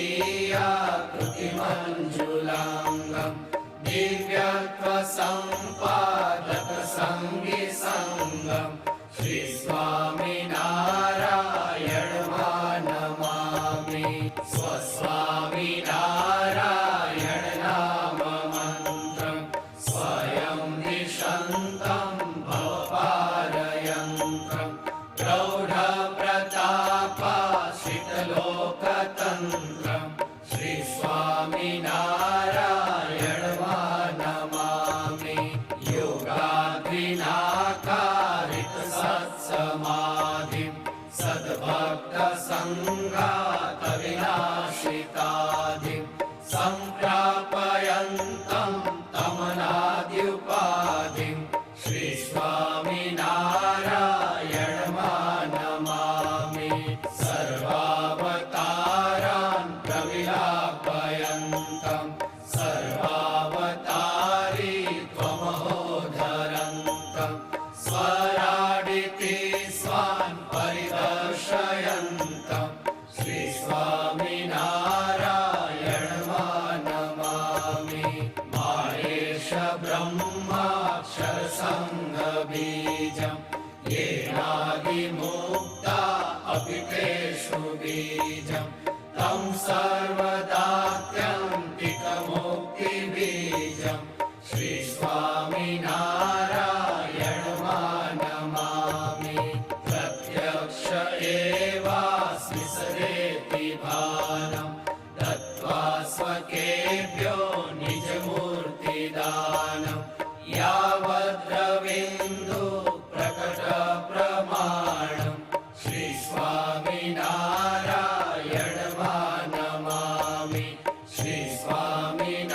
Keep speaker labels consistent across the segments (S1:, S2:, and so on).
S1: द्वितीयाकृतिमञ्जुलाङ्गम् दिव्यत्वसम्पादकसङ्गिसङ्गम् श्री स्वामिनारायण नमामि। स्वस्वामिनारायण नाम मन्त्रम् स्वयं निशन्तं भवपारयन्त्रम् प्रौढप्रतापाश्रितलोकतन्त्रम् श्री स्वामिनारायण नमामि। योगाग्निनाकारितसत्समाधिं सद्भक्तसङ्घातविनाशिताधिं सम्प्रापयन्तं तमनाद्युपाधिं श्री स्वामिनारायण नमामि। सर्वावतारान् प्रविलापयन्तं सर्वावतारी त्वमहोधरन्तं स्वराडिति स्वान् परिदर्शयन्तं श्री स्वामिनारायण नमामि। माहेश ब्रह्माक्षरसङ्घबीजं येनादिमुक्ता अपि तेषु बीजं तं सर्वदात्यन्तिकमुक्तिबीजं श्री स्वामिनारायण नमामि। प्रत्यक्ष एवास्मि सदेति भानं दत्त्वा स्वकेभ्यो निजमूर्तिदानं यावद्रविन्दु प्रकटप्रमाणं श्री स्वामिनारायण नमामि। श्री स्वामिनारायण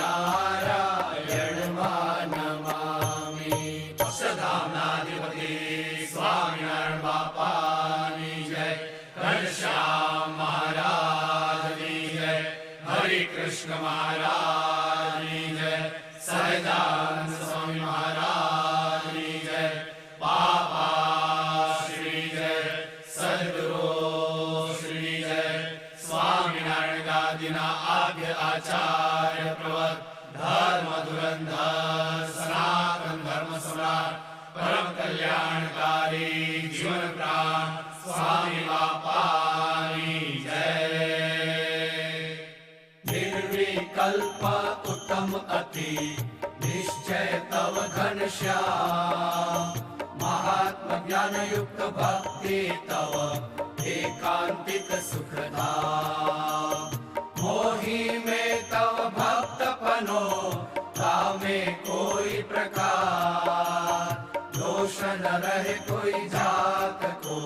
S1: नमामि। अक्षरधामनाधिपति स्वामिनारायण बापानी जय। घनश्याम महाराज की जय। हरि कृष्ण महाराज की जय। सहजानंद स्वामी महाराज की जय। बाबा श्री जय। सद्गुरु श्री जय। स्वामिनारायण गादिना आद्य आचार्य प्रवर्त धर्म धुरंधर सनातन धर्म सम्राट परम कल्याणकारी जीवन प्राण स्वामी बापानी जय। निर्विकल्प उत्तम अति निश्चय तव घनश्याम महात्म ज्ञान युक्त भक्ति तव एकांतिक सुखधाम। मोहि में तव भक्तपनो तामे कोई प्रकार दोष न रहे कोई जात को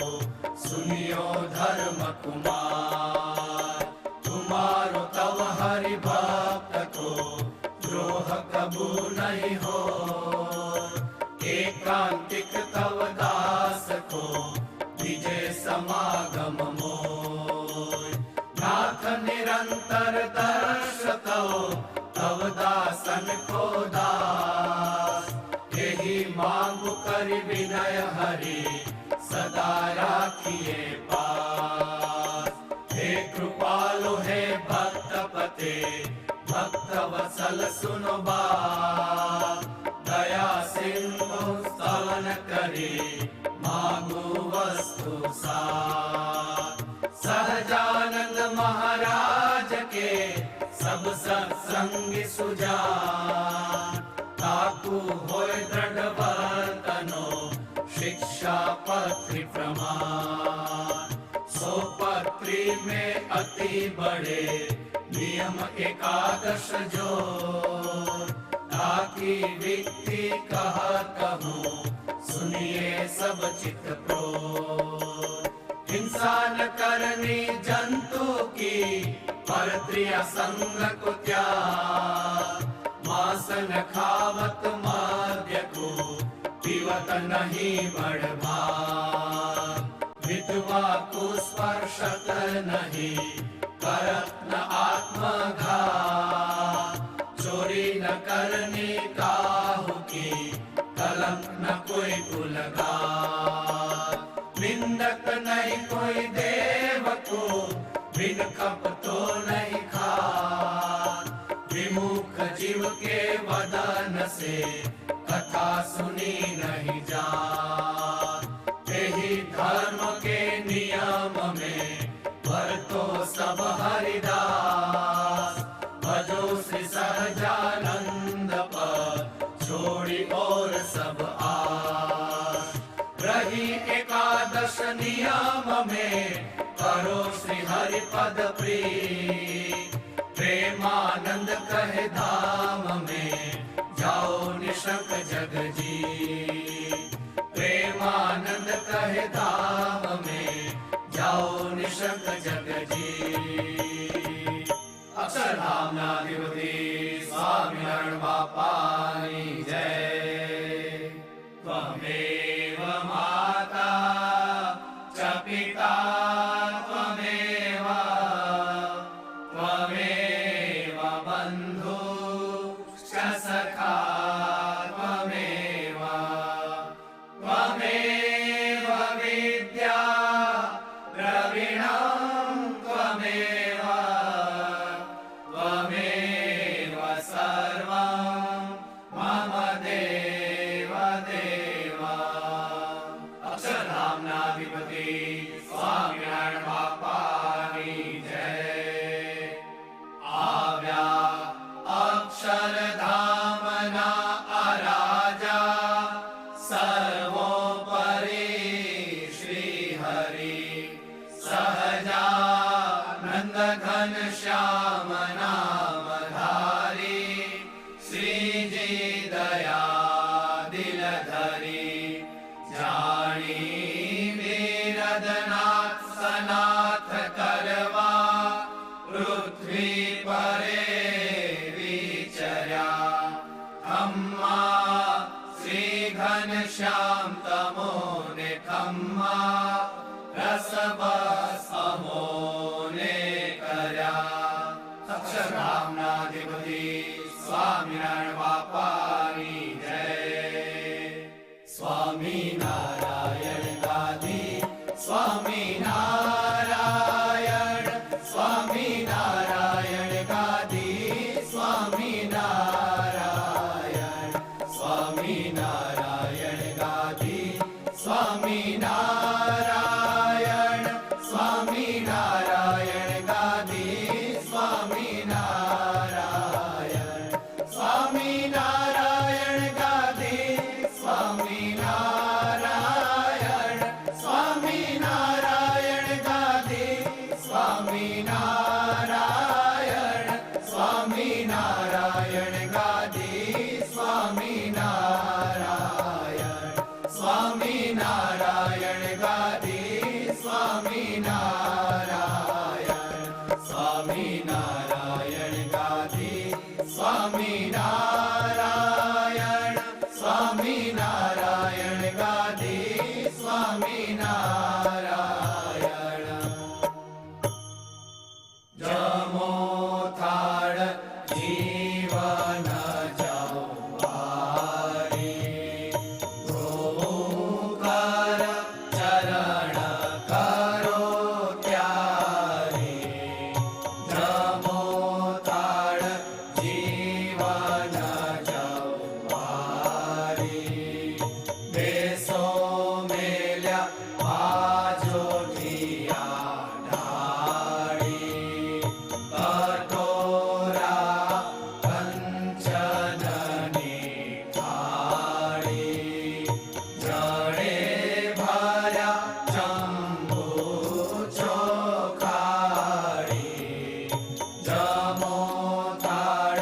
S1: सुनियो धर्म कुमार। तुम्हारो तव हरि भक्त को द्रोह कबू नहीं हो एकांतिक तव दास को विजय समागम मोय। नाथ निरंतर दर्श तव दासन को दास यही मांगु कर विनय हरि सदा राखिए पास। हे कृपालु हे भक्तपते भक्त वत्सल सुनो बात दया सिंधु स्तवन करी मांगु वस्तु साथ। सहजानंद महाराज के सब सत्संगी सुजान ताकू होय दृढ़ वर्तनो शिक्षा पत्री प्रमाण। सो पत्री में अति बड़े नियम एकादश जो ताकि व्यक्ति कहा कहूँ सुनिए सब चित्त प्रो। हिंसा न करनी जंतु की परत्रिया संग को त्याग। मांस न खावत माद्य को पीवत नहीं बड़भाग। विधवा को स्पर्शत नहीं करत न आत्मघात। चोरी न करनी काहू की कलंक न कोई को लगा। निंदक नहीं कोई देव को बिन कप तो नहीं खा। से कथा सुनी नहीं जान। यही धर्म के नियम में वर्तो सब हरिदास। भजो श्री सहजानंद पर छोड़ी और सब आस। रही एकादश नियम में करो श्री हरि पद प्रीत। प्रेमानंद कहे धाम में जाओ निशंक जग जी। प्रेमानंद कहे धाम में जाओ निशंक जग जी। अक्षरधाम नाधिपति स्वामीनारायण बापानी जय। त्वमेव माता च पिता त्वमेव बन्धु च सखा त्वमेव विद्या द्रविणं त्वमेव सर्वं मम देव देव। अक्षरधाम नाधिपति स्वामीनारायण बापानी जय। आव्या अक्षरधाम ना अराजा सर्वोपरि श्री हरि सहजानंद घन श्याम नाम धारी। श्री जी दया दिल धरी जानी वीरदनाथ सनाथ करवा। पृथ्वी परे विचर्या खम्मा श्री घन श्याम तमो ने खम्मा। रस बस अमो ने करया। अक्षरधाम नाधिपति स्वामीनारायण बापानी जय। स्वामी नारायण गादी स्वामी नारायण। स्वामी नारायण गादी स्वामी नारायण। स्वामी नारायण गादी स्वामी नारायण। स्वामी नारायण गादी स्वामी नारायण। स्वामी नारायण गादी स्वामी नारायण। स्वामी नारायण गादी स्वामी नारायण। स्वामी नारायण गादी स्वामी नारायण। स्वामी नारायण गादी स्वामी नारायण। स्वामी नारायण गादी स्वामी नारायण। स्वामी नारायण गादी स्वामी नारायण। जमो थाड़ जीवन जाओ वारी। कर चरण करो त्यारी। जमो थाड़ जीवन जाओ वारी। बेसो मेल्या बाजो धिया ढाड़ी। कटोरा कंचन निखारी। जड़े भरा चंबू चोखाड़ी। जमो थाड़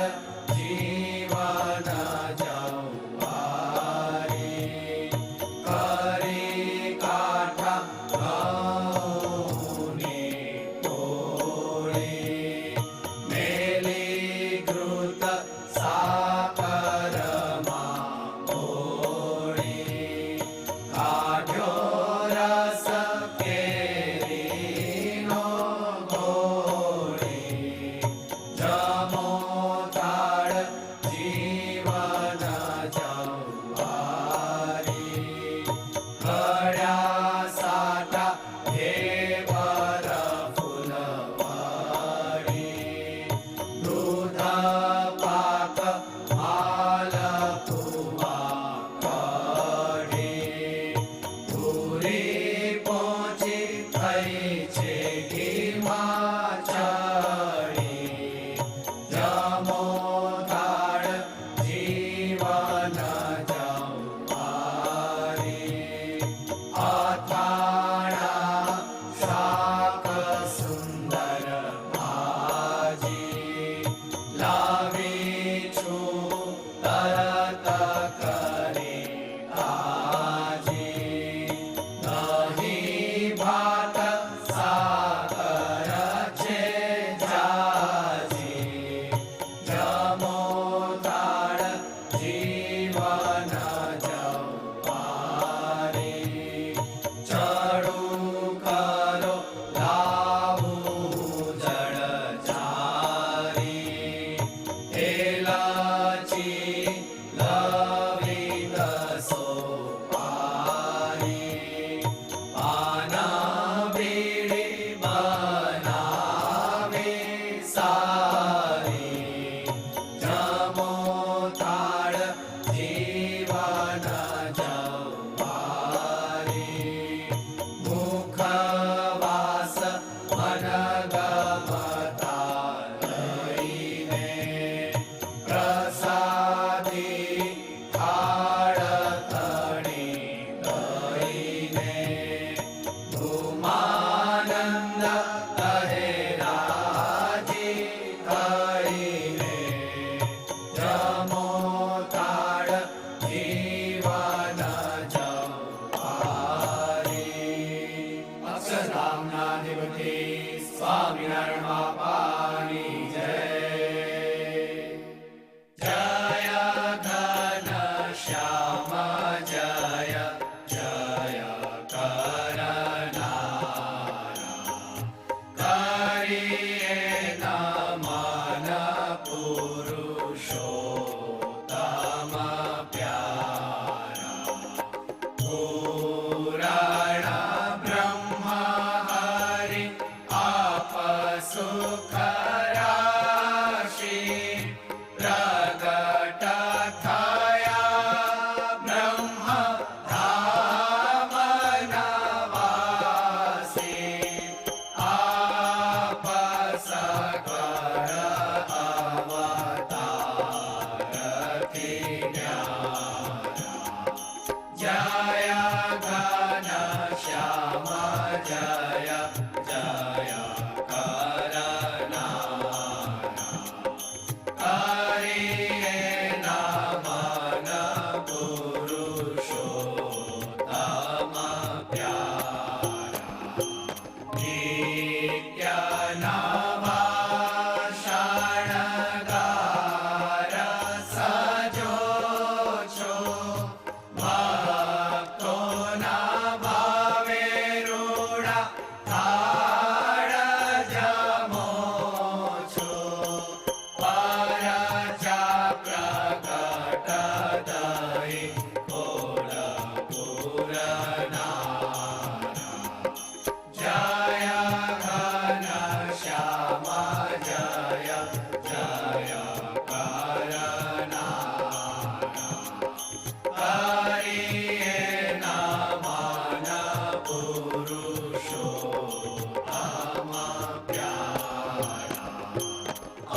S1: जीवन जवारी। करी काठा गौनी पोड़ी। मेली घृत साकर माओड़ी। काढ़ो रस केरी नो घोड़ी।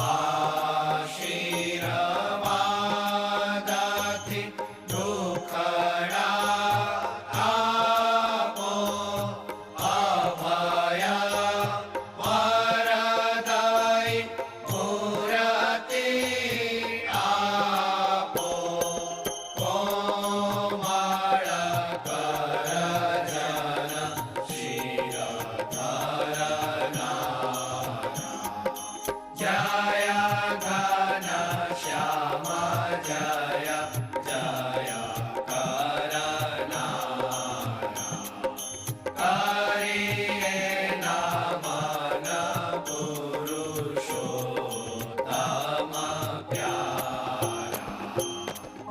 S1: આશીર્વાદથી દુખડા આપો, અભય વરદાય મૂર્તિ આપો, કોમળ કરજન શિરધરના જય ઘન શ્યામ જય જય કરીએ નમન પુરુષોત્તમ પ્યારા,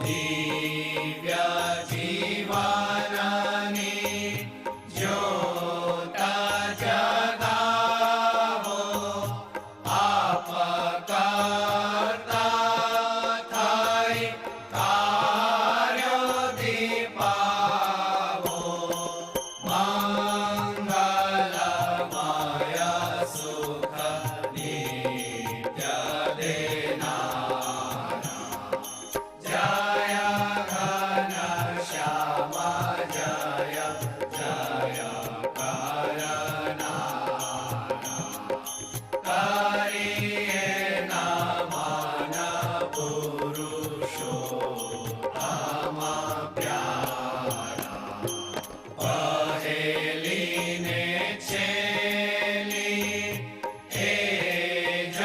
S1: દિવ્ય જીવનની જ્યોત જગાવો, આપ કરતા થઈ કાર્યો દીપાવો, મંગલમય સુખ નિત્ય દેનારા, જય ઘન શ્યામ જય જય કરીએ નમન પુરુષોત્તમ પ્યારા, પહેલી ને છેલ્લી એ જ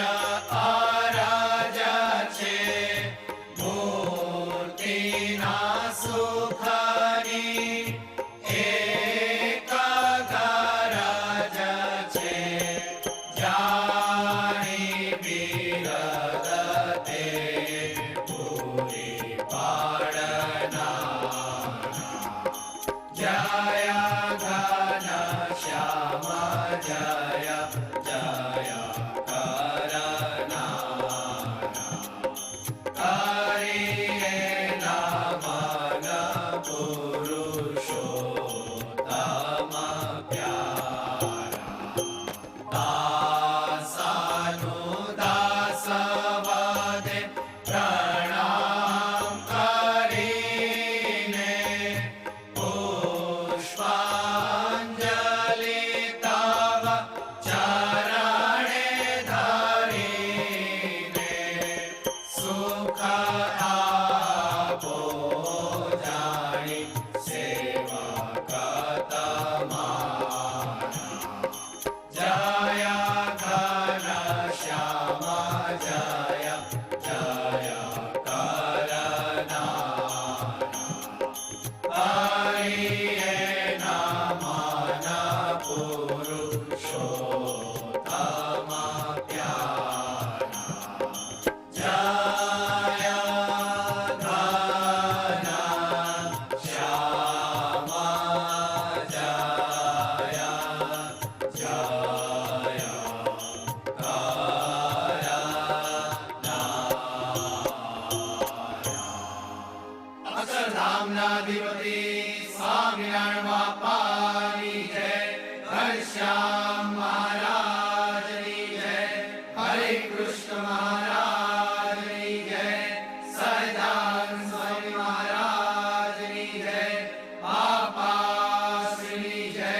S1: અરજ છે, મૂર્તિના સુખની એક ગરજ છે, જાણી બિરદ તે પૂરી પાડનારા, જય ઘન શ્યામ જય જય કરીએ નમન પુરુષોત્તમ પ્યારા, દાસાનું દાસ વદે પ્રણામ કરીને, પુષ્પાંજલિ તવ ચરણે ધરીને, સુખ આપો જાણી સેવક તમારા, જય ઘન શ્યામ જય જય કરીએ નમન પુરુષોત્તમ પ્યારા, જય ઘન શ્યામ જય જય અક્ષરધામના અધિપતિ સ્વામિનારાયણ બાપાની જય, ઘનશ્યામ મહારાજની જય, હરે કૃષ્ણ મહારાજની જય, સહજાનંદ સ્વામી મહારાજની જય, બાપાશ્રીની જય,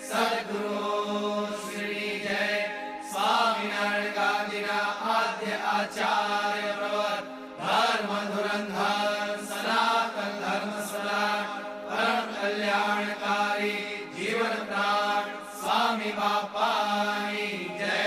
S1: સદગુરુશ્રીની જય, સ્વામિનારાયણ ગાદીના આદ્ય આચાર્ય પ્રવર ધર્મ ધુરંધર સનાતન ધર્મ સલાહ પરમ કલ્યાણકારી જીવન પ્રાણ સ્વામી બાપાની જય.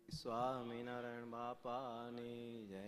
S2: સ્વામિનારાયણ બાપાની જય.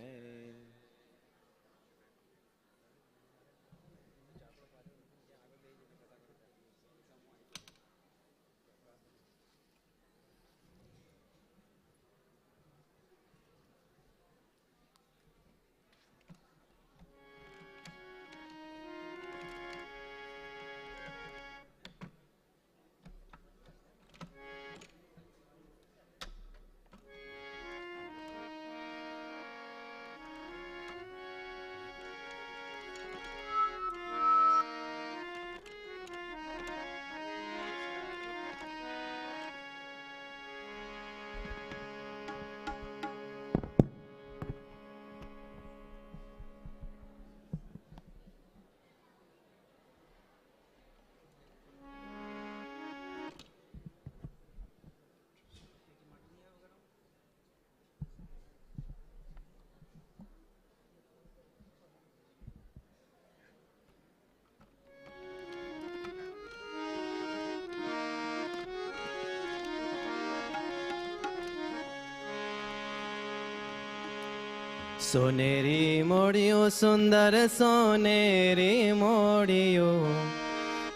S2: સોનેરી મોડિયું સુંદર સોનેરી મોડિયું,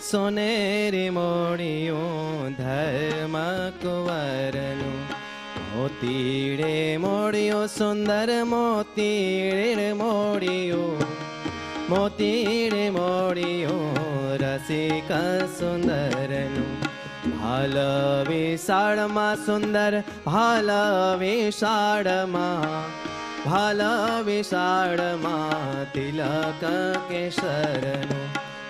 S2: સોનેરી મોડિયું ધર્મ કુંવરનું. મોતીડે મોડિયું સુંદર મોતીડે મોડિયું, મોતીડે મોડિયું રસિક સુંદરનું. ભાલ વિશાળમાં સુંદર ભાલ વિશાળમાં, ભાલ વિશાળમાં તિલક કેસરનું.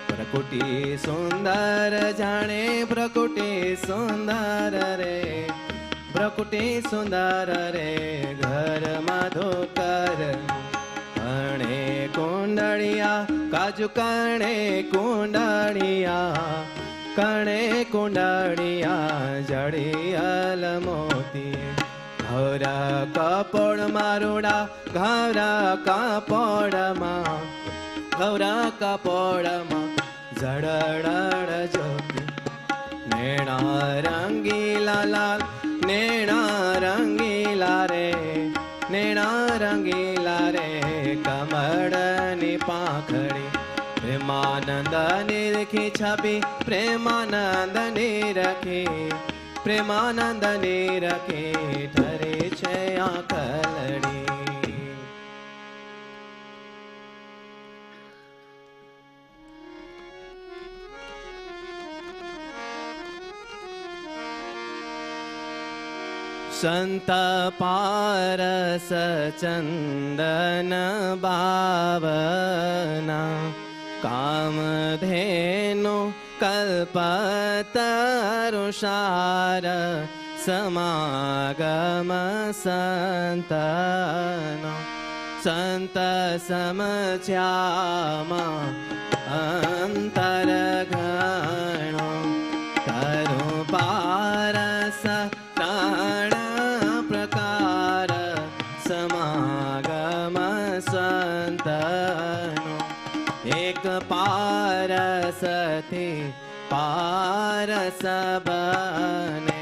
S2: પ્રકૃતિ સુંદર જાણે પ્રકૃતિ સુંદર રે, પ્રકૃતિ સુંદર રે ઘરમાં ધોકર. કણે કુંડળિયા કાજુ કણે કુંડળિયા, કણે કુંડળિયા જડિયલ મોતી. ઘોરા કપોળ મારુડા ઘોરા કપોળમાં, ઘોરા કપોળમાં ઝડડ જોતી. નેણા રંગીલા લાલ નેણા રંગીલા રે, નેણા રંગીલા રે કમળની પાંખડી. પ્રેમાનંદ નિરખી છબી પ્રેમાનંદ નિરખી, પ્રેમાનંદ નિરખી ઠરે છે આંખલડી. સંત પારસ ચંદન બાવના, કામધેનો કલ્પતરુષાર. સમાગમ સંતનો સંત સમજ્યામાં અંતર ઘણો. તરુ પારસ ત્રણ પ્રકાર સમાગમ સંતનો. એક પારસથી પારસ બને,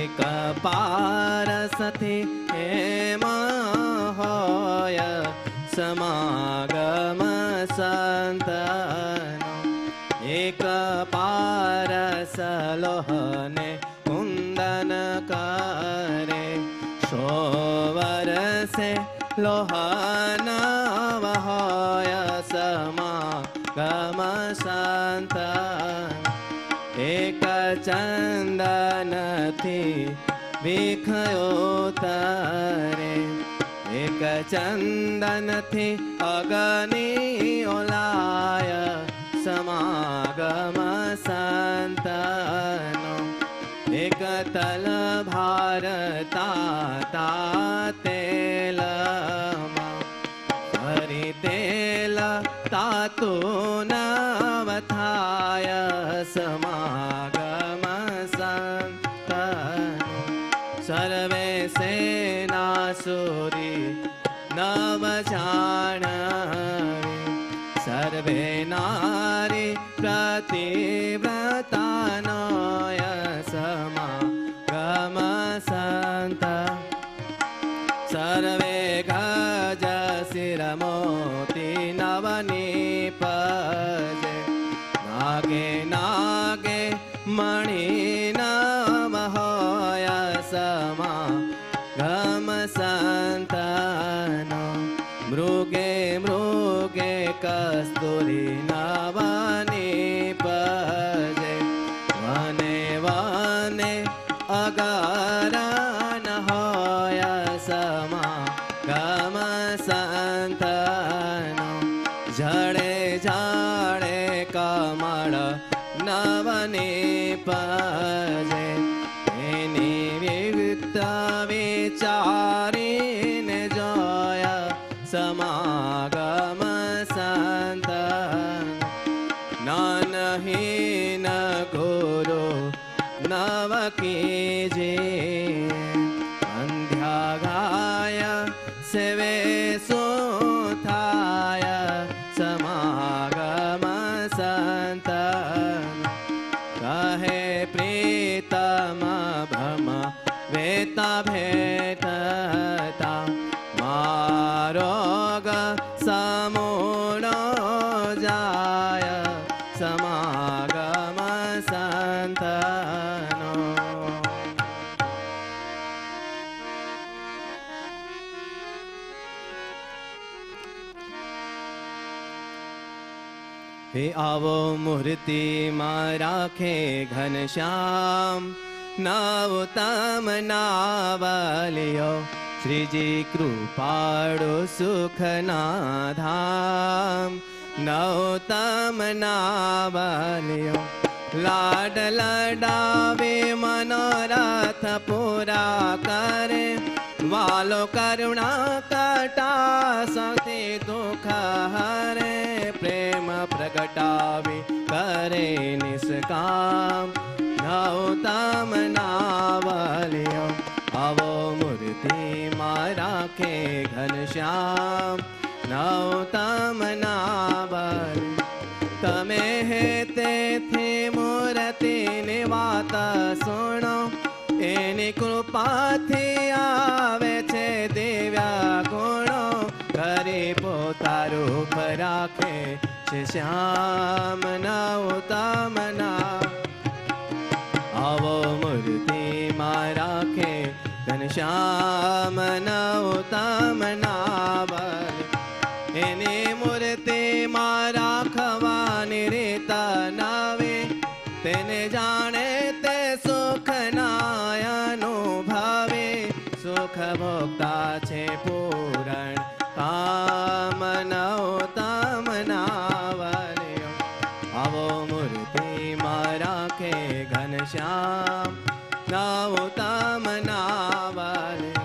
S2: એક પારસથી એમાં હોય સમાગમ સંતનો. એક પારસ લોહને કુંદન કરે, 100 વર્ષે લોહના હોય સમાગમ સંતન. એક ચંદનથી વિખયો તરે, એક ચંદનથી અગ્નિ ઓલાય સમાગમ સંતનો. એક તલ ભારતા તેલમાં, ફરી તેલ તાતું નવ થાય સમાગમ સંતનો. સર્વે સેના સુરી નવ જાણવી, સર્વે નારી પ્રતિવ્રતાનો સમાગમ સંત. રે અગર ન હોય સમા ગમ સંતનો જડે જડે કમળ નવને પજે એની વિવિધ વિચારીને જોયા સમાગમ સંત નાનહીન ગુરુ નવ કીજે અંધ્યા ગાય સેવે સુથાય સમાગમ સંત કહે પ્રીતમ ભ્રમ વેતા ભેટતા મારોગ સમૂળો જાય સમાગમ સંતનો હે આવો મૂર્તિમાં રાખે ઘનશ્યામ નવતમ નાવલિયો શ્રીજી કૃપાળુ સુખના ધામ નવતમ નાવલિયો લાડ લડાવે મનોરથ પૂરા કરે વાલો કરુણા કટા સાથે દુઃખ હરે પ્રેમ પ્રગટાવી કરે નિષ્કામ નવતમ નાવલિયો આવો મૂર્તિમાં રાખે ઘનશ્યામ નવતમ નાવલ તમે હે તેથી મૂર્તિની વાત સુણો એની કૃપાથી આવે છે દિવ્ય ગુણો ઘરે પોતારૂપ રાખે છે શ્યામ નવતમ નામ આવો મૂર્તિમાં રાખે ઘનશ્યામ નવતમ નાવલ એની મૂર્તિમાં રાખવાની રીત નવે તેને જાણે તે સુખ નાયનુભવે સુખ ભોગતા છે પૂરણ કામ નવતમ નાવલ્યો આવો મૂર્તિમાં રાખે ઘનશ્યામ નવતમ નાવલ્યો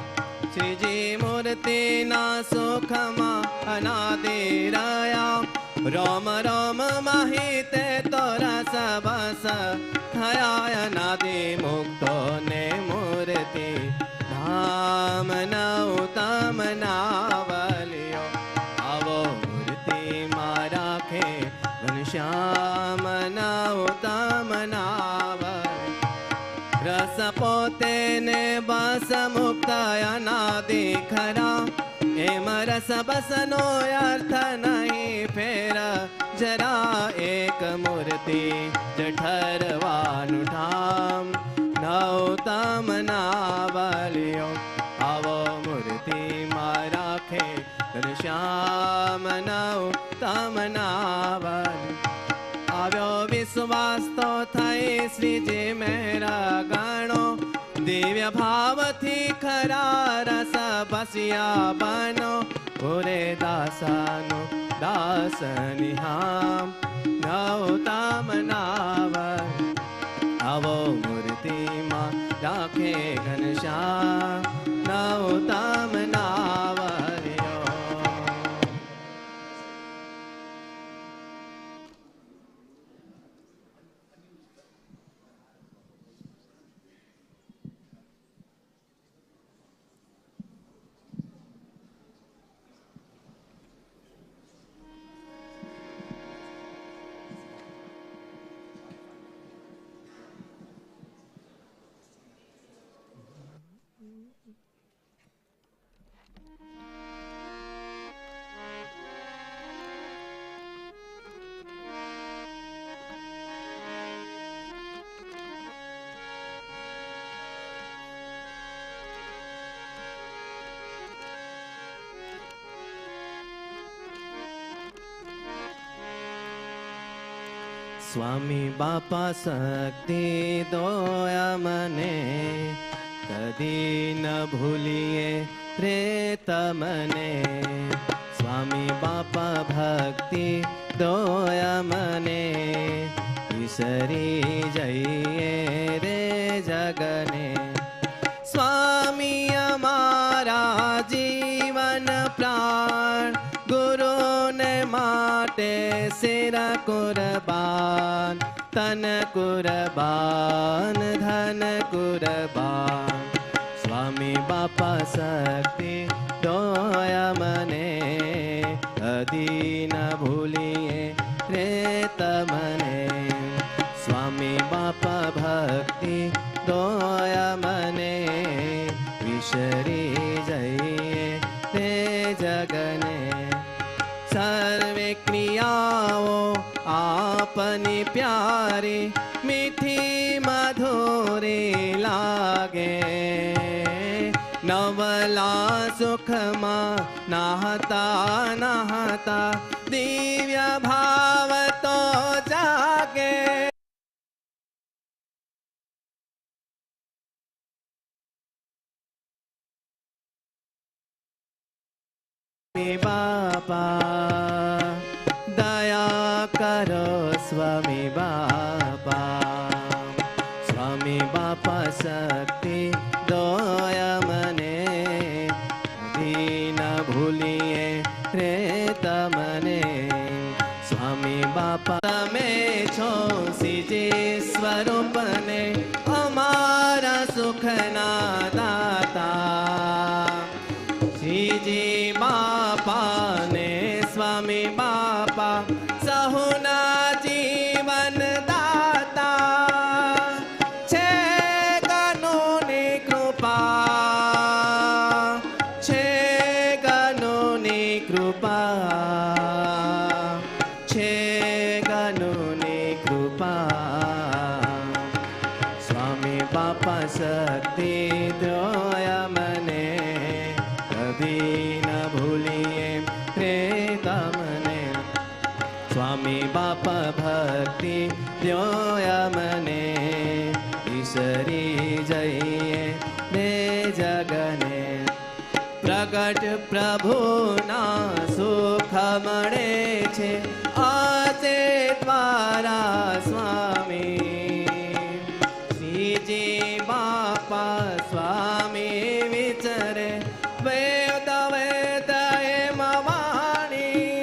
S2: શ્રીજી મૂર્તિના સુખમાં અનાદિ રહ્યા રોમ રોમ માહિતે તો રસ બસ થયા અનાદિ મુક્તો ને મૂર્તિ ધામ નવતમ નાવલિયો આવો મૂર્તિમાં રાખે ઘનશ્યામ નવતમ નાવલ રસ પોતે ને બસ મુક્ત અનાદિ ખરા એમ રસ બસનો અર્થ નહીં ફેર જરા એક મૂર્તિ જઠરવાનું ઠામ નવતમ નાવલિયો આવો મૂર્તિમાં રાખે ઘનશ્યામ નવતમ નાવલ આવ્યો વિશ્વાસ તો થઈ શ્રીજી મહેરા ગણો દિવ્ય ભાવથી ખરા રસ બસિયા બનો ઓરે દાસાનો દાસ નિહામ નવતમ નાવલ આવો મૂર્તિમાં રાખે ઘનશ્યામ નવતમ નાવલિયો સ્વામી બાપા શક્તિ દોયા મને, કદી ન ભૂલીએ રે તમને. સ્વામી બાપા ભક્તિ દોયા મને, વિસરી જઈએ રે જગને. સ્વામી અમારા જીવન પ્રાણ, ગુરુને માટે શિર કુરબાન, તન કુરબાન ધન કુરબાન. સ્વામી બાપા શક્તિ દોયા મને, કદી ન ભૂલીએ રે તમને. સ્વામી બાપા ભક્તિ દોયા મને, વિસરી જઈએ રે જગને. સર્વે ક્રિયાઓ આપની પ્યારી, મીઠી મધુરી લાગે. નવલા સુખમાં નાહતા નાહતા, દિવ્ય ભાવ તો જાગે. બાપા દયા કરો, સ્વામી બાપા. સ્વામી બાપા શક્તિ દોયા મને, કદી ન ભૂલીએ રે તમને. સ્વામી બાપા તમે છો શ્રીજી સ્વરૂપને, અમારા સુખના દાતા. શ્રીજી બાપાને સ્વામી બાપા, સહુના જીવન દાતા. છે ગણોની કૃપા, છે ગણોની કૃપા, છે ગણોની કૃપા. સ્વામી બાપા શક્તિ દોયા મને, કદી ન ભૂલીએ રે તમને. સ્વામી બાપા ભક્તિ દોયા મને, વિસરી જઈએ રે જગને. પ્રગટ પ્રભુના સુખ મળે છે, આતે દ્વારા સ્વામી. શ્રીજી બાપા સ્વામી વિચરે, વેદ વેદ એમ વાણી.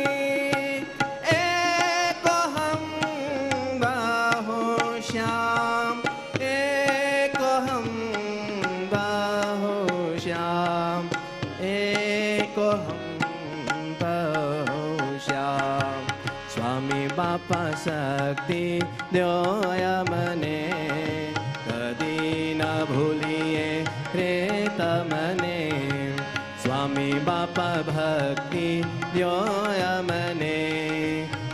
S2: એકોહમ બાહો શ્યામ, એકોહમ બાહો શ્યામ, એકોહમ બાહો શ્યામ. સ્વામી બાપા શક્તિ દોયા મને, કદી ન ભૂલીએ રે તમને. સ્વામી બાપા ભક્તિ દોયા મને,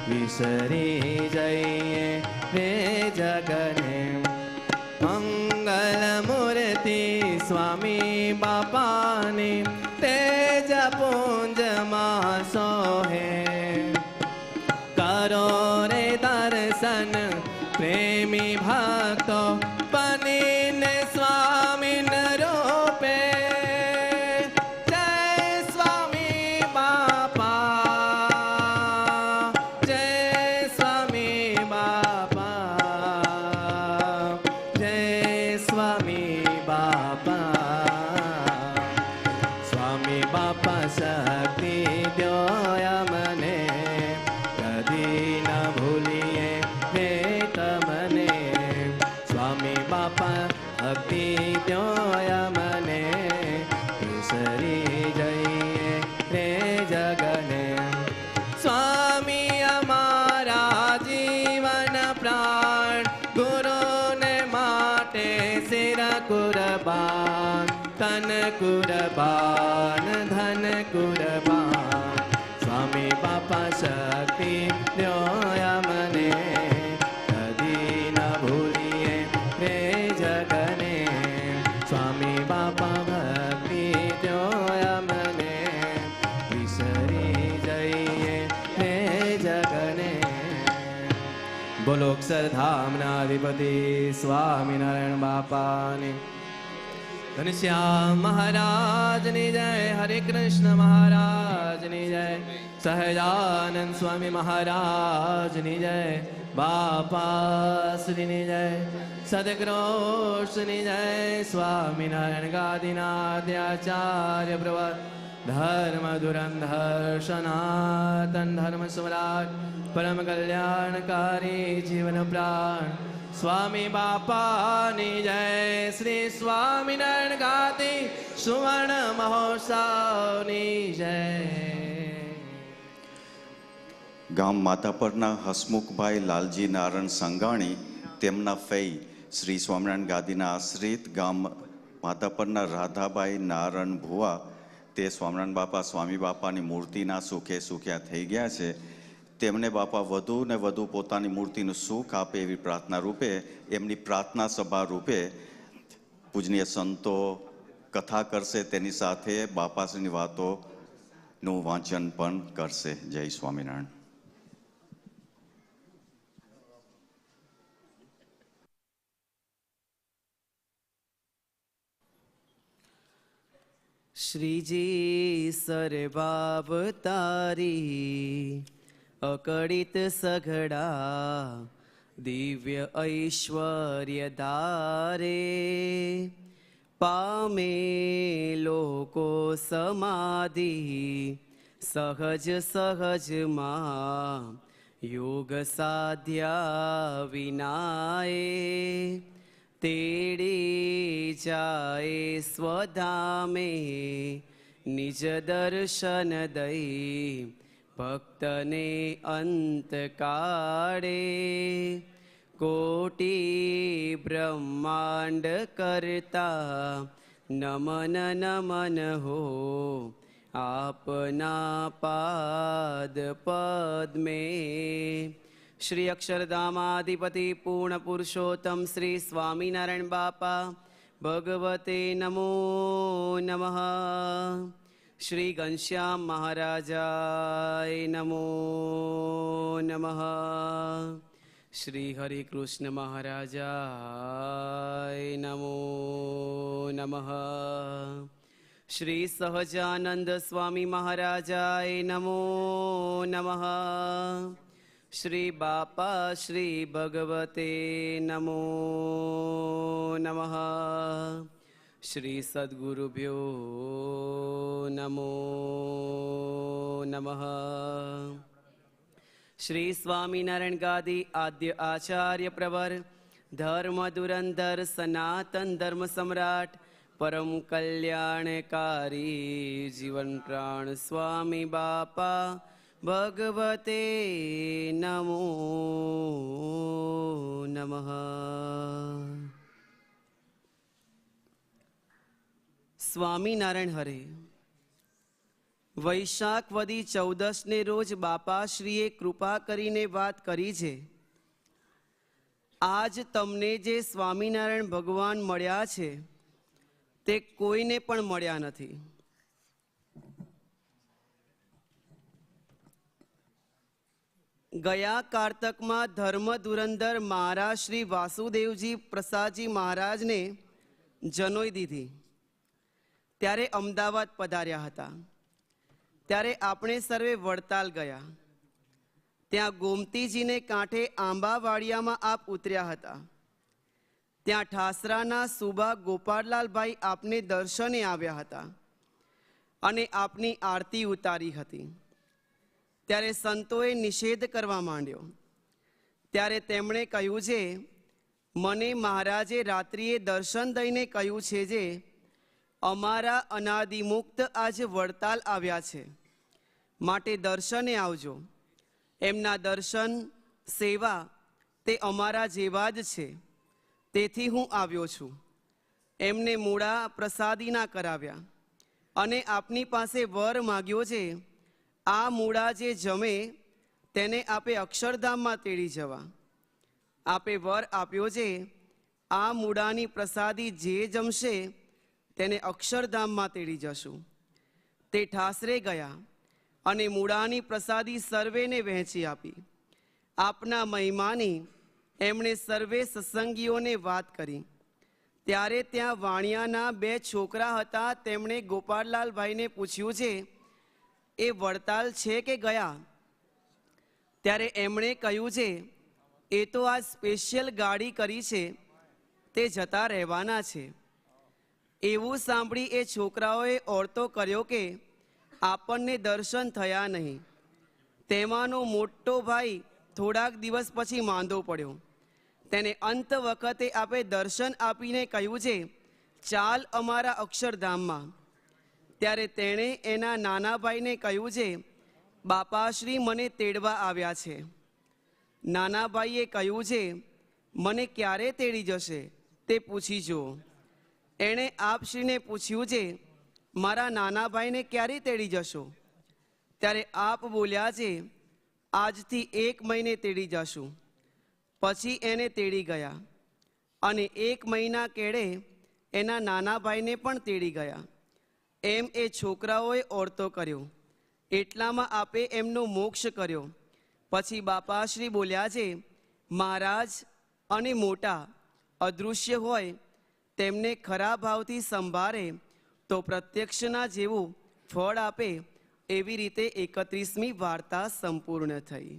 S2: વિસરી જઈએ રે જગને. મંગલ મૂર્તિ સ્વામી બાપાની, તેજ પુંજમાં સોહે. કરો રે દર્શન પ્રેમી ભક્તો, બનીને સ્વામીન રૂપે. જય સ્વામી બાપા, જય સ્વામી બાપા, જય સ્વામી બાપા. સ્વામી બાપા શક્તિ દોયા મને, કદી ન ભૂલીએ રે તમને. સ્વામી બાપા ભક્તિ દોયા મને, વિસરી જઈએ રે જગને. સ્વામી અમારા જીવન પ્રાણ, ગુરુને માટે શિર કુરબાન, તન કુરબાન ધન કુરબાન. સ્વામી બાપા શક્તિ દોયા મને, કદી ન ભૂલીએ રે જગને. સ્વામી બાપા ભક્તિ દોયા મને, વિસરી જઈએ રે જગને. બોલો અક્ષરધામનાધિપતિ સ્વામિનારાયણ બાપાની, ઘનશ્યામ મહારાજની જય, હરે કૃષ્ણ મહારાજની જય, સહજાનંદ સ્વામી મહારાજની જય, બાપાશ્રીની જય, સદગુરુશ્રીની જય. સ્વામિનારાયણ ગાદીનાદ્યાચાર્ય પ્રવર ધર્મ ધુરંધર સનાતન ધર્મ સ્વરાજ પરમ કલ્યાણકારી જીવન પ્રાણ સ્વામી બાપાની જય. શ્રી સ્વામિનારાયણ ગાદી સુવર્ણ મહોત્સવની જય.
S3: ગામ માધાપરના હસમુખભાઈ લાલજી નારાયણ સંઘાણી તેમના ફઈ શ્રી સ્વામિનારાયણ ગાદીના આશ્રિત ગામ માધાપરના રાધાબાઈ નારાયણ ભુવા તે સ્વામિનારાયણ બાપા સ્વામી બાપાની મૂર્તિના સુખે સુખ્યા થઈ ગયા છે. તેમને બાપા વધુ ને વધુ પોતાની મૂર્તિનું સુખ આપે એવી પ્રાર્થના રૂપે એમની પ્રાર્થના સભા રૂપે પૂજનીય સંતો કથા કરશે, તેની સાથે બાપાશ્રીની વાતોનું વાંચન પણ કરશે. જય સ્વામિનારાયણ.
S2: શ્રીજી સરબાબ તારી અકળિત સઘળા દિવ્ય ઐશ્વર્ય ધારે, પામે લોકો સમાધિ સહજ સહજમાં યોગ સાધ્યા વિનાએ, તેડી જાય સ્વધામે નિજ દર્શન દઈ ભક્તને અંત કાળે, કોટી બ્રહ્માંડ કરતા નમન નમન હો આપના પાદ પદ્મે. શ્રી અક્ષરધામાધિપતિ પૂર્ણ પુરુષોત્તમ શ્રી સ્વામિનારાયણ બાપા ભગવતે નમો નમઃ. શ્રી ઘનશ્યામ મહારાજાય નમો નમઃ. શ્રી હરિકૃષ્ણ મહારાજાય નમો નમઃ. શ્રી સહજાનંદ સ્વામી મહારાજાય નમો નમઃ. શ્રી બાપા શ્રી ભગવતે નમો નમઃ. શ્રી સદ્ગુરુભ્યો નમો નમઃ. શ્રી સ્વામિનારાયણ ગાદી આદ્ય આચાર્ય પ્રવર ધર્મ ધુરંધર સનાતન ધર્મ સમ્રાટ પરમ કલ્યાણકારી જીવન પ્રાણ સ્વામી બાપા ભગવતે નમો નમઃ. સ્વામિનારાયણ હરે. વૈશાખ વદી 14ને રોજ બાપાશ્રીએ કૃપા કરીને વાત કરી છે. આજ તમને જે સ્વામિનારાયણ ભગવાન મળ્યા છે તે કોઈને પણ મળ્યા નથી. ગયા કારતકમાં ધર્મ ધુરંધર મહારાજ શ્રી વાસુદેવજી પ્રસાદજી મહારાજને જનોઈ દીધી ત્યારે અમદાવાદ પધાર્યા હતા. ત્યારે આપણે સર્વે વડતાલ ગયા. ત્યાં ગોમતીજીને કાંઠે આંબાવાડિયામાં આપ ઉતર્યા હતા. ત્યાં ઠાસરાના સુબા ગોપાળલાલભાઈ આપને દર્શને આવ્યા હતા અને આપની આરતી ઉતારી હતી. ત્યારે સંતોએ નિષેધ કરવા માંડ્યો. ત્યારે તેમણે કહ્યું છે, મને મહારાજે રાત્રિએ દર્શન દઈને કહ્યું છે જે અમારા અનાદિમુક્ત આજે વડતાલ આવ્યા છે, માટે દર્શને આવજો. એમના દર્શન સેવા તે અમારા જેવા જ છે, તેથી હું આવ્યો છું. એમને મૂળા પ્રસાદીના કરાવ્યા અને આપની પાસે વર માગ્યો છે. આ મૂળા જે જમે તેને આપે અક્ષરધામમાં તેડી જવા. આપે વર આપ્યો છે, આ મૂળાની પ્રસાદી જે જમશે તેને અક્ષરધામમાં તેડી જશું. તે ઠાસરે ગયા અને મૂળાની પ્રસાદી સર્વેને વહેંચી આપી. આપના મહિમાની એમણે સર્વે સત્સંગીઓને વાત કરી. ત્યારે ત્યાં વાણિયાના 2 છોકરા હતા. તેમણે ગોપાળલાલભાઈને પૂછ્યું છે, એ વડતાલ છે કે ગયા? ત્યારે એમણે કહ્યું છે, એ તો આ સ્પેશિયલ ગાડી કરી છે, તે જતા રહેવાના છે. એવું સાંભળી એ છોકરાઓએ ઓરતો કર્યો કે આપણને દર્શન થયા નહીં. તેમાંનો મોટો ભાઈ થોડાક દિવસ પછી માંદો પડ્યો. તેને અંત વખતે આપે દર્શન આપીને કહ્યું છે, ચાલ અમારા અક્ષરધામમાં. ત્યારે તેણે એના નાના ભાઈને કહ્યું છે, બાપાશ્રી મને તેડવા આવ્યા છે. નાના ભાઈએ કહ્યું છે, મને ક્યારે તેડી જશે તે પૂછી જુઓ. એણે આપશ્રીને પૂછ્યું છે, મારા નાના ભાઈને ક્યારે તેડી જશો? ત્યારે આપ બોલ્યા છે, આજથી 1 મહિને તેડી જશું. પછી એને તેડી ગયા અને 1 મહિના કેળે એના નાના ભાઈને પણ તેડી ગયા. એમ એ છોકરાઓએ ઓરતો કર્યો. એટલામાં આપે એમનો મોક્ષ કર્યો. પછી બાપાશ્રી બોલ્યા છે, મહારાજ અને મોટા અદૃશ્ય હોય તેમને ખરા ભાવથી સંભાળે તો પ્રત્યક્ષના જેવું ફળ આપે. એવી રીતે 31મી વાર્તા સંપૂર્ણ થઈ.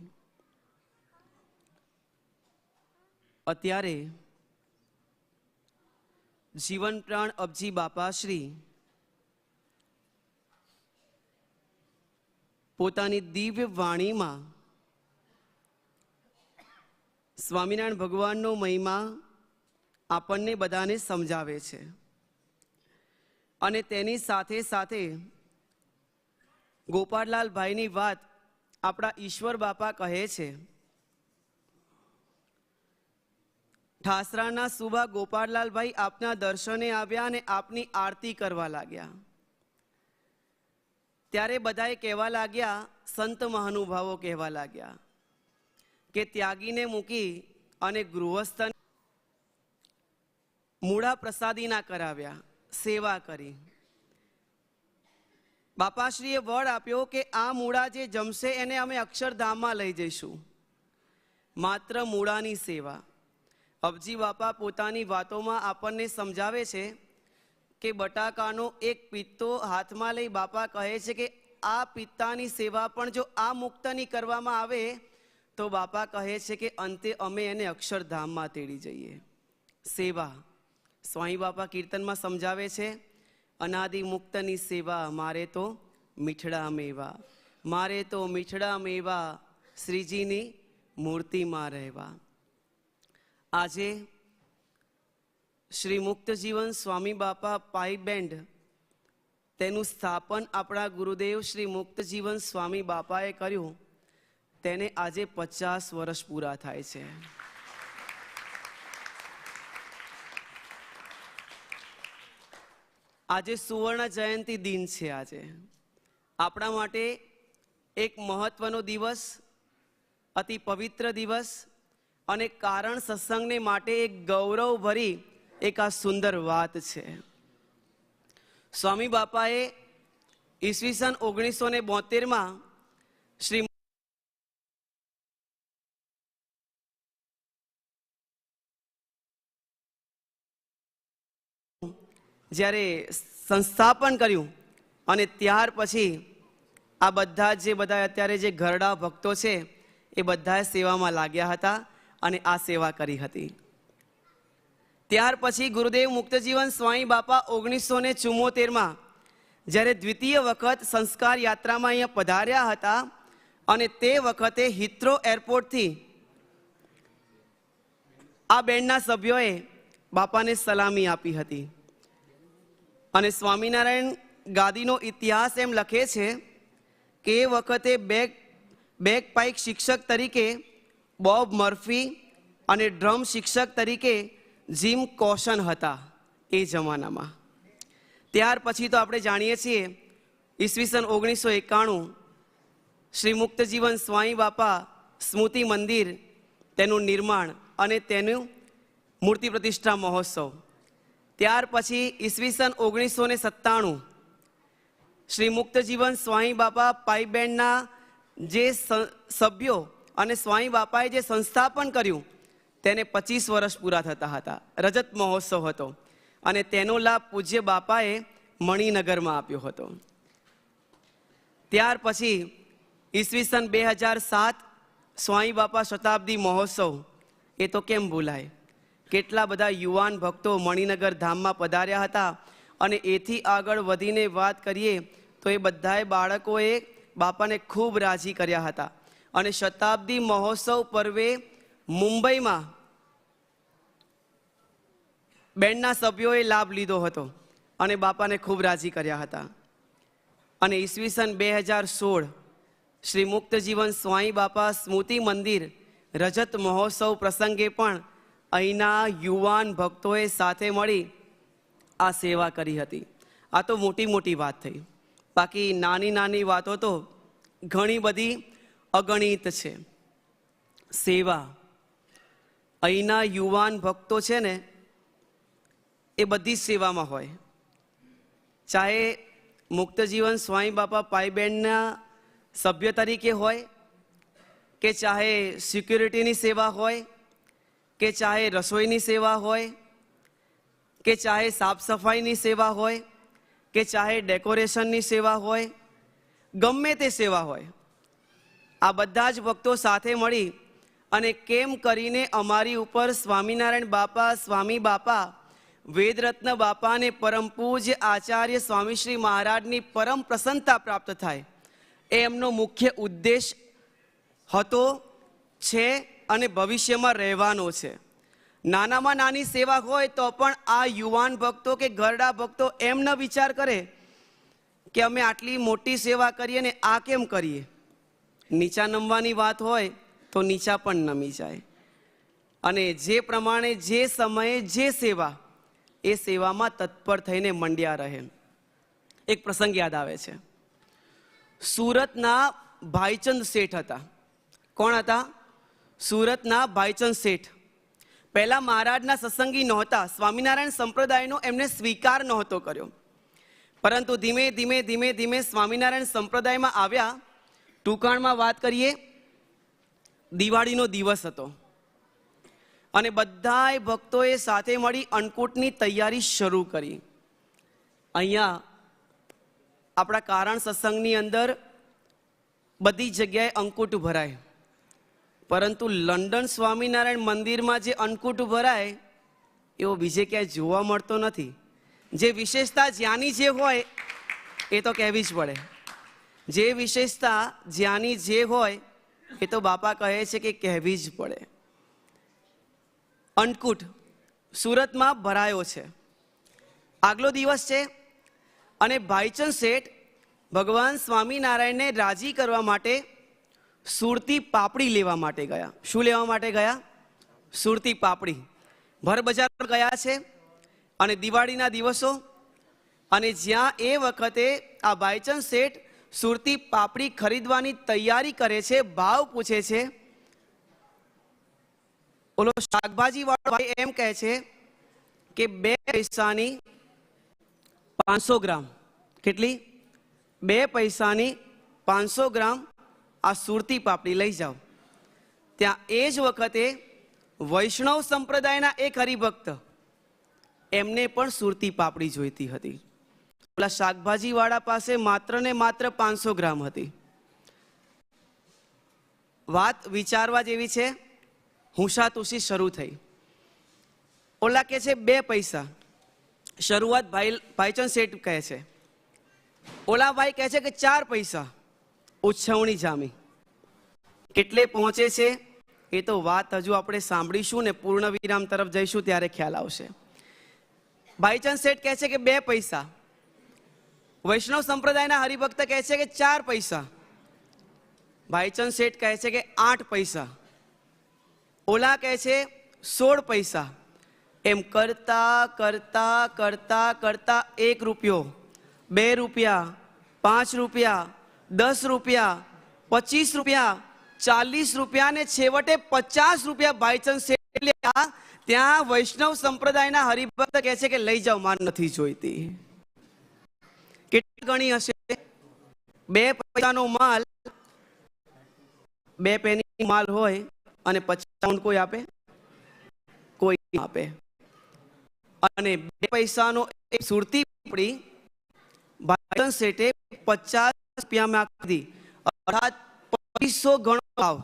S2: અત્યારે જીવન પ્રાણ અબજી બાપાશ્રી પોતાની દિવ્ય વાણીમાં સ્વામિનારાયણ ભગવાનનો મહિમા આપણને બધાને સમજાવે છે. અને તેની સાથે સાથે ગોપાળલાલભાઈની વાત આપણા ઈશ્વર બાપા કહે છે. ઠાસરાના સુબા ગોપાળલાલભાઈ આપના દર્શને આવ્યા અને આપની આરતી કરવા લાગ્યા. ત્યારે બધાએ કહેવા લાગ્યા, સંત મહાનુભાવો કહેવા લાગ્યા કે ત્યાગીને મૂકી અને ગૃહસ્થ મૂળા પ્રસાદીના કરાવ્યા, સેવા કરી. બાપાશ્રીએ વડ આપ્યો કે આ મૂળા જે જમશે એને અમે અક્ષરધામમાં લઈ જઈશું. માત્ર મૂળાની સેવા. અબજી બાપા પોતાની વાતોમાં આપણને સમજાવે છે કે બટાકાનો એક પિત્તો હાથમાં લઈ બાપા કહે છે કે આ પિત્તાની સેવા પણ જો આ મુક્તની કરવામાં આવે તો બાપા કહે છે કે અંતે અમે એને અક્ષરધામમાં તેડી જઈએ. સેવા સ્વામી બાપા કીર્તનમાં સમજાવે છે, અનાદિ મુક્તની સેવા મારે તો મીઠડા મેવા, મારે તો મીઠડા મેવા શ્રીજીની મૂર્તિમાં રહેવા. આજે શ્રી મુક્ત જીવન સ્વામી બાપા પાઇપ બેન્ડ તેનું સ્થાપન આપણા ગુરુદેવ શ્રી મુક્ત જીવન સ્વામી બાપાએ કર્યું. તેને આજે 50 વર્ષ પૂરા થાય છે. આજે સુવર્ણ જયંતિ દિન છે. આજે આપણા માટે એક મહત્વનો દિવસ, અતિ પવિત્ર દિવસ અને કારણ સત્સંગને માટે એક ગૌરવભરી એક આ સુંદર વાત છે. સ્વામી બાપાએ ઈસવીસન 1972માં શ્રી જ્યારે સંસ્થાપન કર્યું અને ત્યાર પછી આ બધા અત્યારે જે ઘરડા ભક્તો છે એ બધા સેવામાં લાગ્યા હતા અને આ સેવા કરી હતી. ત્યાર પછી ગુરુદેવ મુક્તજીવન સ્વામી બાપા 1974માં જ્યારે દ્વિતીય વખત સંસ્કાર યાત્રામાં અહીંયા પધાર્યા હતા અને તે વખતે હિથ્રો એરપોર્ટથી આ બેન્ડના સભ્યોએ બાપાને સલામી આપી હતી. અને સ્વામિનારાયણ ગાદીનો ઇતિહાસ એમ લખે છે કે એ વખતે બેકપાઇક શિક્ષક તરીકે બોબ મર્ફી અને ડ્રમ શિક્ષક તરીકે જીમ કોશન હતા એ જમાનામાં. ત્યાર પછી તો આપણે જાણીએ છીએ ઈસવીસન 1991 શ્રી મુક્તજીવન સ્વામી બાપા સ્મૃતિ મંદિર તેનું નિર્માણ અને તેનું મૂર્તિ પ્રતિષ્ઠા મહોત્સવ. ત્યાર પછી ઈસવીસન 1997 શ્રી મુક્તજીવન સ્વામી બાપા પાઇપ બેન્ડના જે સભ્યો અને સ્વામી બાપાએ જે સંસ્થાપન કર્યું તેને 25 વર્ષ પૂરા થતા હતા. રજત મહોત્સવ હતો અને તેનો લાભ પૂજ્ય બાપાએ મણિનગરમાં આપ્યો હતો. ત્યાર પછી ઈસવીસન 2007 સ્વામી બાપા શતાબ્દી મહોત્સવ, એ તો કેમ ભૂલાય. કેટલા બધા યુવાન ભક્તો મણિનગર ધામમાં પધાર્યા હતા. અને એથી આગળ વધીને વાત કરીએ તો એ બધાએ બાળકોએ બાપાને ખૂબ રાજી કર્યા હતા. અને શતાબ્દી મહોત્સવ પર્વે મુંબઈમાં બેન્ડના સભ્યોએ લાભ લીધો હતો અને બાપાને ખૂબ રાજી કર્યા હતા. અને ઈસવીસન 2016 શ્રી મુક્તજીવન સ્વામી બાપા સ્મૃતિ મંદિર રજત મહોત્સવ પ્રસંગે પણ અહીંના યુવાન ભક્તોએ સાથે મળી આ સેવા કરી હતી. આ તો મોટી મોટી વાત થઈ. બાકી નાની નાની વાતો તો ઘણી બધી અગણિત છે. સેવા, અહીંના યુવાન ભક્તો છે ને, એ બધી જ સેવામાં હોય. ચાહે મુક્તજીવન સ્વામી બાપા પાઈ બેન્ડના સભ્ય તરીકે હોય, કે ચાહે સિક્યુરિટીની સેવા હોય, કે ચાહે રસોઈની સેવા હોય, કે ચાહે સાફ સફાઈની સેવા હોય, કે ચાહે ડેકોરેશનની સેવા હોય, ગમે તે સેવા હોય, આ બધા જ ભક્તો સાથે મળી અને કેમ કરીને અમારી ઉપર સ્વામિનારાયણ બાપા, સ્વામી બાપા, વેદરત્ન બાપા અને પરમ પૂજ્ય આચાર્ય સ્વામી શ્રી મહારાજની પરમ પ્રસન્નતા પ્રાપ્ત થાય, એ એમનો મુખ્ય ઉદ્દેશ હતો, છે અને ભવિષ્યમાં રહેવાનો છે. નાનામાં નાની સેવા હોય તો પણ આ યુવાન ભક્તો કે ઘરડા ભક્તો એમ ન વિચાર કરે કે અમે આટલી મોટી સેવા કરીએ ને આ કેમ કરીએ. નીચા નમવાની વાત હોય તો નીચા પણ નમી જાય. અને જે પ્રમાણે જે સમયે જે સેવા, એ સેવામાં તત્પર થઈને મંડ્યા રહે. એક પ્રસંગ યાદ આવે છે. સુરતના ભાઈચંદ શેઠ હતા. કોણ હતા? સુરતના ભાઈચંદ શેઠ. પહેલા મહારાજના સત્સંગી નહોતા. સ્વામિનારાયણ સંપ્રદાયનો એમને સ્વીકાર નહોતો કર્યો. પરંતુ ધીમે ધીમે ધીમે ધીમે સ્વામિનારાયણ સંપ્રદાયમાં આવ્યા. ટૂંકાણમાં વાત કરીએ, દિવાળીનો દિવસ હતો અને બધાય ભક્તોએ સાથે મળી અન્નકૂટની તૈયારી શરૂ કરી. અહીંયા આપણા કારણ સત્સંગની અંદર બધી જગ્યાએ અંકુટ ભરાય, પરંતુ લંડન સ્વામિનારાયણ મંદિરમાં જે અન્નકૂટ ભરાય એવો બીજે ક્યાંય જોવા મળતો નથી. જે વિશેષતા જ્યાંની જે હોય એ તો કહેવી જ પડે. જે વિશેષતા જ્યાંની જે હોય એ તો બાપા કહે છે કે કહેવી જ પડે. અન્નકૂટ સુરતમાં ભરાયો છે. આગલો દિવસ છે અને ભાઈચંદ શેઠ ભગવાન સ્વામિનારાયણને રાજી કરવા માટે સુરતી પાપડી લેવા માટે ગયા. શું લેવા માટે ગયા? સુરતી પાપડી. ભર બજાર ગયા છે અને દિવાળીના દિવસો, અને જ્યાં એ વખતે આ ભાઈચંદ શેઠ સુરતી પાપડી ખરીદવાની તૈયારી કરે છે, ભાવ પૂછે છે. ઓલો શાકભાજી વાળો ભાઈ એમ કહે છે કે 2 પૈસાની 500 ગ્રામ. કેટલી? 2 પૈસાની 500 ગ્રામ આ સુરતી પાપડી લઈ જાઓ. ત્યાં એ જ વખતે વૈષ્ણવ સંપ્રદાયના એક હરિભક્ત, એમને પણ સુરતી પાપડી જોઈતી હતી. ઓલા શાકભાજી વાળા પાસે માત્ર ને માત્ર 500 ગ્રામ હતી. વાત વિચારવા જેવી છે. હુંસાતુસી શરૂ થઈ. ઓલા કહે છે 2 પૈસા. શરૂઆત ભાઈચંદ શેઠ કહે છે. ઓલા ભાઈ કહે છે કે 4 પૈસા. ઉછવણી જામી. કેટલે પહોંચે છે એ તો વાત હજુ આપણે સાંભળીશું ને પૂર્ણ વિરામ તરફ જઈશું ત્યારે ખ્યાલ આવશે. ભાઈચંદ શેઠ કહે છે કે 2 પૈસા. વૈષ્ણવ સંપ્રદાયના હરિભક્ત કહે છે કે 4 પૈસા. ભાઈચંદ શેઠ કહે છે કે 8 પૈસા. ઓલા કહે છે 16 પૈસા. એમ કરતા કરતા કરતા કરતા 1 રૂપિયો, 2 રૂપિયા, 5 રૂપિયા, 10 રૂપિયા, 25 રૂપિયા, 40 રૂપિયા ને છેવટે 50 રૂપિયા ભાઈચંદ શેઠ લ્યા. ત્યાં વૈષ્ણવ સંપ્રદાયના હરિભક્ત કહે છે કે લઈ જાઓ, માર નથી જોઈતી. કેટલી ગણી હશે? 2 પૈસાનો માલ, 2 પેની માલ હોય અને 50 કોઈ આપે? કોઈ આપે. અને 2 પૈસાનો એક સુરતી પડી ભાઈચંદ શેઠે 50 રૂપિયામાં ખરીદી, અર્થાત 2500 ગણો ભાવ.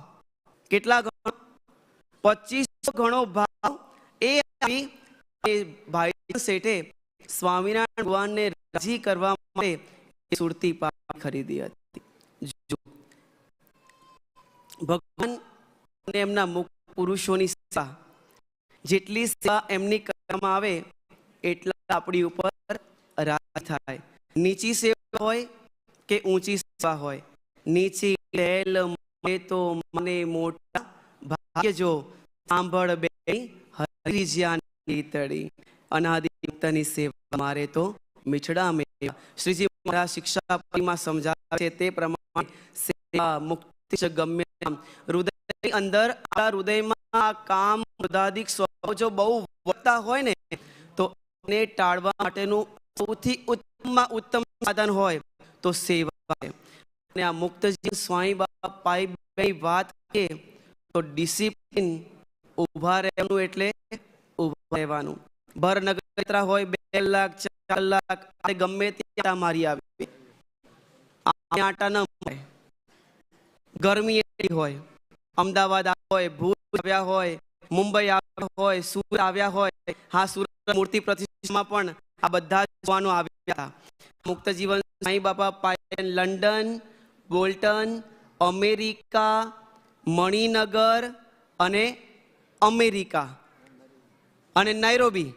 S2: કેટલા ગણો? 2500 ગણો ભાવ એ આપી ભાઈચંદ શેઠે સ્વામિનારાયણ ભગવાનને રાજી કરવા માટે સુરતી પાઘડી ખરીદી હતી. ભગવાન અને એમના મુક્ત પુરુષોની સેવા, જેટલી સેવા એમની કરવામાં આવે એટલા આપણી ઉપર રાજી થાય. નીચી સેવા હોય કે ઊંચી સેવા હોય, નીચી લેલ મળે તો મને મોટા ભાગ્ય જો, સાંભળ બેની હરી જ્ઞાનની તળી, અનાદિ મુક્તની સેવા મારે તો મીઠડા મેળવ્યા. શ્રીજી મહારાજ શિક્ષાપત્રીમાં સમજાવે છે તે પ્રમાણે સેવા મુક્તિ ગમ્ય હૃદયની અંદર, આપણા હૃદયમાં કામ ક્રોધાદિક સ્વભાવ જો બહુ વધતા હોય ને તો એને ટાળવા માટેનું સૌથી ઉત્તમમાં ઉત્તમ સાધન હોય તો સેવા. અને આ મુક્તજી સ્વામી બાપા પાઈ વાત કરીએ તો ડિસિપ્લિન, ઊભા રહેવાનું એટલે ઊભા રહેવાનું. ભર નગર યાત્રા હોય 2 કલાક 4 કલાક ગમે ત્યાં મારી આવી, આટા ન મળે. ગરમી એટલી હોય, અમદાવાદ આવ્યા હોય, ભુજ આવ્યા હોય, મુંબઈ આવ્યા હોય, સુરત આવ્યા હોય. હા, સુરત મૂર્તિ પ્રતિષ્ઠામાં પણ આ બધા જવાનો આવ્યા. મુક્ત જીવન સ્વામી બાપા પાયન લંડન, બોલ્ટન, અમેરિકા, મણિનગર અને અમેરિકા અને નૈરોબી,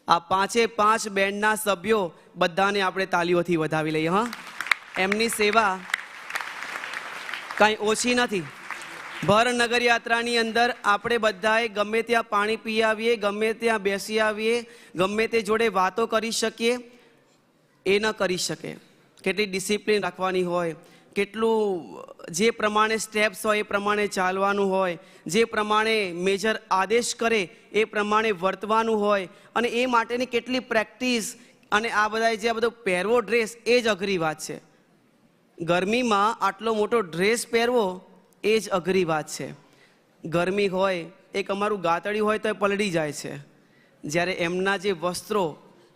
S2: આ 5 બેન્ડના સભ્યો બધાને આપણે તાલીઓથી વધાવી લઈએ. હા, એમની સેવા કાંઈ ઓછી નથી. ભર નગર યાત્રાની અંદર આપણે બધાએ ગમે ત્યાં પાણી પી આવીએ, ગમે ત્યાં બેસી આવીએ, ગમે તે જોડે વાતો કરી શકીએ, એ ન કરી શકે. કેટલી ડિસિપ્લિન રાખવાની હોય, કેટલું જે પ્રમાણે સ્ટેપ્સ હોય એ પ્રમાણે ચાલવાનું હોય, જે પ્રમાણે મેજર આદેશ કરે એ પ્રમાણે વર્તવાનું હોય, અને એ માટેની કેટલી પ્રેક્ટિસ. અને આ બધા જે બધો પહેરવો ડ્રેસ એ જ અઘરી વાત છે. ગરમીમાં આટલો મોટો ડ્રેસ પહેરવો એ જ અઘરી વાત છે. ગરમી હોય, એક અમારું ગાતડી હોય તો એ પલળી જાય છે, જ્યારે એમના જે વસ્ત્રો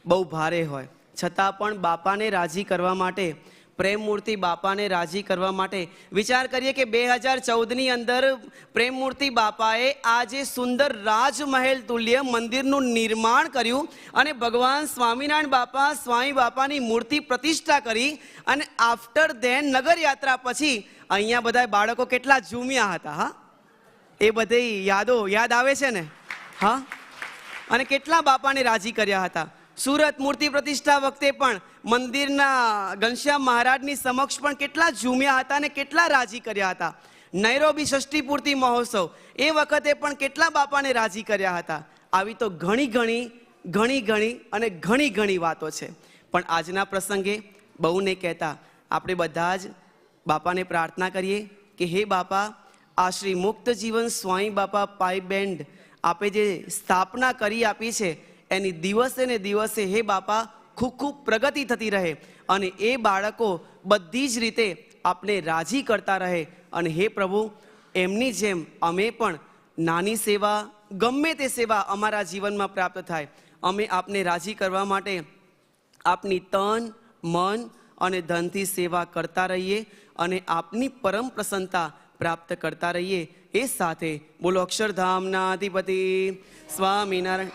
S2: બહુ ભારે હોય છતાં પણ બાપાને રાજી કરવા માટે, પ્રેમ મૂર્તિ બાપાને રાજી કરવા માટે વિચાર કરીએ કે 2014ની અંદર પ્રેમ મૂર્તિ બાપાએ આ જે સુંદર રાજમહેલ તુલ્ય મંદિરનું નિર્માણ કર્યું અને ભગવાન સ્વામિનારાયણ બાપા, સ્વામી બાપાની મૂર્તિ પ્રતિષ્ઠા કરી. અને આફ્ટર ધેન નગર યાત્રા પછી અહીંયા બધા બાળકો કેટલા ઝૂમ્યા હતા. હા, એ બધી યાદો યાદ આવે છે ને. હા, અને કેટલા બાપાને રાજી કર્યા હતા. સુરત મૂર્તિ પ્રતિષ્ઠા વખતે પણ મંદિરના ઘનશ્યામ મહારાજની સમક્ષ પણ કેટલા ઝૂમ્યા હતા અને કેટલા રાજી કર્યા હતા. નૈરોબી ષષ્ઠી પૂર્તિ મહોત્સવ એ વખતે પણ કેટલા બાપાને રાજી કર્યા હતા. આવી તો ઘણી વાતો છે. પણ આજના પ્રસંગે બહુ નહીં કહેતા, આપણે બધા જ બાપાને પ્રાર્થના કરીએ કે હે બાપા, આ શ્રી મુક્ત જીવન સ્વામી બાપા પાઈ બેન્ડ આપે જે સ્થાપના કરી આપી છે એની દિવસે ને દિવસે હે બાપા ખૂબ પ્રગતિ થતી રહે, અને એ બાળકો બધી જ રીતે આપને રાજી કરતા રહે. અને હે પ્રભુ, એમની જેમ અમે પણ નાની સેવા, ગમે તે સેવા અમારા જીવનમાં પ્રાપ્ત થાય, અમે આપને રાજી કરવા માટે આપની તન, મન અને ધનથી સેવા કરતા રહીએ અને આપની પરમ પ્રસન્નતા પ્રાપ્ત કરતા રહીએ. એ સાથે બોલો અક્ષરધામના અધિપતિ સ્વામિનારાયણ.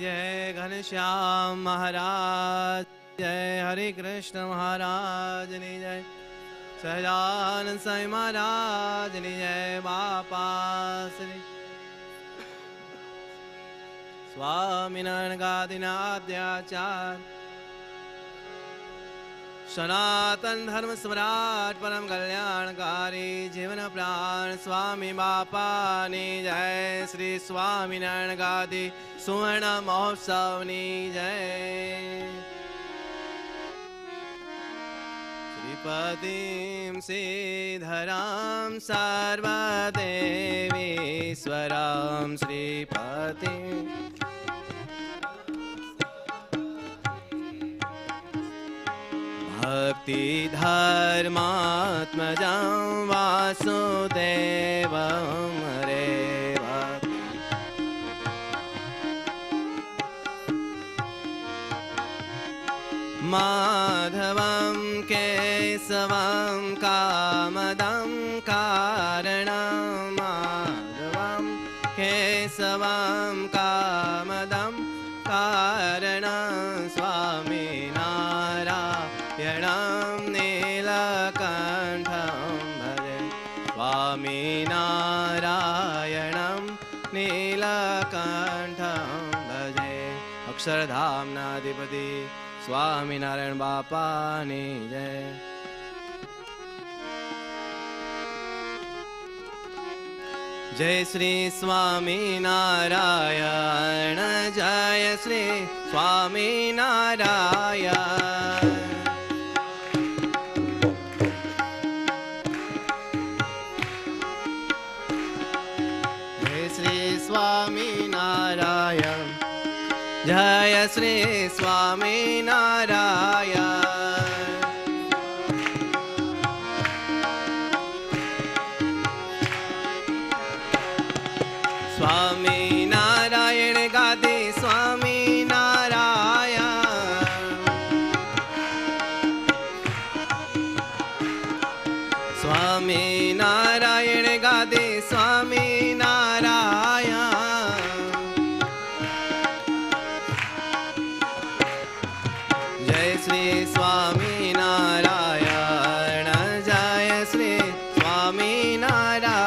S4: જય ઘનશ્યામ મહારાજ, જય હરે કૃષ્ણ મહારાજની જય, સહજાનંદ સ્વામી મહારાજની જય. બાપા શ્રી સ્વામિનારાયણ ગાદીના આદ્યાચાર્ય, સનાતન ધર્મ સમ્રાટ પરમ કલ્યાણકારી જીવન પ્રાણ સ્વામી બાપાની જય. શ્રી સ્વામિનારાયણ ગાદી સુવર્ણ મહોત્સવની જય. શ્રીપતિમ શ્રીધરામ સર્વદેવીશ્વરામ શ્રીપતિ ભક્તિ ધર્માત્મજં વાસુદેવં રે ભક્તિ माधवं केशवं कामदं कारणं माधवं केशवं कामदं कारणं स्वामिनारायणं नीलकण्ठं भजे स्वामिनारायणं नीलकण्ठं भजे अक्षरधामनाधिपति स्वामीनारायण बापानी जय। जय श्री स्वामीनारायण जय श्री स्वामीनारायण। जय श्री स्वामीनारायण जय श्री स्वामीनारायण। स्वामीनारायण गादी स्वामीनारायण स्वामीनारायण गादी स्वामीनारायण। जय श्री स्वामीनारायण जय श्री स्वामीनारायण।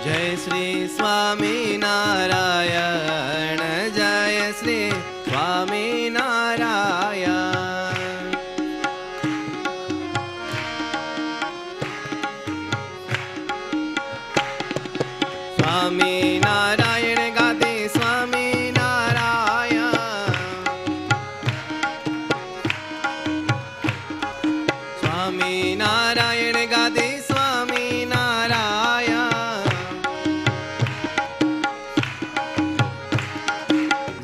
S4: जय श्री स्वामीनारायण जय श्री स्वामीनारायण। स्वामीनारायण गादी स्वामीनारायण स्वामीनारायण गादी स्वामीनारायण।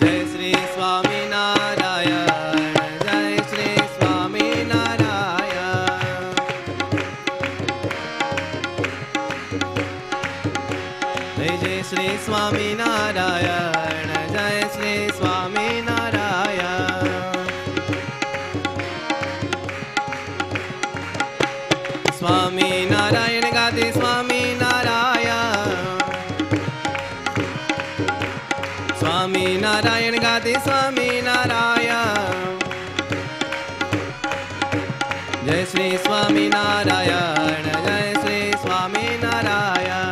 S4: जय श्री स्वामीनारायण जय श्री स्वामीनारायण। जय श्री स्वामीनारायण जय श्री स्वामीनारायण। स्वामीनारायण गादी स्वामीनारायण स्वामीनारायण गादी स्वामीनारायण। जय श्री स्वामीनारायण जय श्री स्वामीनारायण।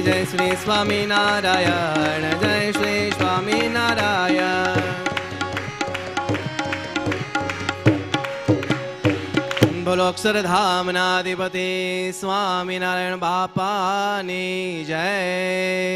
S4: जय श्री स्वामीनारायण जय श्री स्वामीनारायण। बोलो अक्षरधामनाधिपति स्वामीनारायण बापानी जय।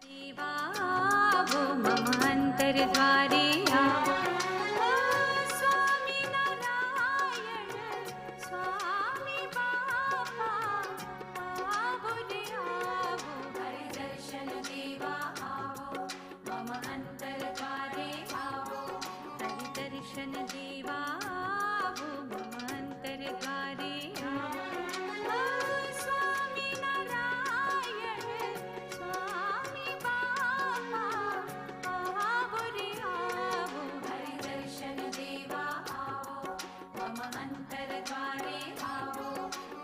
S5: देवावो मम अन्तर्द्वारे आवो स्वामिनारायण स्वामी बापा आवो रे आवो हरिदर्शन देवा आवो मम अन्तर्द्वारे आवो हरिदर्शन देवा आवो मम अन्तर्द्वारे आवो स्वामिनारायण स्वामी बापा आवो रे आवो हरिदर्शन देवा आवो मम अन्तर्द्वारे आवो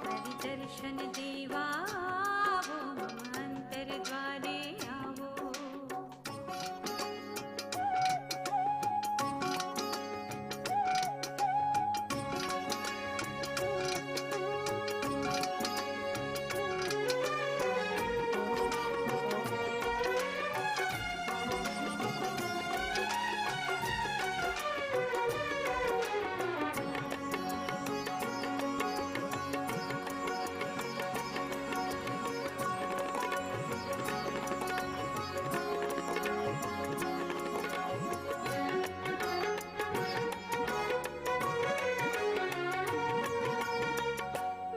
S5: हरिदर्शन देवा आवो मम अन्तर्द्वारे आवो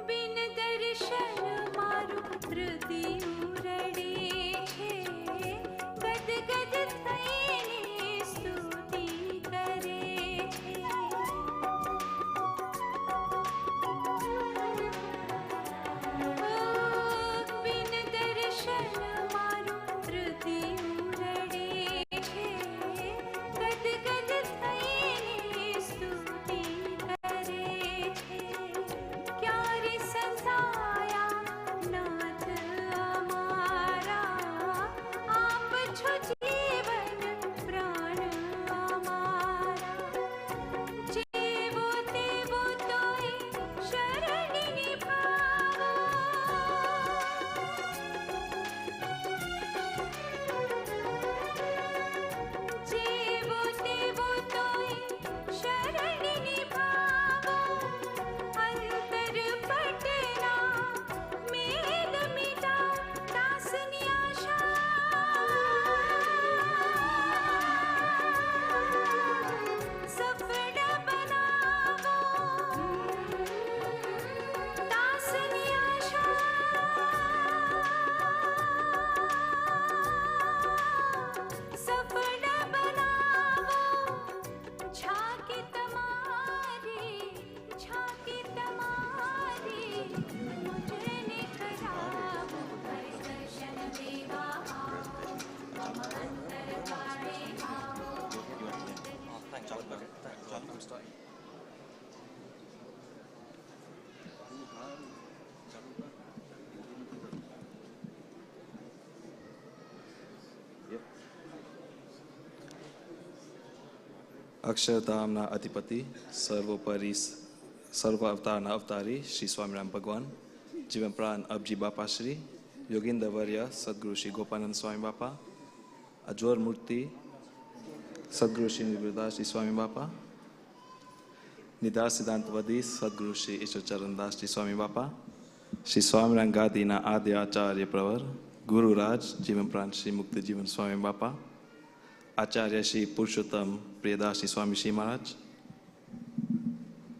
S5: बिन दर्शन मारू हृदय उरड़े छे गदगद थईने स्तुति करे छे बिन दर्शन मारू हृदय उरड़े छे गदगद थईने स्तुति करे छे क्यारे संताया नाथ अमारा आप छो जीवन प्राण अमारा जेवो तेवो तोय शरणिनी भावो जेवो तेवो तोय शरणिनी भावो अंतर पटना मेद मिटा दासनी आशा सफल बनावो दासनी आशा सफल बनावो झांकी तमारी मुझे निखरावो हरिदर्शन देवा आवो मम अन्तर्द्वारे आवो
S6: અક્ષરધામના અધિપતિ સર્વોપરી સર્વ અવતારના અવતારી શ્રી સ્વામિનારાયણ ભગવાન જીવન પ્રાણ અબજી બાપા શ્રી યોગેન્દ્ર વર્ય સદગુરુ શ્રી ગોપાનંદ સ્વામી બાપા અજોર મૂર્તિ સદગુરુ શ્રી નિવૃદાસ શ્રી સ્વામી બાપા નિદાન સિદ્ધાંતવાદી સદગુરુ શ્રી ઈશ્વરચરણદાસ શ્રી સ્વામી બાપા શ્રી સ્વામિનારાયણ ગાદીના આદ્ય આચાર્ય પ્રવર ગુરુરાજ જીવન પ્રાણ શ્રી મુક્ત જીવન સ્વામી બાપા आचार्य श्री पुरुषोत्तम प्रियदास जी स्वामी जी महाराज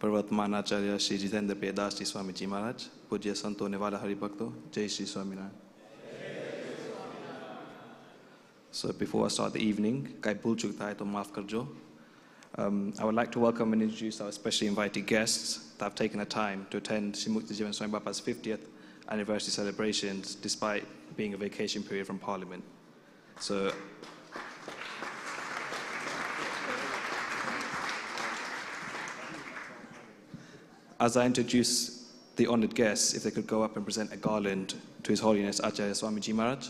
S6: प्रवर्तमान आचार्य श्री जितेंद्र प्रियदास जी स्वामी जी महाराज पूज्य संतों ने वाला हरिभक्तों जय Shri Swaminarayan. So before I start the evening, kai bhul chukta hai to maaf karjo. I would like to welcome and introduce our specially invited guests that have taken the time to attend Sri Mukti Jivan Swami Bapa's 50th anniversary celebrations despite being a vacation period from Parliament. So as I introduce the honoured guests, if they could go up and present a garland to His Holiness Acharya Swamiji Maharaj.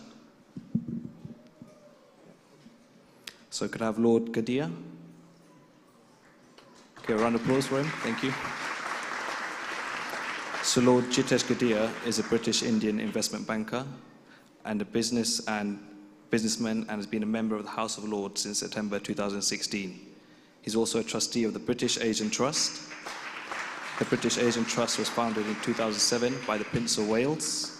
S6: So could I have Lord Gadi? Okay, a round of applause for him. Thank you. So Lord Chitesh Gadi is a British Indian investment banker and a businessman and has been a member of the House of Lords since September 2016. He's also a trustee of the British Asian Trust. The British Asian Trust was founded in 2007 by the Prince of Wales.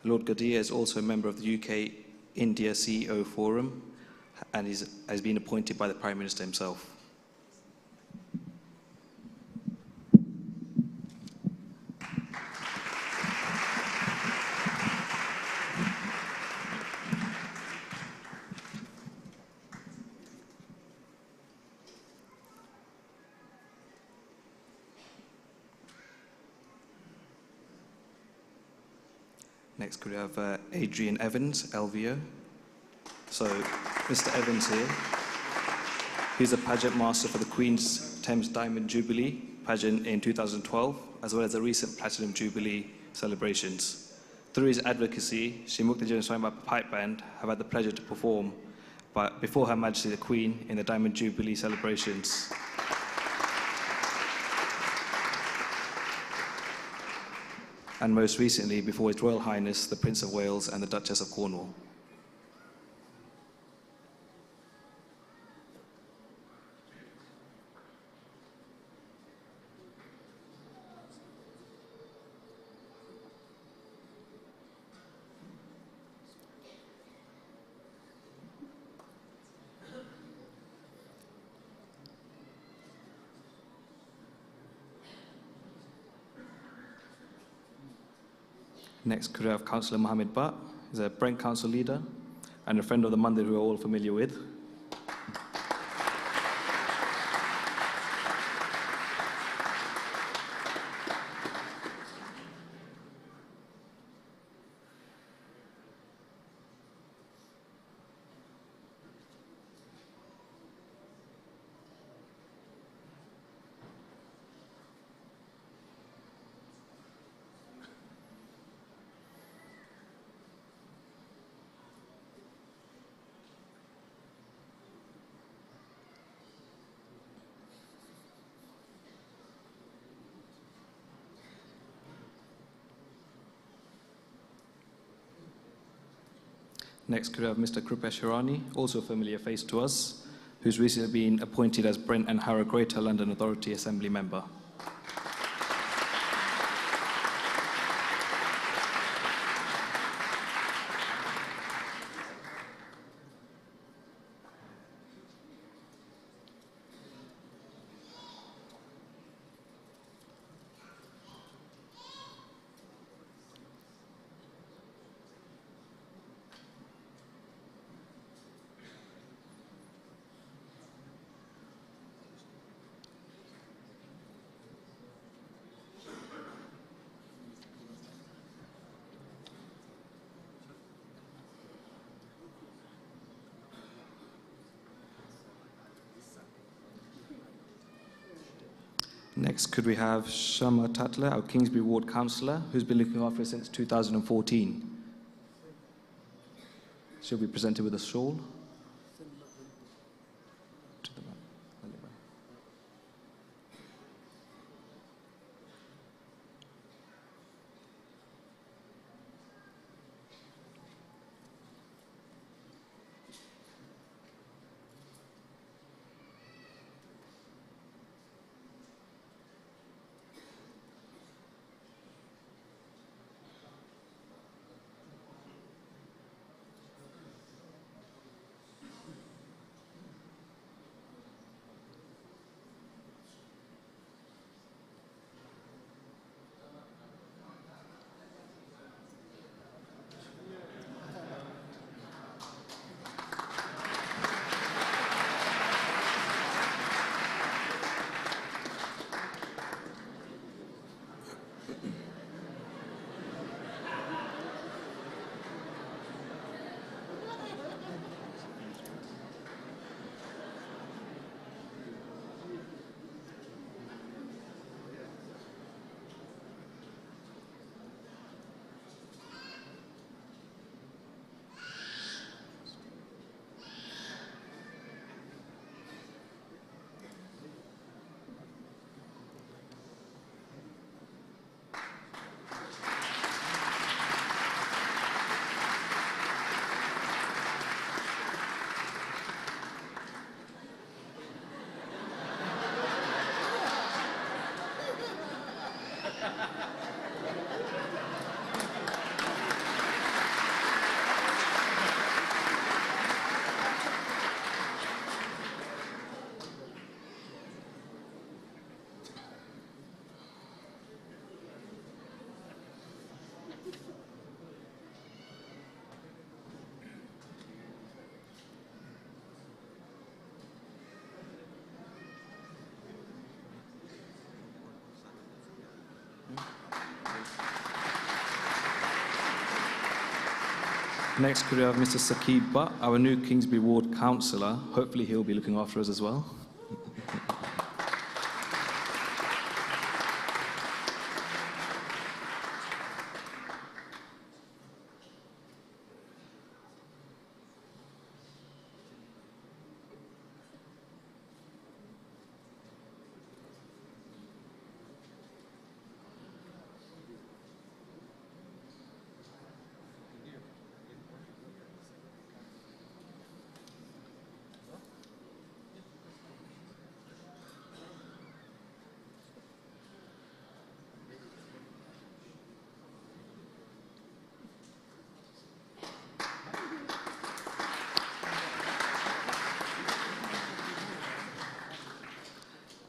S6: Lord Gadi is also a member of the UK India CEO Forum, and has been appointed by the Prime Minister himself. Next, could we have Adrian Evans, LVO? So, Mr. Evans here, he's a pageant master for the Queen's Thames Diamond Jubilee pageant in 2012, as well as the recent Platinum Jubilee celebrations. Through his advocacy, Sri Mukti Jivan Swami Bapa Pipe Band have had the pleasure to perform before Her Majesty the Queen in the Diamond Jubilee celebrations. And most recently before His Royal Highness the Prince of Wales and the Duchess of Cornwall. Next, could we have Councillor Mohammed Butt? He's a Brent Council leader and a friend of the Mandir who we're all familiar with. Next, could we have Mr. Krupesh Hirani, also a familiar face to us, who's recently been appointed as Brent and Harrow Greater London Authority Assembly member. Next, could we have Shama Tatler, our Kingsbury Ward Councillor, who's been looking after us since 2014. She'll be presented with a shawl. Next, could we have Mr. Sakib Butt, our new Kingsbury Ward councillor? Hopefully he'll be looking after us as well.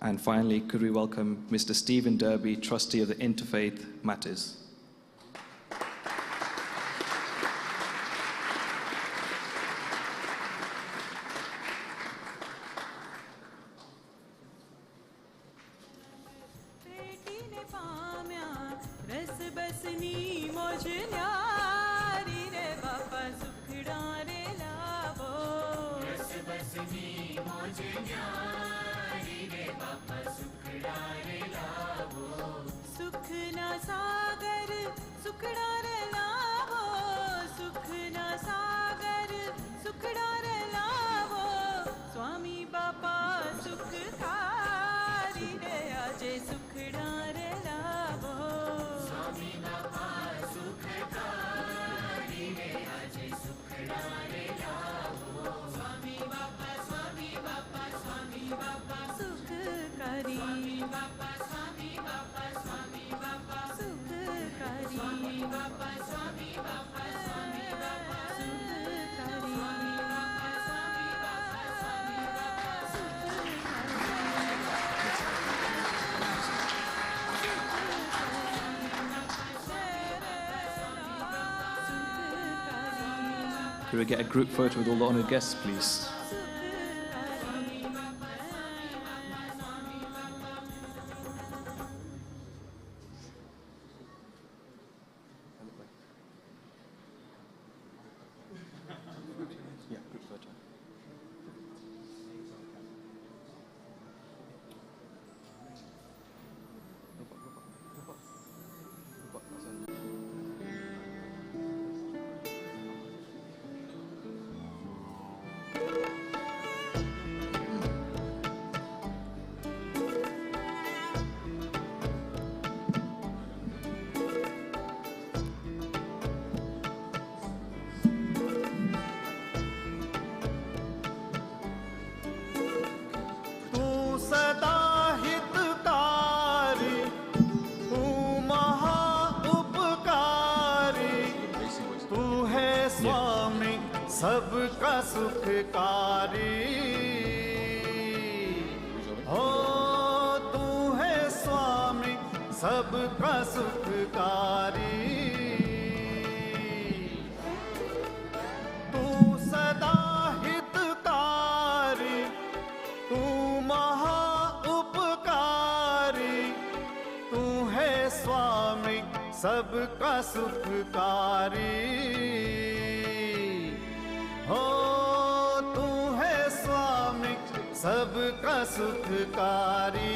S6: And finally, could we welcome Mr. Stephen Derby, Trustee of the Interfaith Matters?
S5: बेटी ने पाम्या रस बसनी मोज न्यारी रे बापा सुखड़ा रे लावो रस बसनी मोज न्यारी रे बापा सुखड़ा रे लावो सुख ना सागर सुखड़ा रे लावो सुख ना सागर सुखड़ा रे लावो स्वामी बापा सुखकारी रे आजे सुखड़ा रे लावो स्वामी बापा सुखकारी रे आजे सुखड़ा रे लावो स्वामी बापा स्वामी बापा स्वामी बापा सुखकारी स्वामी बापा स्वामी बापा स्वामी बापा सुखकारी स्वामी बापा स्वामी बापा स्वामी बापा सुखकारी स्वामी बापा स्वामी बापा स्वामी
S6: Could we get a group photo with all the honoured guests, please? Yeah, group photo.
S7: तू सदा हितकारी, तू महा उपकारी, तू है स्वामी सबका सुखकारी। हो तू है स्वामी सबका सुखकारी। तू सदा हितकारी, तू महा उपकारी, तू है स्वामी सबका सुखकारी। हो तू है स्वामी सबका सुखकारी।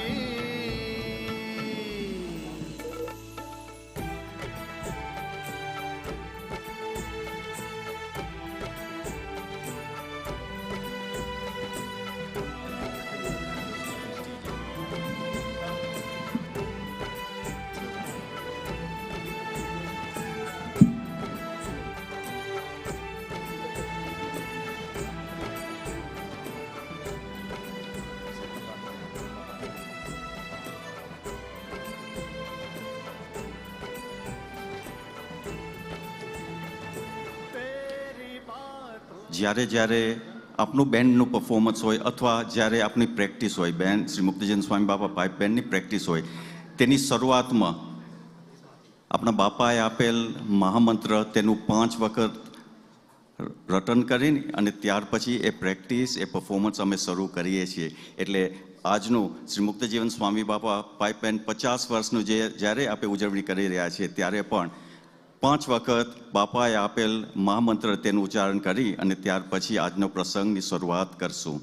S3: જ્યારે જ્યારે આપનું બેન્ડનું પરફોર્મન્સ હોય અથવા જ્યારે આપની પ્રેક્ટિસ હોય, બેન્ડ શ્રી મુક્તિજન સ્વામી બાપા પાઇપ બેન્ડની પ્રેક્ટિસ હોય, તેની શરૂઆતમાં આપણા બાપાએ આપેલ મહામંત્ર તેનું 5 વખત રટન કરીને અને ત્યાર પછી એ પ્રેક્ટિસ, એ પરફોર્મન્સ અમે શરૂ કરીએ છીએ. એટલે આજનું શ્રી મુક્તજીવન સ્વામી બાપા પાઇપ બેન્ડ 50 વર્ષનું જ્યારે આપણે ઉજવણી કરી રહ્યા છીએ, ત્યારે પણ 5 વખત બાપાએ આપેલ મહામંત્ર તેનું ઉચ્ચારણ કરી અને ત્યાર પછી આજનો પ્રસંગની શરૂઆત કરશું.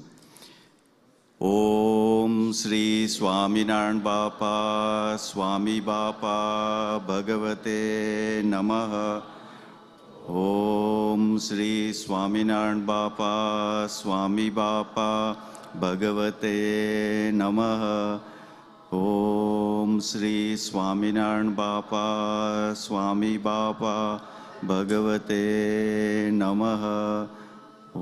S3: ઓમ શ્રી સ્વામિનારાયણ બાપા સ્વામી બાપા ભગવતે નમઃ. ઓમ શ્રી સ્વામિનારાયણ બાપા સ્વામી બાપા ભગવતે નમઃ. ઓમ શ્રી સ્વામિનારાયણ બાપા સ્વામી બાપા ભગવતે નમઃ.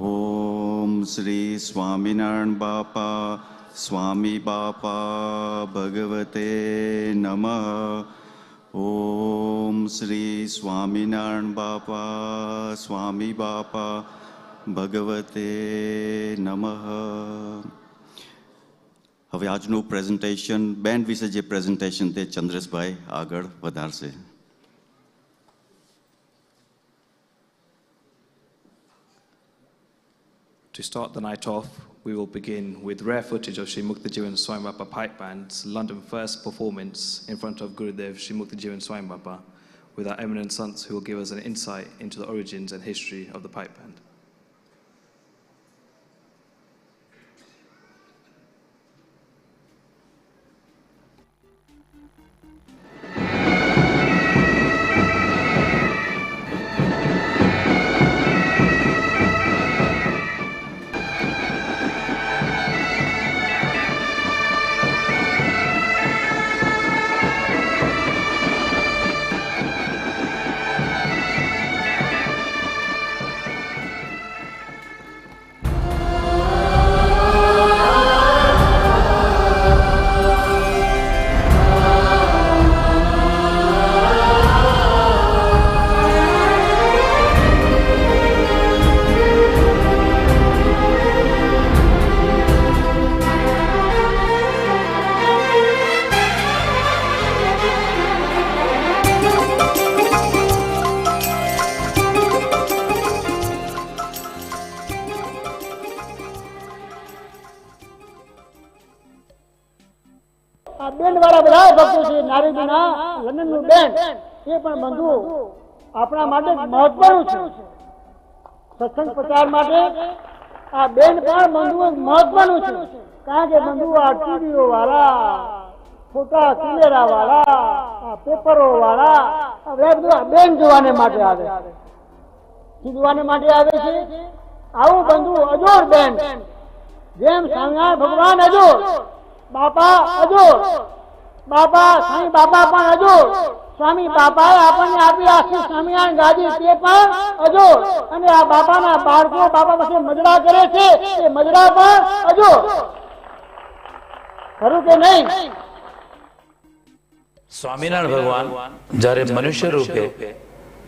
S3: ઓમ શ્રી સ્વામિનારાયણ બાપા સ્વામી બાપા ભગવતે નમઃ. ઓમ શ્રી સ્વામિનારાયણ બાપા સ્વામી બાપા ભગવતે નમઃ. હવે આજનું પ્રેઝન્ટેશન બેન્ડ વિશે જે પ્રેઝન્ટેશન તે ચંદ્રેશભાઈ આગળ વધારશે.
S6: To start the night off, we will begin with rare footage of Sri Muktajivan Swami Bapa Pipe Band's London first performance in front of Gurudev Sri Muktajivan Swami Bapa with our eminent sons who will give us an insight into the origins and history of the pipe band.
S8: લંડનનું band એ પણ બંધુ આપણા માટે મહત્વનું છે. સત્સંગ પ્રચાર માટે આ બેન્ડ પણ બંધુ મહત્વનું છે. કારણ કે બંધુ આ ટીવીઓ વાળા, ફોટા કેમેરા વાળા, આ પેપરો વાળા બધા બેન્ડ જોવાને માટે આવે છે. આવું બંધુ અજોડ બેન્ડ જેમ સ્વામિનારાયણ ભગવાન અજોડ, બાપા અજોડ, બાપા સ્વામી બાપા પણ અજોડ, સ્વામી બાપાએ આપણને આપી આખી સ્વામિનારાયણ ગાદી તે પણ અજોડ, અને આ બાપાના બાળકો બાપા પાસે મજડા કરે છે એ મજડા પણ અજોડ. ખરું કે નહીં?
S9: સ્વામિનારાયણ ભગવાન જ્યારે મનુષ્ય રૂપે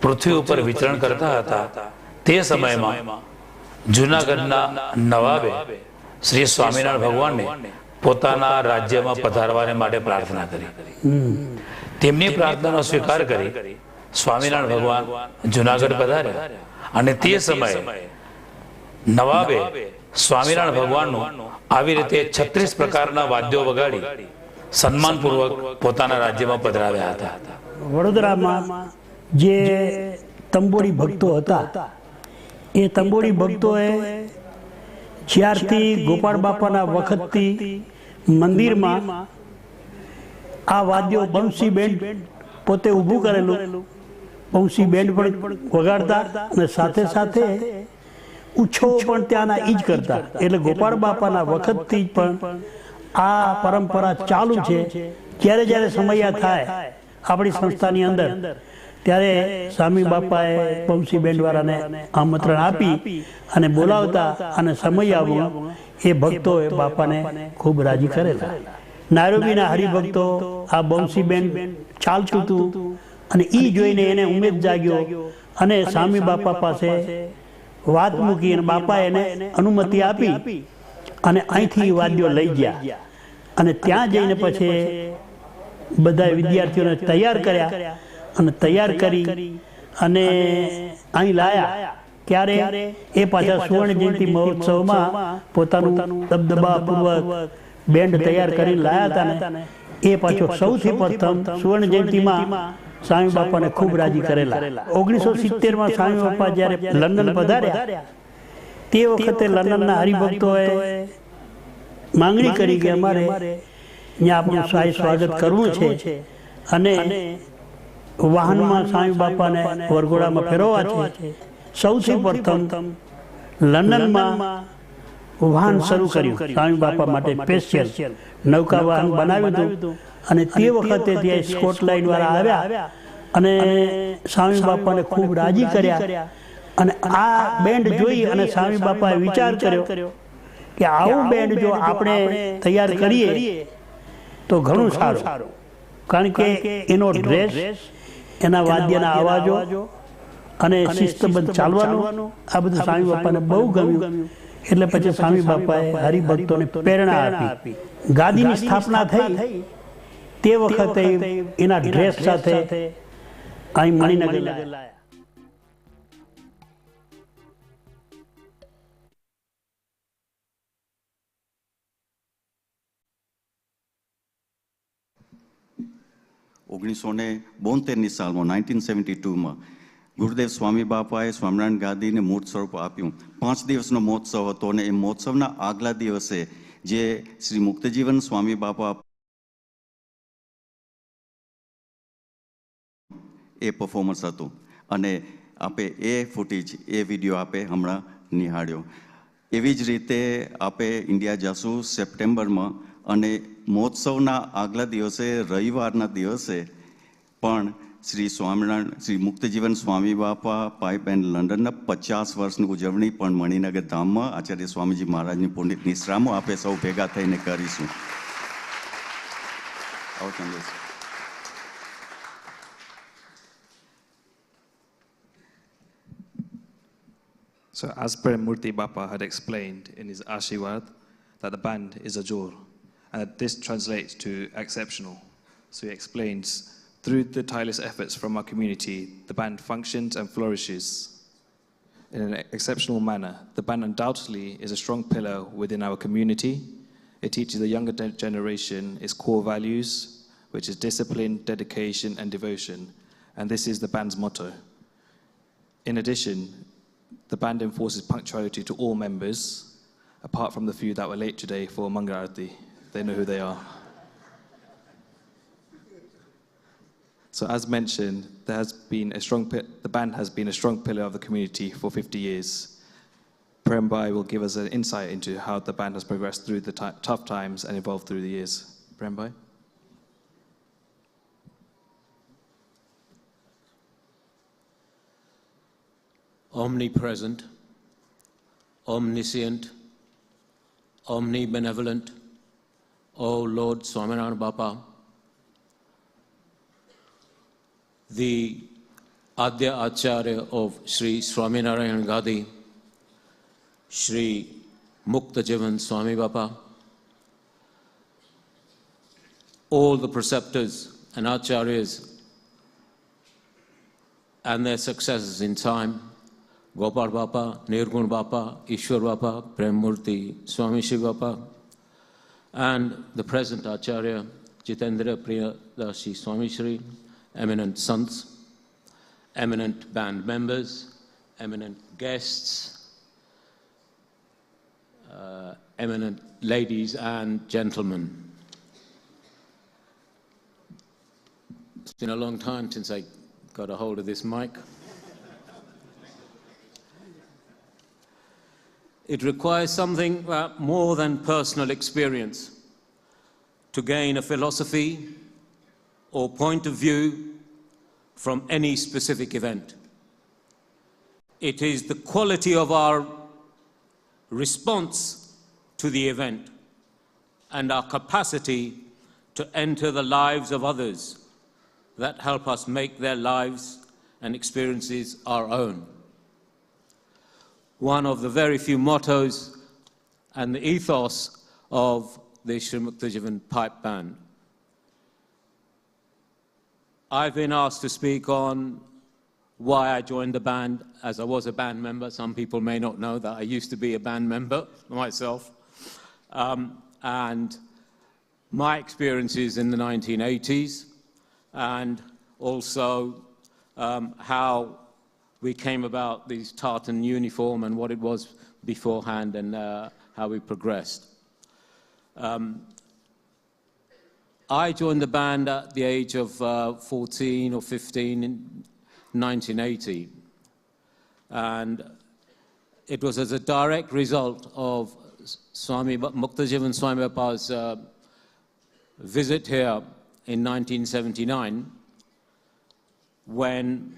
S9: પૃથ્વી ઉપર વિચરણ કરતા હતા તે સમયમાં જૂનાગઢના નવાબે શ્રી સ્વામિનારાયણ ભગવાનને પોતાના રાજ્યમાં પધારવાને માટે પ્રાર્થના કરી. તેમની પ્રાર્થનાનો સ્વીકાર કરી સ્વામિનારાયણ ભગવાન જૂનાગઢ પધાર્યા અને તે સમયે નવાબે સ્વામિનારાયણ ભગવાનનું આવી રીતે 36 પ્રકારના વાદ્યો વગાડી સન્માનપૂર્વક પોતાના રાજ્યમાં પધરાવ્યા હતા.
S10: વડોદરામાં જે તંબોળી ભક્તો હતા એ તંબોળી ભક્તોએ જ્યારથી ગોપાળ બાપાના વખતથી મંદિરમાં આ વાદ્યો બંસી બેન્ડ પોતે ઊભું કરેલું, બંસી બેન્ડ પણ વગાડતા અને સાથે સાથે ઉછો પણ ત્યાંના ઈ જ કરતા. એટલે ગોપાળ બાપાના વખતથી જ પણ આ પરંપરા ચાલુ છે. જ્યારે જ્યારે સમયા થાય આપણી સંસ્થાની અંદર ત્યારે સ્વામી બાપાએ બંસી બેન્ડ વાળાને આમંત્રણ આપી અને બોલાવતા અને સમય આવ્યો એ ભક્તોએ બાપાને ખૂબ રાજી કરેલા. નાયરોબીના હરિભક્તો આ બંસી બેન્ડ ચાલતું હતું અને એ જોઈને એને ઉમેદ જાગ્યો અને સ્વામી બાપા પાસે વાત મૂકી અને બાપા એને અનુમતિ આપી અને અહીંથી વાદ્યો લઈ ગયા અને ત્યાં જઈને પછી બધા વિદ્યાર્થીઓને તૈયાર કર્યા અને તૈયાર કરી અને અહીં લાયા. ક્યારે? એ પાછા સુવર્ણ જયંતિ મહોત્સવમાં પોતાનું દબદબાપૂર્વક બેન્ડ તૈયાર કરીને લાયા હતા ને એ પાછો સૌથી પ્રથમ સુવર્ણ જયંતિમાં સ્વામી બાપાને ખૂબ રાજી કરેલા. 1970માં સ્વામી બાપા જ્યારે લંડન પધાર્યા તે વખતે લંડનના હરિભક્તોએ માંગણી કરી કે અમારે ત્યાં આપણું શાહી સ્વાગત કરવું છે અને વાહનમાં સ્વામી બાપાને વરઘોડામાં ફેરવવા છે. સૌથી પ્રથમ લંડનમાં વાહન શરૂ કર્યું સ્વામી બાપા માટે સ્પેશિયલ નૌકા વાહન બનાવ્યું હતું અને તે વખતે ત્યાં સ્કોટલેન્ડ વાળા આવ્યા અને સ્વામી બાપાને ખૂબ રાજી કર્યા અને આ બેન્ડ જોઈ અને સ્વામી બાપાએ વિચાર કર્યો કે આવું બેન્ડ જો આપણે તૈયાર કરીએ તો ઘણું સારું, કારણ કે એનો ડ્રેસ, એના વાદ્યના અવાજો અને શિસ્તબદ્ધ ચાલવાનું આ બધું સ્વામી બાપાને બહુ ગમ્યું. એટલે પછી સ્વામી બાપાએ હરિભક્તોને પ્રેરણા આપી. ગાદીની સ્થાપના થઈ તે વખતે એના ડ્રેસ સાથે અહીં મણિનગર લાયા.
S3: ની સાલમાં 1972માં ગુરુદેવ સ્વામી બાપાએ સ્વામિનારાયણ ગાદીને મૂર્ત સ્વરૂપ આપ્યું. 5 દિવસનો મહોત્સવ હતો અને એ મહોત્સવના આગલા દિવસે જે શ્રી મુક્તજીવન સ્વામી બાપા એ પરફોર્મન્સ હતું અને આપે એ ફૂટેજ, એ વિડીયો આપે હમણાં નિહાળ્યો. એવી જ રીતે આપે ઇન્ડિયા જશું સપ્ટેમ્બરમાં અને મહોત્સવના આગલા દિવસે રવિવારના દિવસે પણ શ્રી સ્વામિનારાયણ, શ્રી મુક્તજીવન સ્વામી બાપા પાઇપ એન્ડ લંડનના 50 વર્ષની ઉજવણી પણ મણિનગર ધામમાં આચાર્ય સ્વામીજી મહારાજની પુણ્ય નિશ્રામાં આપે સૌ ભેગા થઈને કરીશું.
S6: So as Premurti Bapa had explained in his Ashirwad, that the band is a jor, and that this translates to exceptional. So he explains, through the tireless efforts from our community, the band functions and flourishes in an exceptional manner. The band undoubtedly is a strong pillar within our community. It teaches the younger generation its core values, which is discipline, dedication, and devotion. And this is the band's motto. In addition, the band enforces punctuality to all members, apart from the few that were late today for Mangal Arati. They know who they are. So as mentioned, the band has been a strong pillar of the community for 50 years. Prem Bhai will give us an insight into how the band has progressed through the tough times and evolved through the years. Prem Bhai?
S11: Omnipresent, omniscient, omnibenevolent, O Lord Swaminarayan Bapa, the Adya Acharya of Shree Swaminarayan Gadi, Shree Muktajivan Swami Bapa, all the preceptors and acharyas and their successors in time, Gopal Bapa, Nirgun Bapa, Ishwar Bapa, Premurti, Swami Shri Bapa, and the present Acharya, Jitendra Priyadashi Swami Shri, eminent sons, eminent band members, eminent guests, eminent ladies and gentlemen. It's been a long time since I got a hold of this mic. It requires something more than personal experience to gain a philosophy or point of view from any specific event. It is the quality of our response to the event and our capacity to enter the lives of others that help us make their lives and experiences our own. One of the very few mottos and the ethos of the Sri Muktajivan Pipe Band. I've been asked to speak on why I joined the band, as I was a band member. Some people may not know that I used to be a band member myself. And my experiences in the 1980s and also how we came about these tartan uniform and what it was beforehand and how we progressed. I joined the band at the age of 14 or 15 in 1980, and it was as a direct result of Swami Muktajivan Swami Bapa's visit here in 1979, when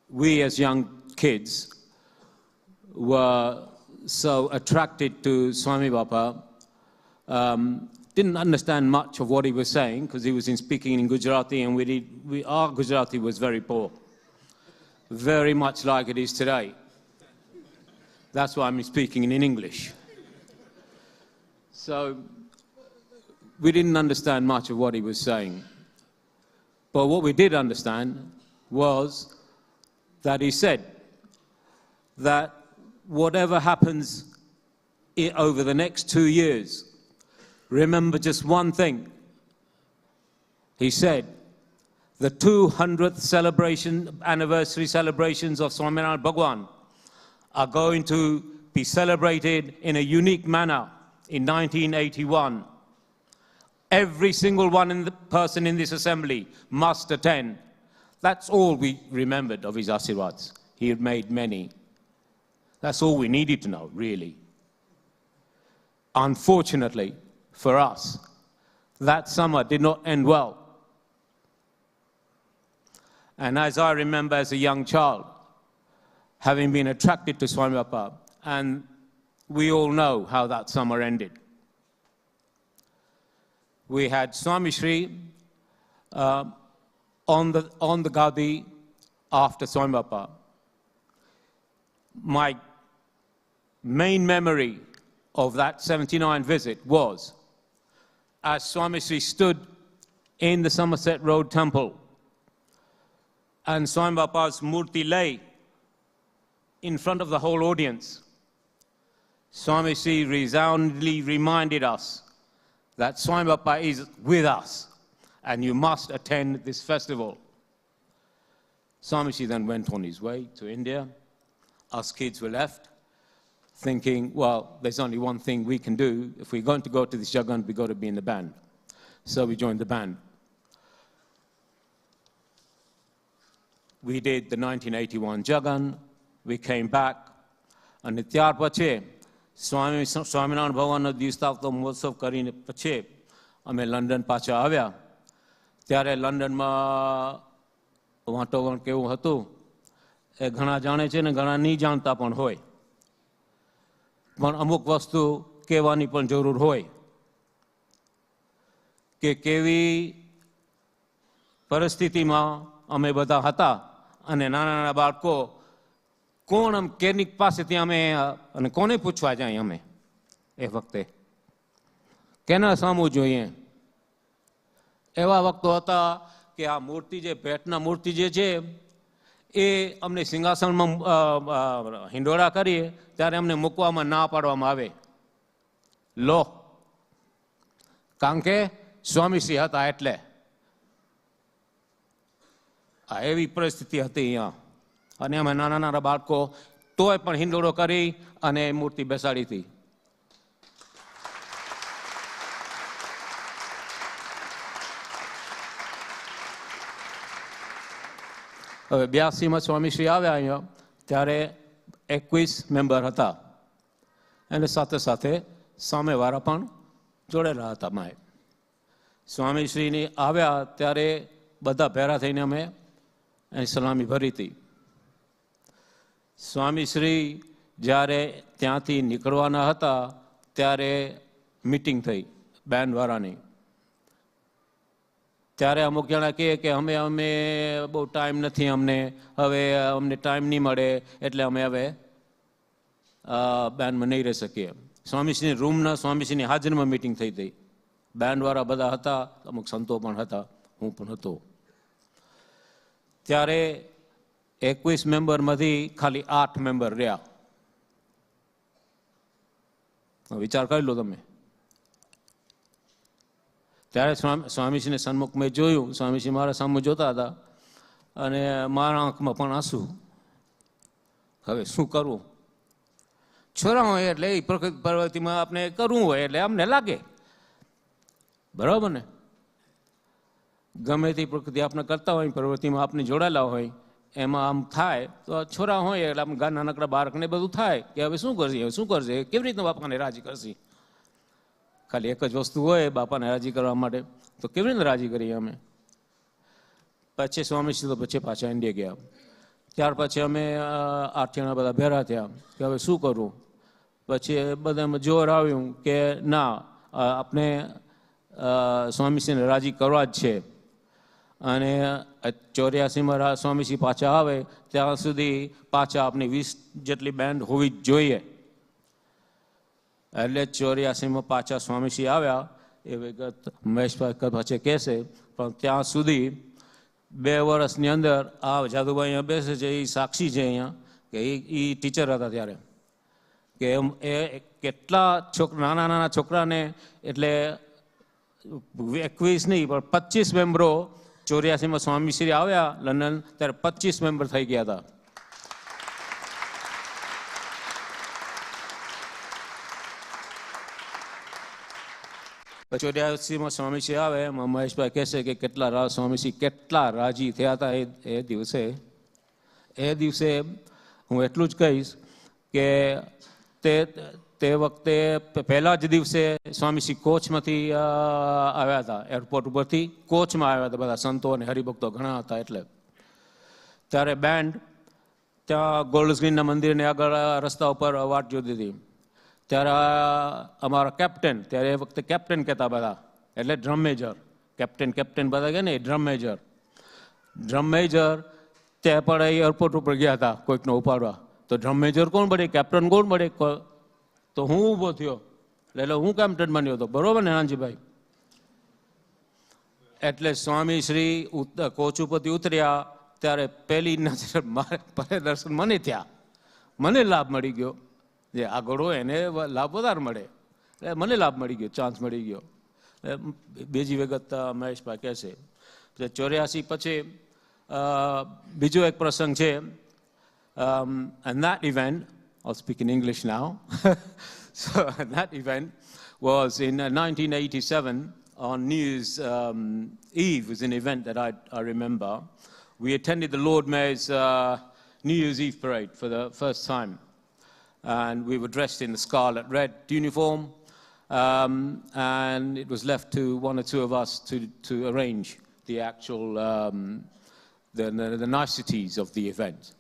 S11: we as young kids were so attracted to Swami Bapa, didn't understand much of what he was saying because he was speaking in Gujarati, and our Gujarati was very poor, very much like it is today. That's why I'm speaking in English. So we didn't understand much of what he was saying. But what we did understand was that he said that whatever happens over the next 2 years, remember just one thing. He said, the 200th anniversary celebrations of Swaminarayan Bhagwan are going to be celebrated in a unique manner in 1981. Every single person in this assembly must attend. That's all we remembered of his Asirwads. He had made many. That's all we needed to know, really. Unfortunately for us, that summer did not end well. And as I remember as a young child, having been attracted to Swami Bapa, and we all know how that summer ended. We had Swami Shree on the Gadi after Swami Bapa. My main memory of that 79 visit was as Swami Shree stood in the Somerset Road Temple and Swami Bapa's Murti lay in front of the whole audience. Swami Shree resoundingly reminded us that Swami Bapa is with us and you must attend this festival. Swami Shree then went on his way to India. Us kids were left thinking, well, there's only one thing we can do. If we're going to go to this Jagan, we've got to be in the band. So we joined the band. We did the 1981 Jagan. We came back. And ત્યાર પછી સ્વામિનારાયણ ભગવાનનો દ્વિસ્થાપક મહોત્સવ કરીને પછી અમે London પાછા આવ્યા. ત્યારે લંડનમાં વાંટોવણ કેવું હતું એ ઘણા જાણે છે ને ઘણા નહીં જાણતા પણ હોય. પણ અમુક વસ્તુ કહેવાની પણ જરૂર હોય કે કેવી પરિસ્થિતિમાં અમે બધા હતા અને નાના નાના બાળકો કોણ કેની પાસેથી અમે અને કોને પૂછવા જાય અમે એ વખતે કેના સામું જોઈએ એવા વખતો હતા કે આ મૂર્તિ જે ભેટના મૂર્તિ જે છે એ અમને સિંહાસનમાં હિંડોળા કરીએ ત્યારે અમને મૂકવામાં ના પાડવામાં આવે. લો કારણ કે સ્વામીશ્રી હતા એટલે આ એવી પરિસ્થિતિ હતી અહીંયા. અને અમે નાના નાના બાળકો તોય પણ હિંડોળો કરી અને મૂર્તિ બેસાડી હતી. હવે 82માં સ્વામીશ્રી આવ્યા અહીંયા ત્યારે 21 મેમ્બર હતા અને સાથે સાથે સામેવાળા પણ જોડેલા હતા. માએ સ્વામીશ્રીની આવ્યા ત્યારે બધા ભેરા થઈને અમે એની સલામી ભરી હતી. સ્વામીશ્રી જ્યારે ત્યાંથી નીકળવાના હતા ત્યારે મીટિંગ થઈ બેન્ડવાળાની. ત્યારે અમુક જણા કહે કે અમે બહુ ટાઈમ નથી અમને, હવે અમને ટાઈમ નહીં મળે એટલે અમે હવે બેન્ડમાં નહીં રહી શકીએ. સ્વામીશ્રીની રૂમના સ્વામીશ્રીની હાજરીમાં મીટિંગ થઈ હતી. બેન્ડવાળા બધા હતા, અમુક સંતો પણ હતા, હું પણ હતો. ત્યારે 21 મેમ્બરમાંથી ખાલી 8 મેમ્બર રહ્યા. વિચાર કરી લો તમે. ત્યારે સ્વામીજીને સન્મુખ મેં જોયું, સ્વામીજી મારા સામે જોતા હતા અને મારા આંખમાં પણ આંસુ. હવે શું કરવું? છોરા હોય એટલે એ પ્રવૃત્તિમાં આપણે કરવું હોય એટલે અમને લાગે, બરાબર ને? ગમે તે પ્રકૃતિ આપણે કરતા હોય, પ્રવૃત્તિમાં આપણે જોડાયેલા હોય, એમાં આમ થાય તો છોરા હોય એટલે આમ નાનકડા બાળકને બધું થાય કે હવે શું કરશે, કેવી રીતના બાપાને રાજી કરશે? ખાલી એક જ વસ્તુ હોય બાપાને રાજી કરવા માટે, તો કેવી રીતે રાજી કરીએ અમે? પછી સ્વામીજી તો પછી પાછા ઇન્ડિયા ગયા. ત્યાર પછી અમે 8 જણા બધા ભેરા થયા કે હવે શું કરવું. પછી બધામાં જોર આવ્યું કે ના, આપણે સ્વામીજીને રાજી કરવા જ છે. અને 84માં સ્વામીજી પાછા આવે ત્યાં સુધી પાછા આપણી 20 જેટલી બેન્ડ હોવી જ જોઈએ. એટલે 84માં પાછા સ્વામીજી આવ્યા એ વિગત મહેશભાઈ પછી કહેશે. પણ ત્યાં સુધી 2 વર્ષની અંદર આ જાદુભાઈ અહીંયા બેસે છે, એ સાક્ષી છે અહીંયા કે એ ટીચર હતા ત્યારે, કે એ કેટલા નાના છોકરાને, એટલે 21 નહીં પણ 25 મેમ્બરો 84માં સ્વામીશ્રી આવ્યા લંડન ત્યારે 25 મેમ્બર થઈ ગયા હતા. પછી 84માં સ્વામીશ્રી આવે એમાં મહેશભાઈ કહેશે કે સ્વામીશ્રી કેટલા રાજી થયા હતા એ દિવસે. હું એટલું જ કહીશ કે તે વખતે પહેલા જ દિવસે સ્વામીશ્રી કોચમાંથી આવ્યા હતા, એરપોર્ટ ઉપરથી કોચમાં આવ્યા હતા. બધા સંતો અને હરિભક્તો ઘણા હતા. એટલે ત્યારે બેન્ડ ત્યાં ગોલ્ડ સ્ક્રીનના મંદિરની આગળ રસ્તા ઉપર વાટ જોતી હતી. ત્યારે અમારા કેપ્ટન, ત્યારે એ વખતે કેપ્ટન કહેતા બધા, એટલે ડ્રમ મેજર, કેપ્ટન બધા કહે ને, ડ્રમ મેજર ત્યાં પણ એરપોર્ટ ઉપર ગયા હતા કોઈકને ઉપાડવા. તો ડ્રમ મેજર કોણ બને, કેપ્ટન કોણ બને? તો હું ઊભો થયો એટલે હું કેપ્ટન બન્યો હતો, બરોબર ને નાનજીભાઈ? એટલે સ્વામીશ્રી કોચ ઉપરથી ઉતર્યા ત્યારે પહેલી નજર દર્શન મને થયા, મને લાભ મળી ગયો. જે આગળ હોય એને લાભ વધારે મળે, એટલે મને લાભ મળી ગયો, ચાન્સ મળી ગયો. બીજી વિગત મહેશભાઈ કહેશે. 84 પછી બીજો એક પ્રસંગ છે. And that event, I'll speak in English now. So that event was in 1987 on New Year's Eve. Was an event that I remember. We attended the Lord Mayor's New Year's Eve parade for the first time. And we were dressed in the scarlet red uniform, and it was left to 1 or 2 of us to arrange the actual the niceties of the event.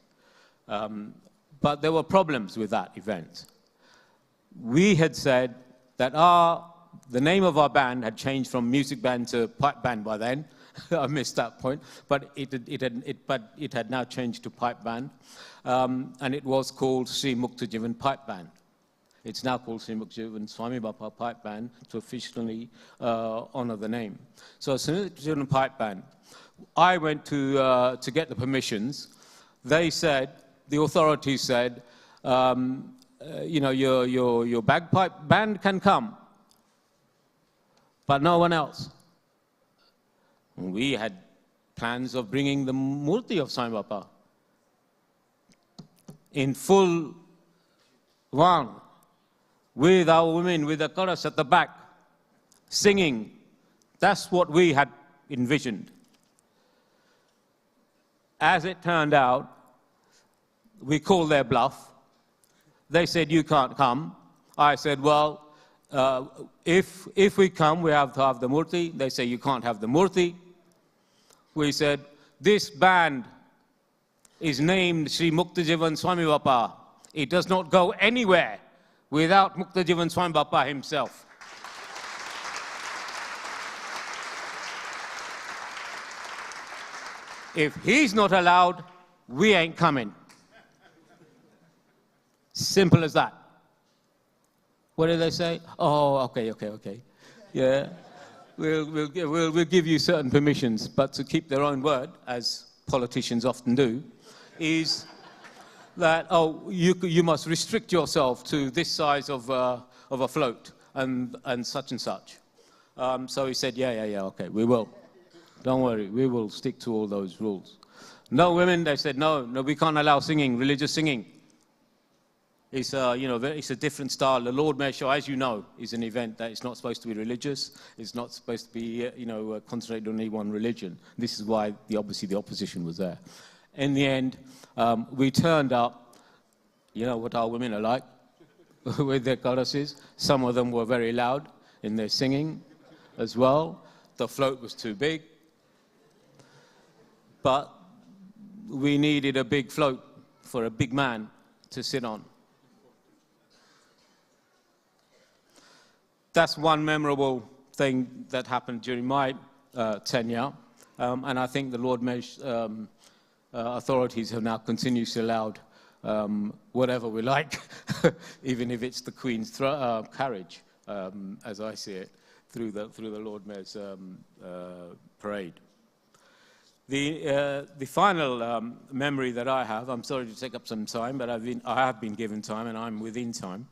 S11: But there were problems with that event. We had said that the name of our band had changed from music band to pipe band by then. I missed that point, but it had now changed to pipe band, and it was called Sri Muktajivan Pipe Band. It's now called Sri Muktajivan Swami Bapa Pipe Band to officially honor the name. So Sri Muktajivan Pipe Band. I went to get the permissions. They said, the authorities said, your bagpipe band can come, but no one else. We had plans of bringing the Murti of Swami Bapa in full one, with our women with the chorus at the back, singing. That's what we had envisioned. As it turned out, we called their bluff. They said, you can't come. I said, well, if we come, we have to have the Murti. They say, you can't have the Murti. We said, this band is named Sri Muktajivan Swami Bapa. It does not go anywhere without Muktajivan Swami Bapa himself. If he's not allowed, we ain't coming. Simple as that. What did they say? Oh, okay. Yeah. We'll give you certain permissions, but to keep their own word, as politicians often do, is that, you must restrict yourself to this size of a float and such and such. So he said, yeah, okay, we will. Don't worry, we will stick to all those rules. No women, they said, no, we can't allow singing, religious singing. It's it's a different style. The Lord Mayor Show, as you know, is an event that is not supposed to be religious. It's not supposed to be, concentrated on any one religion. This is why, obviously, the opposition was there. In the end, we turned up, you know what our women are like, with their choruses. Some of them were very loud in their singing as well. The float was too big. But we needed a big float for a big man to sit on. That's one memorable thing that happened during my tenure. And I think the Lord Mayor's authorities have now continuously allowed whatever we like, even if it's the Queen's carriage, as I see it, through the Lord Mayor's parade. The final memory that I have, I'm sorry to take up some time, but I have been given time and I'm within time,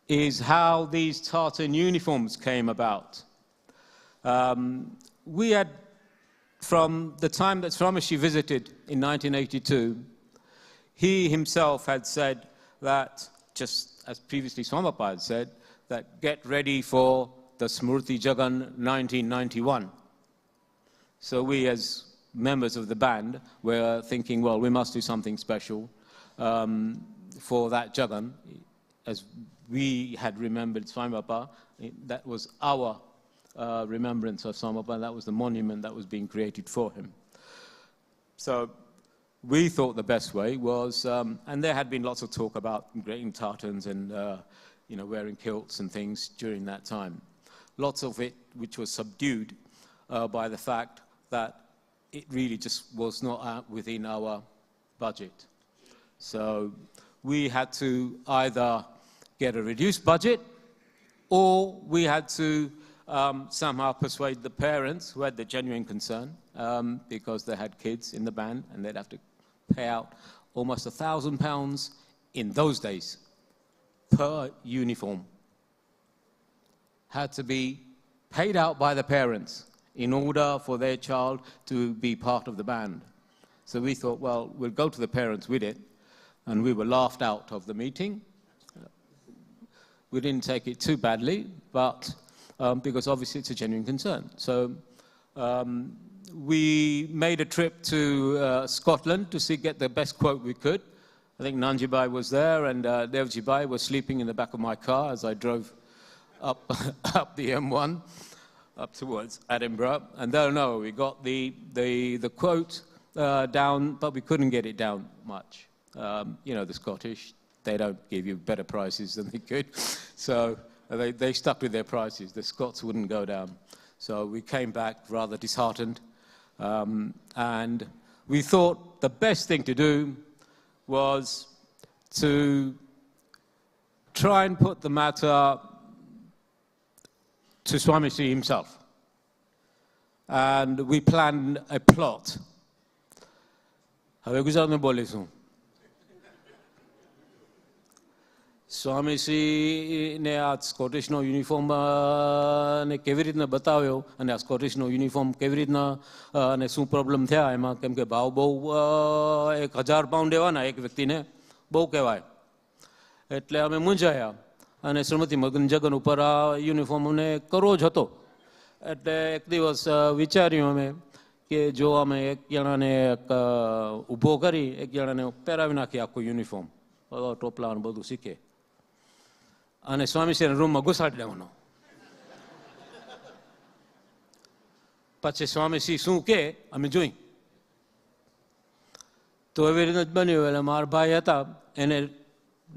S11: is how these tartan uniforms came about. We had, from the time that Swamiji visited in 1982, he himself had said that, just as previously Swamappa had said, that get ready for the Smriti Jagan 1991. So we, as members of the band, were thinking, well, we must do something special for that Jagan. As we had remembered Swamappa, that was our remembrance of Swamappa, that was the monument that was being created for him. So we thought the best way was, and there had been lots of talk about creating tartans and wearing kilts and things during that time. Lots of it which was subdued by the fact that it really just was not within our budget. So we had to either get a reduced budget, or we had to somehow persuade the parents who had the genuine concern, because they had kids in the band, and they'd have to pay out almost £1,000 in those days per uniform. Had to be paid out by the parents in order for their child to be part of the band. So we thought, well, we'll go to the parents with it, and we were laughed out of the meeting. We didn't take it too badly, but because obviously it's a genuine concern. So we made a trip to Scotland to get the best quote we could. I think Nanjibai was there, and Devjibai was sleeping in the back of my car as I drove up the M1 up towards Edinburgh. And no, we got the quote down, but we couldn't get it down much. The Scottish, they don't give you better prices than they could. So they stuck with their prices. The Scots wouldn't go down. So we came back rather disheartened. And we thought the best thing to do was to try and put the matter to Swamiji himself. And we planned a plot. હવે ગુજરાતમાં બોલીશું. સ્વામીજીને આ સ્કોટિશનો uniform ને કેવી રીતના બતાવ્યો, અને આ સ્કોટિશનો uniform કેવી રીતના અને શું પ્રોબ્લેમ થયા એમાં, કેમ કે ભાવ બહુ 1000 પાઉન્ડ એવાના એક વ્યક્તિને, બહુ કહેવાય. એટલે અમે મૂંઝાયા, અને શ્રીમતી જગન ઉપર આ યુનિફોર્મ અમને કરવો જ હતો. એટલે એક દિવસ વિચાર્યું અમે કે જો અમે એક જણાને ઊભો કરી એક જણાને પહેરાવી નાખીએ આખું યુનિફોર્મ, ટોપલા બધું શીખે, અને સ્વામીજીના રૂમમાં ઘુસાડી દેવાનો. પછી સ્વામીજી શું કે અમે જોઈ. તો એવી રીતે જ બન્યું. એટલે મારા ભાઈ હતા, એને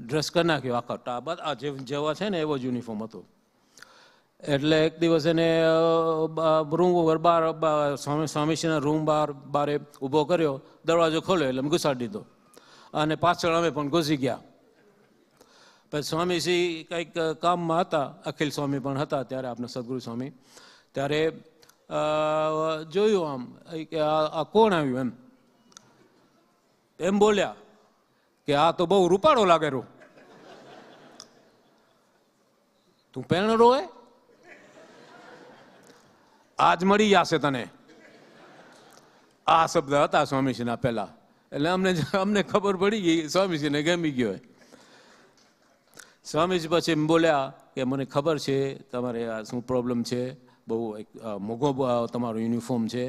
S11: ડ્રેસ કરી નાખ્યો આખા ટાબત, આ જેવા છે ને એવો જ યુનિફોર્મ હતો. એટલે એક દિવસ એને રૂમ બહાર સ્વામીજીના રૂમ બારે ઊભો કર્યો, દરવાજો ખોલ્યો એટલે ઘુસાડી દીધો, અને પાછળ અમે પણ ઘૂસી ગયા. પછી સ્વામીજી કંઈક કામમાં હતા, અખિલ સ્વામી પણ હતા ત્યારે, આપણા સદગુરુ સ્વામી, ત્યારે જોયું આમ કે આ કોણ આવ્યું એમ બોલ્યા કે આ તો બહુ રૂપાળો લાગેલો. તું પહેણરો હે? આજ મળી જશે તને. આ શબ્દ હતા સ્વામીજીના પહેલા. એટલે અમને ખબર પડી ગઈ, સ્વામીજીને ગમી ગયો. સ્વામીજી પછી એમ બોલ્યા કે મને ખબર છે તમારે આ શું પ્રોબ્લેમ છે, બહુ મોંઘો તમારો યુનિફોર્મ છે,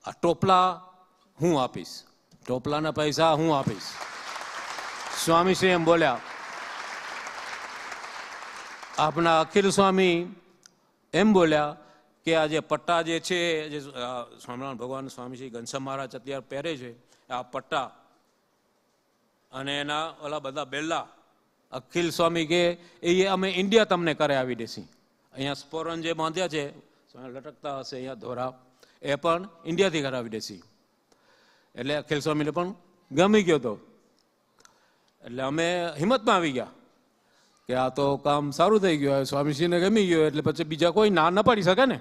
S11: આ ટોપલા હું આપીશ, ટોપલાના પૈસા હું આપીશ. સ્વામીશ્રી એમ બોલ્યા. આપણા અખિલ સ્વામી એમ બોલ્યા કે આ જે પટ્ટા જે છે, જે સ્વામિનારાયણ ભગવાન સ્વામીજી ઘનશ્યામ મહારાજ અત્યારે પહેરે છે, આ પટ્ટા અને એના ઓલા બધા બેલ્લા, અખિલ સ્વામી કે એ અમે ઇન્ડિયા તમને કરે આવી દેશી. અહીંયા સ્પોરન જે બાંધ્યા છે લટકતા હશે અહીંયા ધોરા, એ પણ ઇન્ડિયાથી કરાવી દેશી. એટલે અખિલ સ્વામીને પણ ગમી ગયો હતો. એટલે અમે હિંમતમાં આવી ગયા કે આ તો કામ સારું થઈ ગયું, સ્વામીજીને ગમી ગયું એટલે પછી બીજા કોઈ ના ન પાડી શકે ને.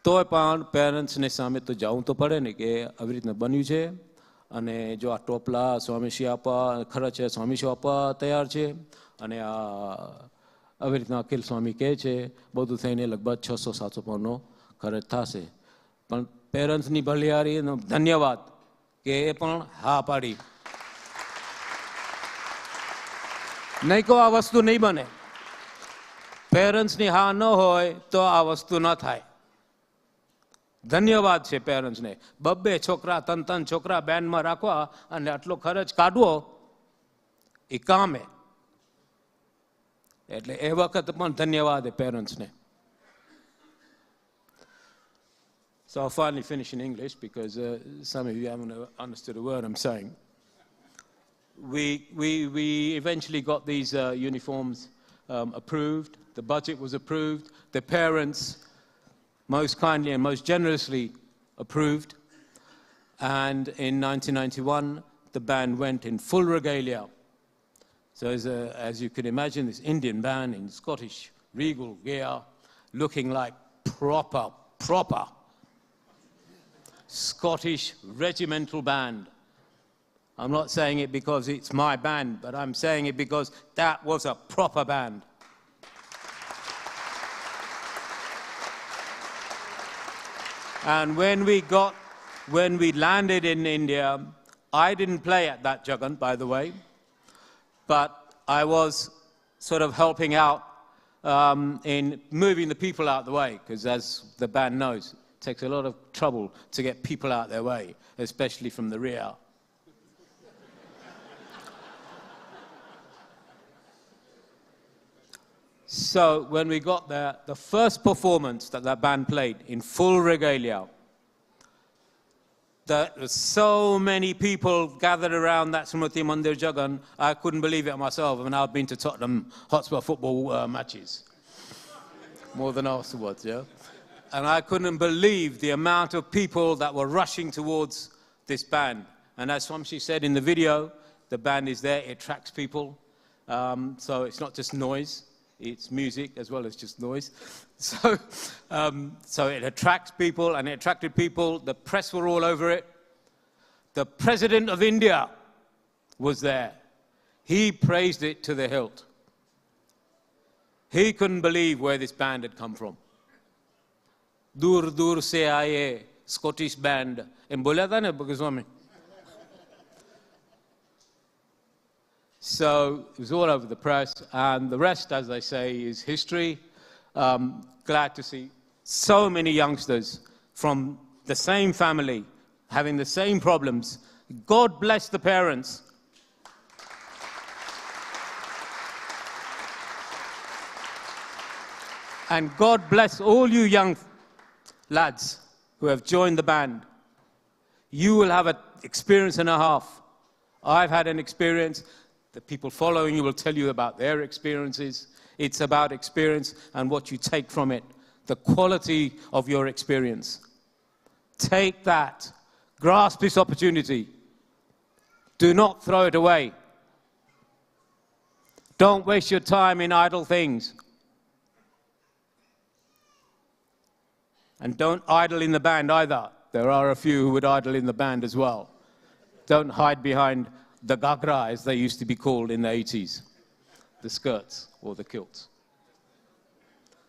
S11: તોય પણ પેરેન્ટ્સને સામે તો જવું તો પડે ને કે આવી રીતના બન્યું છે, અને જો આ ટોપલા સ્વામીશ્રી આપવા ખર્ચ છે, સ્વામીશ્રી આપવા તૈયાર છે, અને આ આવી રીતના અખિલ સ્વામી કહે છે, બધું થઈને લગભગ 600-700 પાઉન્ડનો ખર્ચ થશે. પણ પેરેન્ટ્સની ભલિયારી ધન્યવાદ કે એ પણ હા પાડી. નહીં કહો આ વસ્તુ નહીં બને. પેરેન્ટ્સની હા ન હોય તો આ વસ્તુ ન થાય. ધન્યવાદ છે પેરેન્ટ્સને. 2 છોકરા 3 છોકરા બેન્ડમાં રાખવા અને આટલો ખર્ચ કાઢવો એ કામે. એટલે એ વખત પણ ધન્યવાદ છે પેરેન્ટ્સને. So I'll finally finish in English because some of you haven't understood a word I'm saying. We eventually got these uniforms approved. The budget was approved. The parents most kindly and most generously approved. And in 1991, the band went in full regalia. So as you can imagine, this Indian band in Scottish regal gear, looking like proper Scottish regimental band. I'm not saying it because it's my band, but I'm saying it because that was a proper band. And when we landed in India, I didn't play at that Jagan, by the way, but I was sort of helping out in moving the people out the way, because as the band knows, it takes a lot of trouble to get people out their way, especially from the rear. So when we got there, the first performance that band played in full regalia, there were so many people gathered around that Smriti Mandir Jagan, I couldn't believe it myself. I mean, I've been to Tottenham Hotspur football matches, more than afterwards, yeah? And I couldn't believe the amount of people that were rushing towards this band. And as Swamshi said in the video, the band is there, it attracts people. So it's not just noise. It's music as well as just noise. So it attracts people, and it attracted people. The press were all over it. The President of India was there. He praised it to the hilt. He couldn't believe where this band had come from. Dur dur se aaye Scottish band. Em bolya tha na Swami. So it was all over the press, and the rest, as they say, is history. Glad to see so many youngsters from the same family having the same problems. God bless the parents. And God bless all you young lads who have joined the band. You will have an experience and a half. I've had an experience. The people following you will tell you about their experiences. It's about experience and what you take from it, the quality of your experience. Take that. Grasp this opportunity. Do not throw it away. Don't waste your time in idle things. And don't idle in the band either. There are a few who would idle in the band as well. Don't hide behind the Gagra, as they used to be called in the 80s. the skirts or the kilts.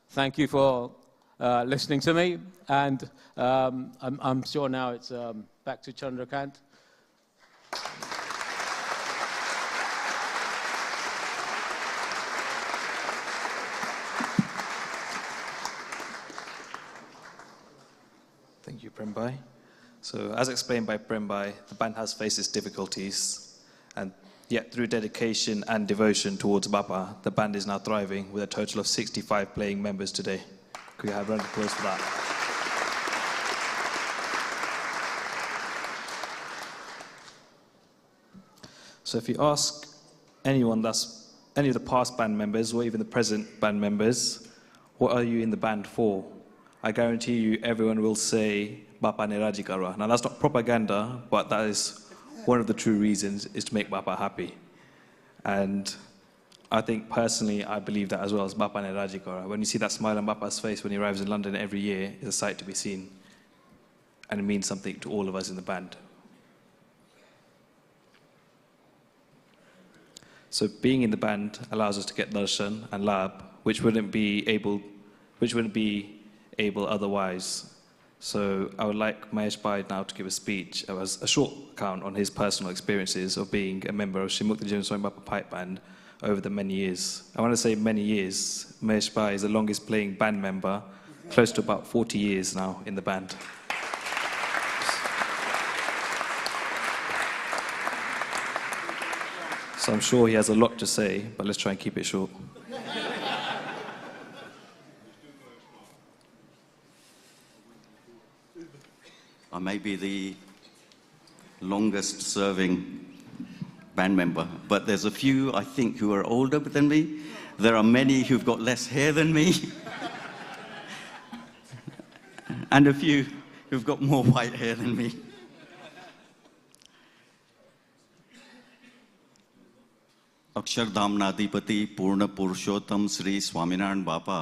S11: Thank you for listening to me, and I'm sure now it's back to Chandrakant.
S6: Thank you, Prembai. So, as explained by Prembai, the band has faced its difficulties, and yet through dedication and devotion towards Bapa, the band is now thriving with a total of 65 playing members today. Could we have a round of applause for that? So if you ask any of the past band members or even the present band members, what are you in the band for? I guarantee you everyone will say Bapa Nirajikara. Now that's not propaganda, but that is one of the true reasons, is to make Bapa happy. And I think personally, I believe that as well as Bapa Nirajikara. When you see that smile on Bapa's face when he arrives in London every year, it's a sight to be seen. And it means something to all of us in the band. So being in the band allows us to get darshan and labh, which wouldn't be able otherwise. So I would like Mahesh Bhai now to give a speech, a short account on his personal experiences of being a member of Sri Mukti Jivan Swami Bapa Pipe Band over the many years. I want to say many years. Mahesh Bhai is the longest playing band member, close to about 40 years now in the band. So I'm sure he has a lot to say, but let's try and keep it short.
S3: I may be the longest serving band member, but there's a few, I think, who are older than me. There are many who've got less hair than me. And a few who've got more white hair than me. Akshardham नाधिपति पूर्ण पुरुषोत्तम श्री स्वामिनारायण बापा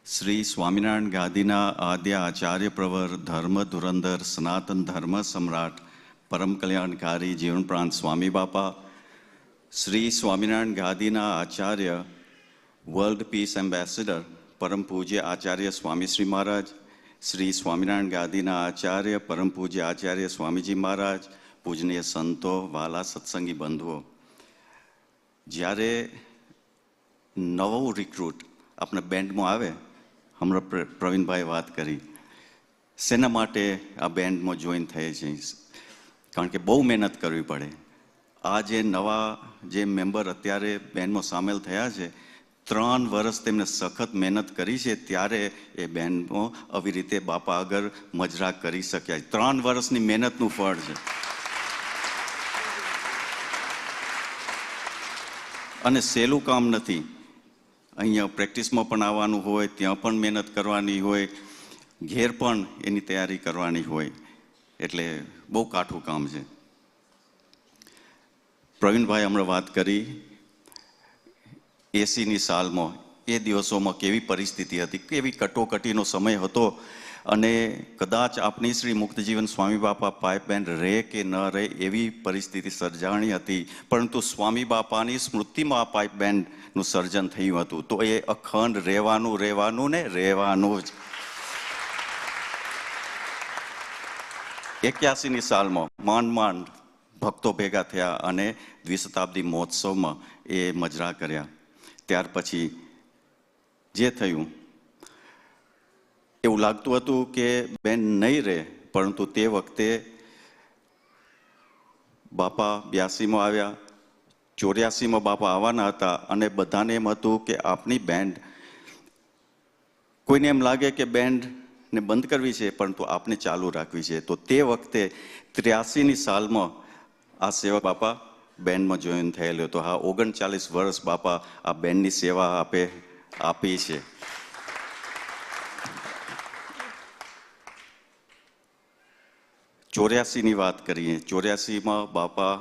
S3: श्री स्वामिनारायण गादीना आद्य आचार्य प्रवर धर्म धुरंधर सनातन धर्म सम्राट परम कल्याणकारी जीवन प्रांत स्वामी बापा श्री स्वामिनारायण गादीना आचार्य वर्ल्ड पीस एम्बेसडर परम पूज्य आचार्य स्वामी श्री महाराज श्री स्वामिनारायण गादीना आचार्य परम पूज्य आचार्य स्वामी जी महाराज पूजनीय संतो वाला सत्संगी बंधुओं જ્યારે નવો રિક્રુટ આપણા બેન્ડમાં આવે હમણાં પ્રવીણભાઈ વાત કરી શેના માટે આ બેન્ડમાં જોઈન થઈએ છીએ કારણ કે બહુ મહેનત કરવી પડે આ જે નવા જે મેમ્બર અત્યારે બેન્ડમાં સામેલ થયા છે 3 વર્ષ તેમને સખત મહેનત કરી છે ત્યારે એ બેન્ડમાં આવી રીતે બાપા આગળ મજરા કરી શક્યા 3 વર્ષની મહેનતનું ફળ છે અને સહેલું કામ નથી અહીંયા પ્રેક્ટિસમાં પણ આવવાનું હોય ત્યાં પણ મહેનત કરવાની હોય ઘેર પણ એની તૈયારી કરવાની હોય એટલે બહુ કાઠું કામ છે પ્રવીણભાઈ હમણાં વાત કરી 80ની સાલમાં એ દિવસોમાં કેવી પરિસ્થિતિ હતી કેવી કટોકટીનો સમય હતો અને કદાચ આપણી શ્રી મુક્તજીવન સ્વામી બાપા પાઇપ બેન્ડ રહે કે ન રહે એવી પરિસ્થિતિ સર્જાણી હતી પરંતુ સ્વામી બાપાની સ્મૃતિમાં આ પાઇપ બેન્ડનું સર્જન થયું હતું તો એ અખંડ રહેવાનું ને રહેવાનું જ 81ની સાલમાં માંડ ભક્તો ભેગા થયા અને દ્વિશતાબ્દી મહોત્સવમાં એ મજરા કર્યા ત્યાર પછી જે થયું એવું લાગતું હતું કે બેન નહીં રહે પરંતુ તે વખતે બાપા 82માં આવ્યા 84માં બાપા આવવાના હતા અને બધાને એમ હતું કે આપણી બેન્ડ કોઈને એમ લાગે કે બેન્ડને બંધ કરવી છે પરંતુ આપને ચાલુ રાખવી છે તો તે વખતે 83ની સાલમાં આ સેવા બાપા બેન્ડમાં જોઈન થયેલો હતો હા 39 વર્ષ બાપા આ બેન્ડની સેવા આપી છે ચોર્યાસીની વાત કરીએ 84માં બાપા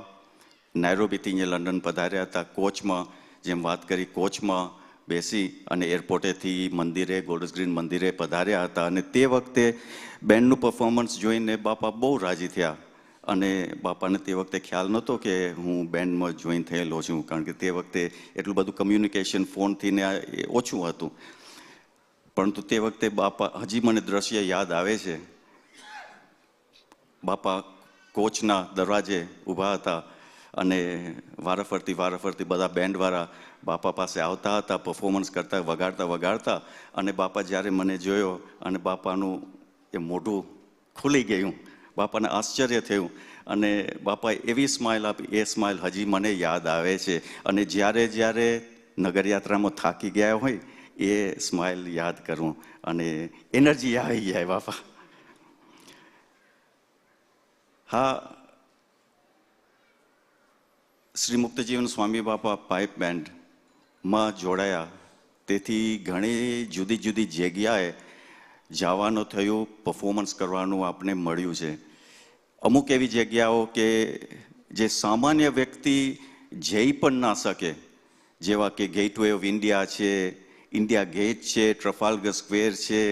S3: નાયરોબીથી અહીંયા લંડન પધાર્યા હતા કોચમાં જેમ વાત કરી કોચમાં બેસી અને એરપોર્ટેથી મંદિરે ગોલ્ડર્સ ગ્રીન મંદિરે પધાર્યા હતા અને તે વખતે બેન્ડનું પરફોર્મન્સ જોઈને બાપા બહુ રાજી થયા અને બાપાને તે વખતે ખ્યાલ નહોતો કે હું બેન્ડમાં જોઈન થયેલો છું, કારણ કે તે વખતે એટલું બધું કમ્યુનિકેશન ફોનથી ને ઓછું હતું. પરંતુ તે વખતે બાપા, હજી મને દ્રશ્ય યાદ આવે છે, બાપા કોચના દરવાજે ઊભા હતા અને વારાફરતી બધા બેન્ડવાળા બાપા પાસે આવતા હતા, પરફોર્મન્સ કરતા, વગાડતા અને બાપા જ્યારે મને જોયો અને બાપાનું એ મોઢું ખુલી ગયું, બાપાને આશ્ચર્ય થયું અને બાપાએ એવી સ્માઇલ આપી, એ સ્માઇલ હજી મને યાદ આવે છે. અને જ્યારે નગરયાત્રામાં થાકી ગયા હોય એ સ્માઇલ યાદ કરું અને એનર્જી આવી જાય બાપા. હા, શ્રી મુક્તજીવન સ્વામી બાપા પાઇપ બેન્ડમાં જોડાયા, તેથી ઘણી જુદી જુદી જગ્યાએ જવાનું થયું, પરફોર્મન્સ કરવાનું આપણે મળ્યું છે. અમુક એવી જગ્યાઓ કે જે સામાન્ય વ્યક્તિ જઈ પણ ના શકે, જેવા કે ગેટવે ઓફ ઇન્ડિયા છે, ઇન્ડિયા ગેટ છે, ટ્રફાલ્ગર સ્ક્વેર છે,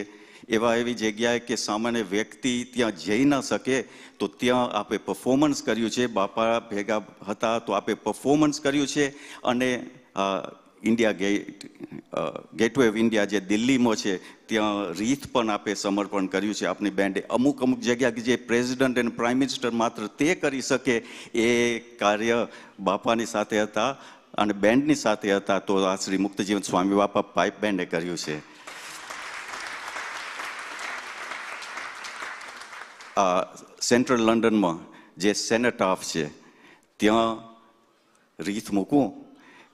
S3: એવી જગ્યાએ કે સામાન્ય વ્યક્તિ ત્યાં જઈ ના શકે, તો ત્યાં આપણે પરફોર્મન્સ કર્યું છે. બાપા ભેગા હતા તો આપણે પરફોર્મન્સ કર્યું છે. અને ઇન્ડિયા ગેટવે ઓફ ઇન્ડિયા જે દિલ્હીમાં છે ત્યાં રીત પણ આપણે સમર્પણ કર્યું છે આપણી બેન્ડે. અમુક જગ્યા જે પ્રેસિડન્ટ અને પ્રાઇમ મિનિસ્ટર માત્ર તે કરી શકે એ કાર્ય બાપાની સાથે હતા અને બેન્ડની સાથે હતા, તો આ શ્રી મુક્તજીવન સ્વામી બાપા પાઇપ બેન્ડે કર્યું છે. સેન્ટ્રલ લંડનમાં જે સેનેટાફ છે ત્યાં રીત મૂકવું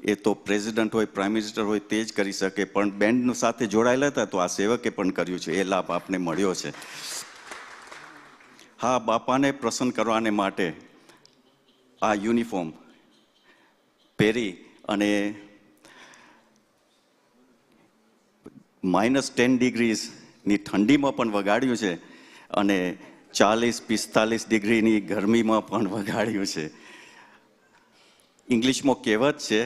S3: એ તો પ્રેસિડન્ટ હોય, પ્રાઇમ મિનિસ્ટર હોય તે જ કરી શકે, પણ બેન્ડ સાથે જોડાયેલા હતા તો આ સેવકે પણ કર્યું છે, એ લાભ આપને મળ્યો છે. હા, બાપાને પ્રસન્ન કરવાને માટે આ યુનિફોર્મ પહેરી અને -10 ડિગ્રીની ઠંડીમાં પણ વગાડ્યું છે અને 40-45 ડિગ્રીની ગરમીમાં પણ વગાડ્યું છે. ઇંગ્લિશમાં કહેવત છે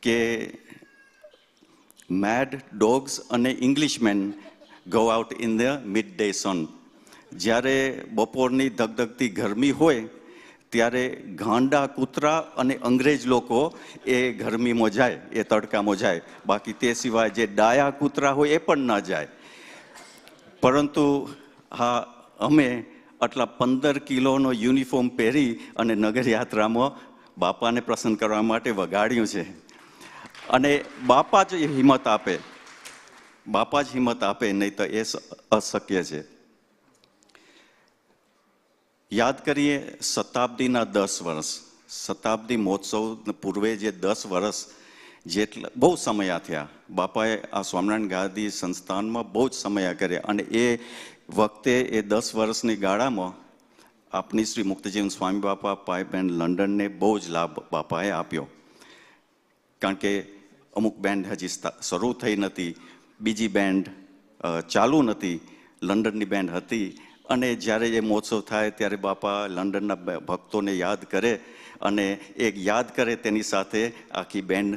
S3: કે મેડ ડોગ્સ અને Englishmen go out in the midday sun. જ્યારે બપોરની ધગધગતી ગરમી હોય ત્યારે ગાંડા કૂતરા અને અંગ્રેજ લોકો એ ગરમીમાં જાય, એ તડકામાં જાય, બાકી તે સિવાય જે ડાયા કૂતરા હોય એ પણ ન જાય. પરંતુ હા, અમે આટલા 15 કિલોનો યુનિફોર્મ પહેરી અને નગરયાત્રામાં બાપાને પ્રસન્ન કરવા માટે વગાડ્યું છે. અને બાપા જ હિંમત આપે, બાપા જ હિંમત આપે, નહીં તો એ અશક્ય છે. યાદ કરીએ શતાબ્દીના 10 વર્ષ, શતાબ્દી મહોત્સવ પૂર્વે જે 10 વર્ષ જેટલા બહુ સમયા થયા. બાપાએ આ સ્વામિનારાયણ ગાદી સંસ્થાનમાં બહુ જ સમયા કર્યા અને એ વખતે એ 10 વર્ષની ગાળામાં આપની શ્રી મુક્તજીવન સ્વામી બાપા પાઇપ બેન્ડ લંડનને બહુ જ લાભ બાપાએ આપ્યો. કારણ કે અમુક બેન્ડ હજી શરૂ થઈ નથી, બીજી બેન્ડ ચાલુ નથી, લંડનની બેન્ડ હતી. અને જ્યારે એ મહોત્સવ થાય ત્યારે બાપા લંડનના ભક્તોને યાદ કરે અને એક યાદ કરે તેની સાથે આખી બેન્ડ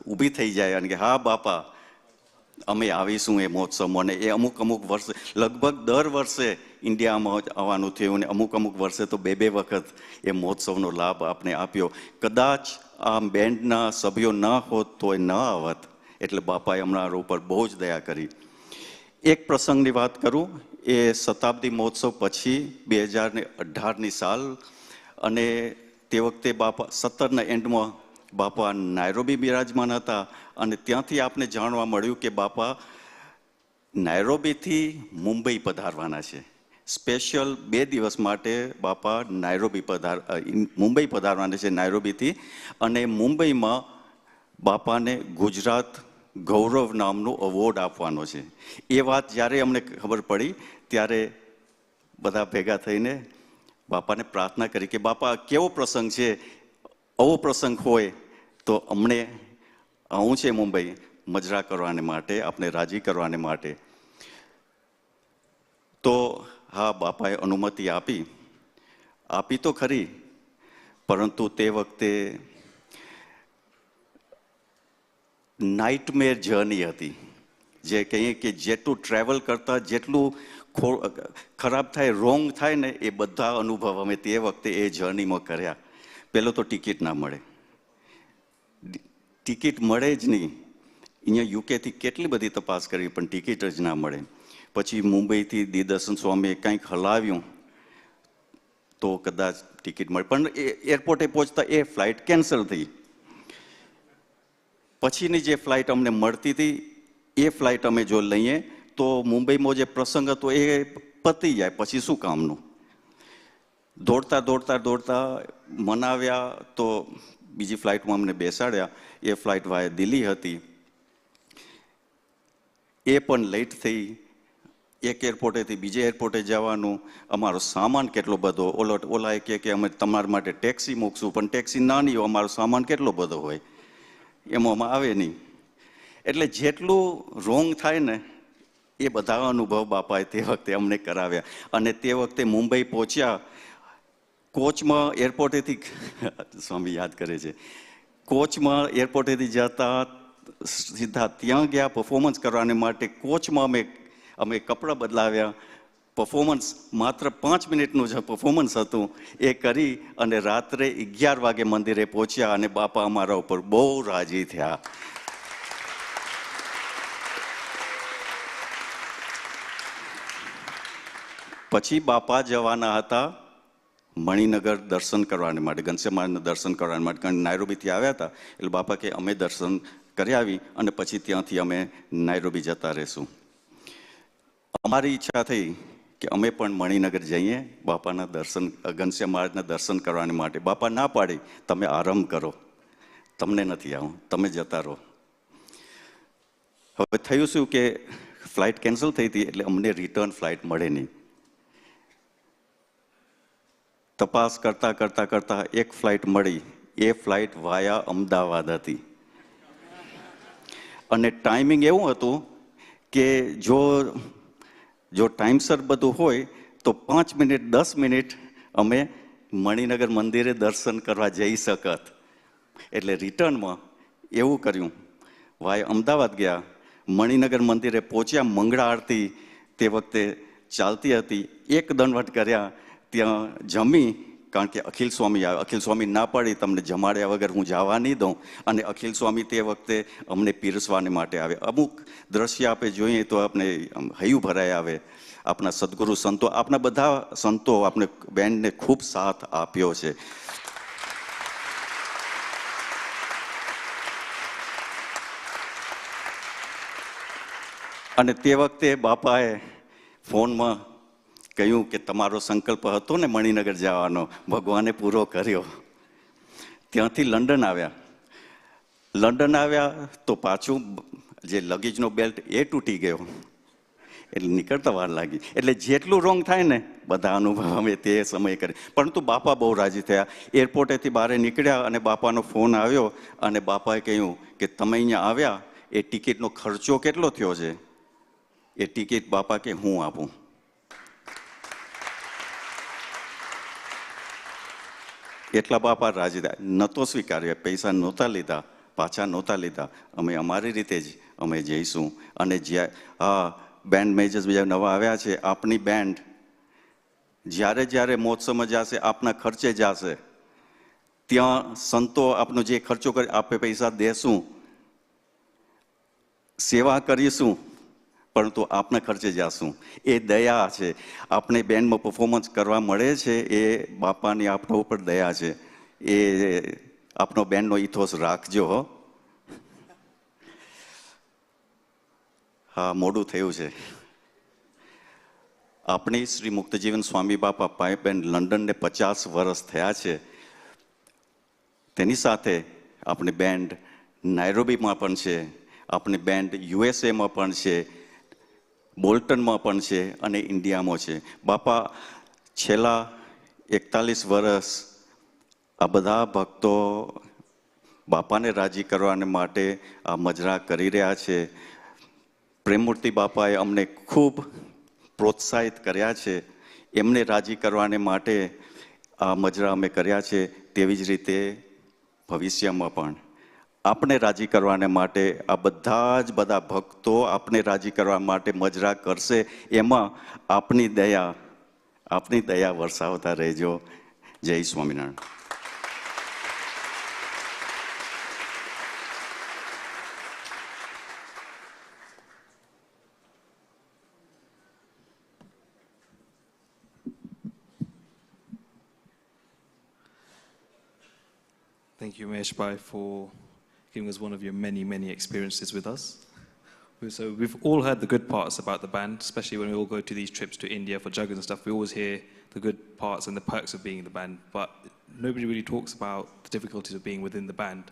S3: ઊભી થઈ જાય અને કે હા બાપા અમે આવીશું એ મહોત્સવમાં. અને એ અમુક વર્ષે, લગભગ દર વર્ષે ઇન્ડિયામાં આવવાનું થયું અને અમુક વર્ષે તો 2 વખત એ મહોત્સવનો લાભ આપણે આપ્યો. કદાચ આ બેન્ડના સભ્યો ન હોત તો એ ન આવત, એટલે બાપાએ હમણાં ઉપર બહુ જ દયા કરી. એક પ્રસંગની વાત કરું, એ શતાબ્દી મહોત્સવ પછી 2018ની સાલ, અને તે વખતે બાપા 17ના એન્ડમાં બાપા નાયરોબી બિરાજમાન હતા અને ત્યાંથી આપને જાણવા મળ્યું કે બાપા નાયરોબીથી મુંબઈ પધારવાના છે. સ્પેશિયલ 2 દિવસ માટે બાપા મુંબઈ પધારવાના છે નાયરોબીથી. અને મુંબઈમાં બાપાને ગુજરાત ગૌરવ નામનો એવોર્ડ આપવાનો છે. એ વાત જ્યારે અમને ખબર પડી ત્યારે બધા ભેગા થઈને બાપાને પ્રાર્થના કરી કે બાપા કેવો પ્રસંગ છે, આવો પ્રસંગ હોય તો અમને આવું છે મુંબઈ મજરા કરવાને માટે, આપને રાજી કરવાને માટે. તો હા, બાપાએ અનુમતિ આપી તો ખરી, પરંતુ તે વખતે નાઇટમેર જર્ની હતી. જે કહીએ કે જેટલું ટ્રાવેલ કરતા, જેટલું ખરાબ થાય, રોંગ થાય ને, એ બધા અનુભવ અમે તે વખતે એ જર્નીમાં કર્યા. પહેલો તો ટિકિટ ના મળે, ટિકિટ મળે જ નહીં. અહીંયા યુકેથી કેટલી બધી તપાસ કરી પણ ટિકિટ જ ના મળે. પછી મુંબઈથી દીદર્શન સ્વામીએ કંઈક હલાવ્યું તો કદાચ ટિકિટ મળે, પણ એ એરપોર્ટે પહોંચતા એ ફ્લાઇટ કેન્સલ થઈ. પછીની જે ફ્લાઇટ અમને મળતી હતી એ ફ્લાઇટ અમે જો લઈએ તો મુંબઈમાં જે પ્રસંગ હતો એ પતી જાય, પછી શું કામનું. દોડતા દોડતા દોડતા મનાવ્યા તો બીજી ફ્લાઇટમાં અમને બેસાડ્યા. એ ફ્લાઇટ વાયા દિલ્હી હતી, એ પણ લેટ થઈ. એક એરપોર્ટેથી બીજે એરપોર્ટે જવાનું, અમારો સામાન કેટલો બધો. ઓલાએ કે અમે તમારા માટે ટેક્સી મૂકશું, પણ ટેક્સી નાની હોય, અમારો સામાન કેટલો બધો હોય, એમાં આવે નહીં. એટલે જેટલું રોંગ થાય ને એ બધા અનુભવ બાપાએ તે વખતે અમને કરાવ્યા. અને તે વખતે મુંબઈ પહોંચ્યા, કોચમાં એરપોર્ટેથી સ્વામી યાદ કરે છે, કોચમાં એરપોર્ટેથી જતા સીધા ત્યાં ગયા પરફોર્મન્સ કરવાને માટે. કોચમાં અમે કપડાં બદલાવ્યા. પરફોર્મન્સ માત્ર 5 મિનિટનું જ પરફોર્મન્સ હતું. એ કરી અને રાત્રે 11 વાગે મંદિરે પહોંચ્યા અને બાપા અમારા ઉપર બહુ રાજી થયા. પછી બાપા જવાના હતા મણિનગર દર્શન કરવા માટે, ઘનશ્યામના દર્શન કરવા માટે, કારણ નાયરોબીથી આવ્યા હતા. એટલે બાપા કે અમે દર્શન કરી આવી અને પછી ત્યાંથી અમે નાયરોબી જતા રહીશું. અમારી ઈચ્છા થઈ કે અમે પણ મણિનગર જઈએ બાપાના દર્શન, ઘનશ્યામ મહારાજના દર્શન કરવા માટે. બાપા ના પાડી, તમે આરામ કરો, તમને નથી આવું, તમે જતા રહો. હવે થયું શું કે ફ્લાઇટ કેન્સલ થઈ હતી, એટલે અમને રિટર્ન ફ્લાઇટ મળે નહીં. તપાસ કરતા કરતા કરતા એક ફ્લાઇટ મળી. એ ફ્લાઇટ વાયા અમદાવાદ હતી. અને ટાઈમિંગ એવું હતું કે જો ટાઈમસર બધું હોય તો 5 મિનિટ 10 મિનિટ અમે મણિનગર મંદિરે દર્શન કરવા જઈ શકત. એટલે રિટર્નમાં એવું કર્યું, વાય અમદાવાદ ગયા, મણિનગર મંદિરે પહોંચ્યા. મંગળા આરતી તે વખતે ચાલતી હતી. એક દંડવટ કર્યા, ત્યાં જમી, કારણ કે અખિલ સ્વામી આવે. અખિલ સ્વામી ના પાડી, તમને જમાડ્યા વગર હું જવા નહીં દઉં. અને અખિલ સ્વામી તે વખતે અમને પીરસવાને માટે આવે. અમુક દ્રશ્ય આપણે જોઈએ તો આપણે હૈયું ભરાય આવે. આપણા સદગુરુ સંતો, આપણા બધા સંતો આપણે બેન્ડને ખૂબ સાથ આપ્યો છે. અને તે વખતે બાપાએ ફોનમાં કહ્યું કે તમારો સંકલ્પ હતો ને મણિનગર જવાનો, ભગવાને પૂરો કર્યો. ત્યાંથી લંડન આવ્યા તો પાછું જે લગેજનો બેલ્ટ એ તૂટી ગયો, એટલે નીકળતા વાર લાગી. એટલે જેટલું રોંગ થાય ને બધા અનુભવ અમે તે સમયે કરે. પરંતુ બાપા બહુ રાજી થયા. એરપોર્ટેથી બહાર નીકળ્યા અને બાપાનો ફોન આવ્યો અને બાપાએ કહ્યું કે તમે અહીંયા આવ્યા, એ ટિકિટનો ખર્ચો કેટલો થયો છે? એ ટિકિટ બાપા કે હું આપું. એટલા બાપા રાજી થયા. નહોતો સ્વીકાર્યો, પૈસા નહોતા લીધા, પાછા નહોતા લીધા. અમે અમારી રીતે જ અમે જઈશું. અને જ્યાં બેન્ડ મેજર્સ બીજા નવા આવ્યા છે, આપણી બેન્ડ જ્યારે જ્યારે મહોત્સવમાં જશે, આપના ખર્ચે જશે. ત્યાં સંતો આપનો જે ખર્ચો કરે આપણે પૈસા દેશું, સેવા કરીશું, પરંતુ આપના ખર્ચે જાશું. એ દયા છે. આપણે બેન્ડમાં પરફોર્મન્સ કરવા મળે છે, એ બાપાની આપણા ઉપર દયા છે. એ આપણો બેન્ડનો ઇથોસ રાખજો. હો, હા, મોડું થયું છે. આપણી શ્રી મુક્તજીવન સ્વામી બાપા પાઇપબેન્ડ લંડનને 50 વર્ષ થયા છે. તેની સાથે આપણી બેન્ડ નાયરોબીમાં પણ છે, આપણી બેન્ડ યુએસએમાં પણ છે, બોલ્ટનમાં પણ છે અને ઇન્ડિયામાં છે. બાપા છેલ્લા 41 વર્ષ આ બધા ભક્તો બાપાને રાજી કરવાને માટે આ મજરા કરી રહ્યા છે. પ્રેમમૂર્તિ બાપાએ અમને ખૂબ પ્રોત્સાહિત કર્યા છે. એમને રાજી કરવાને માટે આ મજરા અમે કર્યા છે. તેવી જ રીતે ભવિષ્યમાં પણ આપણે રાજી કરવાને માટે આ બધા જ બધા ભક્તો આપણે રાજી કરવા માટે મજરા કરશે, એમાં આપની દયા વરસાવતા રહેજો. જય Swaminarayan.
S6: Thank you, Mahesh Bhai, for giving us one of your many, many experiences with us. So we've all heard the good parts about the band, especially when we all go to these trips to India for juggers and stuff. We always hear the good parts and the perks of being in the band, but nobody really talks about the difficulties of being within the band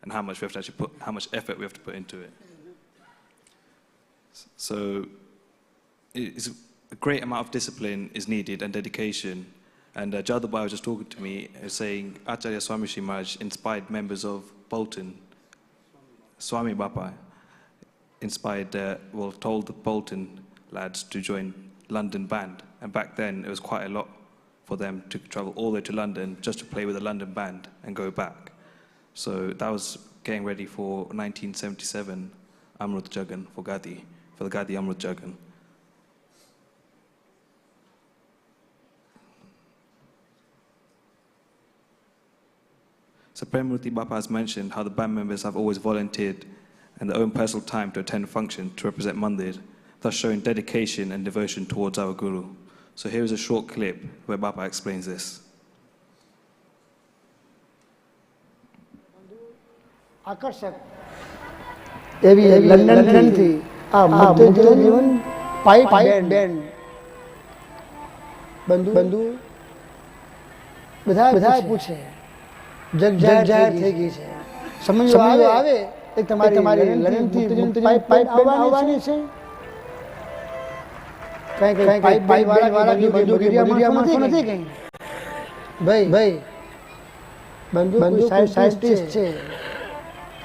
S6: and how much we have to actually how much effort we have to put into it. So it's a great amount of discipline is needed and dedication. And Jadabhai was just talking to me, saying Acharya Swami Sri Maharaj inspired members of Bolton, Swami Bapa inspired, told the Bolton lads to join London band. And back then, it was quite a lot for them to travel all the way to London just to play with a London band and go back. So that was getting ready for 1977 Amrut Jagan for Gadi, for the Gadi Amrut Jagan. So Premurti Bapa has mentioned how the band members have always volunteered and their own personal time to attend function to represent Mandir, thus showing dedication and devotion towards our Guru. So here is a short clip where Bapa explains this.
S8: આકર્ષક એવી લંડનથી આ મધ્ય જીવન pipe band બંધુ બધા પૂછે જગ જાહેર થઈ ગઈ છે. સમજો આવે એક તમારી લંડનથી પાઇપ આવવાની છે. કઈ પાઇપ વાળા બંધુ નથી કઈ ભાઈ બંધુ સાયન્ટિસ્ટ છે.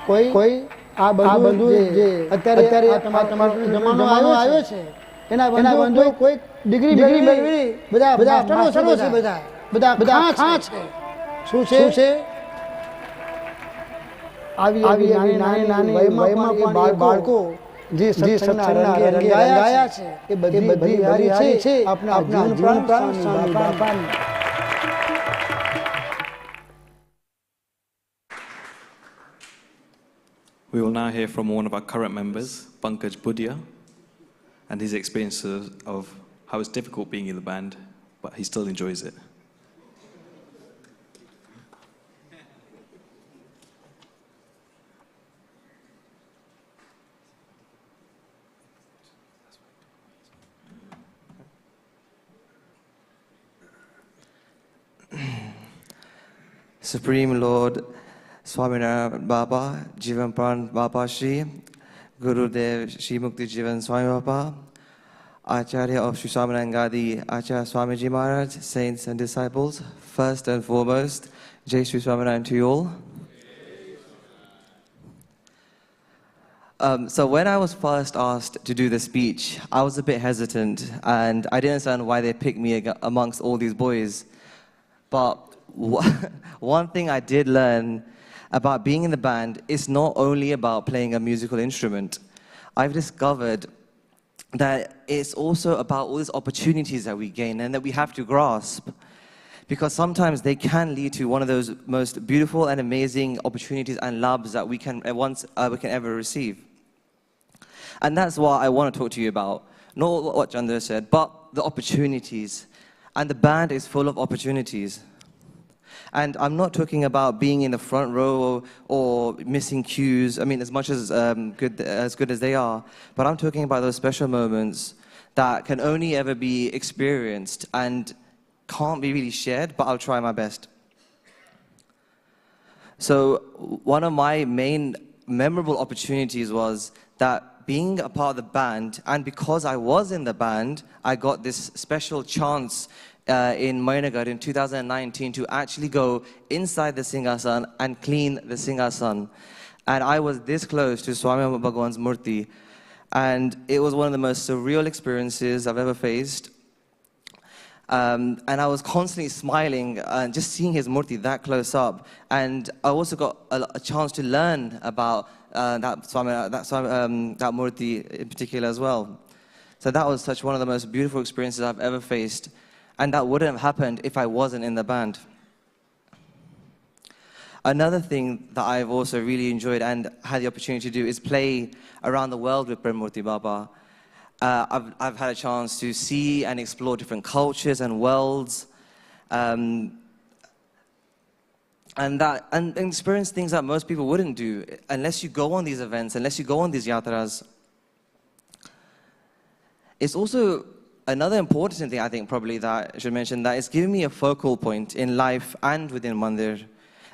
S8: કોઈ આ બંધુ જે અત્યારે તમારો જમાનો આવ્યો છે એના બંધુ કોઈ ડિગ્રી મેળવી બધા માસ્ટરો છે, બધા ખાં છે. શું છે આવી નાની વયમાં પણ બાળકો જે સત્સંગના રંગે રંગાયા છે એ બધી હારી છે આપણા જીવન પ્રાણ સ્વામી બાપાની.
S6: We will now hear from one of our current members, Pankaj Budia, and his experiences of how it's difficult being in the band, but he still enjoys it.
S4: Supreme Lord Swaminarayan Baba, Jivan Pran Baba Shri, Gurudev Shri Mukti Jivan Swami Baba, Acharya of Sri Swaminarayan Gadi, Acharya Swamiji Maharaj, saints and disciples, first and foremost, Jai Sri Swaminarayan to you all. So when I was first asked to do the speech, I was a bit hesitant and I didn't understand why they picked me amongst all these boys. But one thing I did learn about being in the band is not only about playing a musical instrument. I've discovered that it's also about all these opportunities that we gain and that we have to grasp. Because sometimes they can lead to one of those most beautiful and amazing opportunities and labs that we can ever receive. And that's what I want to talk to you about. Not what Chandra said, but the opportunities. And the band is full of opportunities. And I'm not talking about being in the front row or missing cues. I mean, as much as good as they are. But I'm talking about those special moments that can only ever be experienced and can't be really shared, but I'll try my best. So one of my main memorable opportunities was that being a part of the band, and because I was in the band, I got this special chance in Maninagar in 2019 to actually go inside the Singhasan and clean the Singhasan. And I was this close to Swami Bhagwan's Murti. And it was one of the most surreal experiences I've ever faced. And I was constantly smiling and just seeing his murti that close up. And I also got a chance to learn about that murti in particular as well. So that was one of the most beautiful experiences I've ever faced. And that wouldn't have happened if I wasn't in the band. Another thing that I've also really enjoyed and had the opportunity to do is play around the world with Murti Baba. I've had a chance to see and explore different cultures and worlds, and experience things that most people wouldn't do unless you go on these events, unless you go on these yatras. It's also another important thing, I think, probably that I should mention, that it's given me a focal point in life and within Mandir.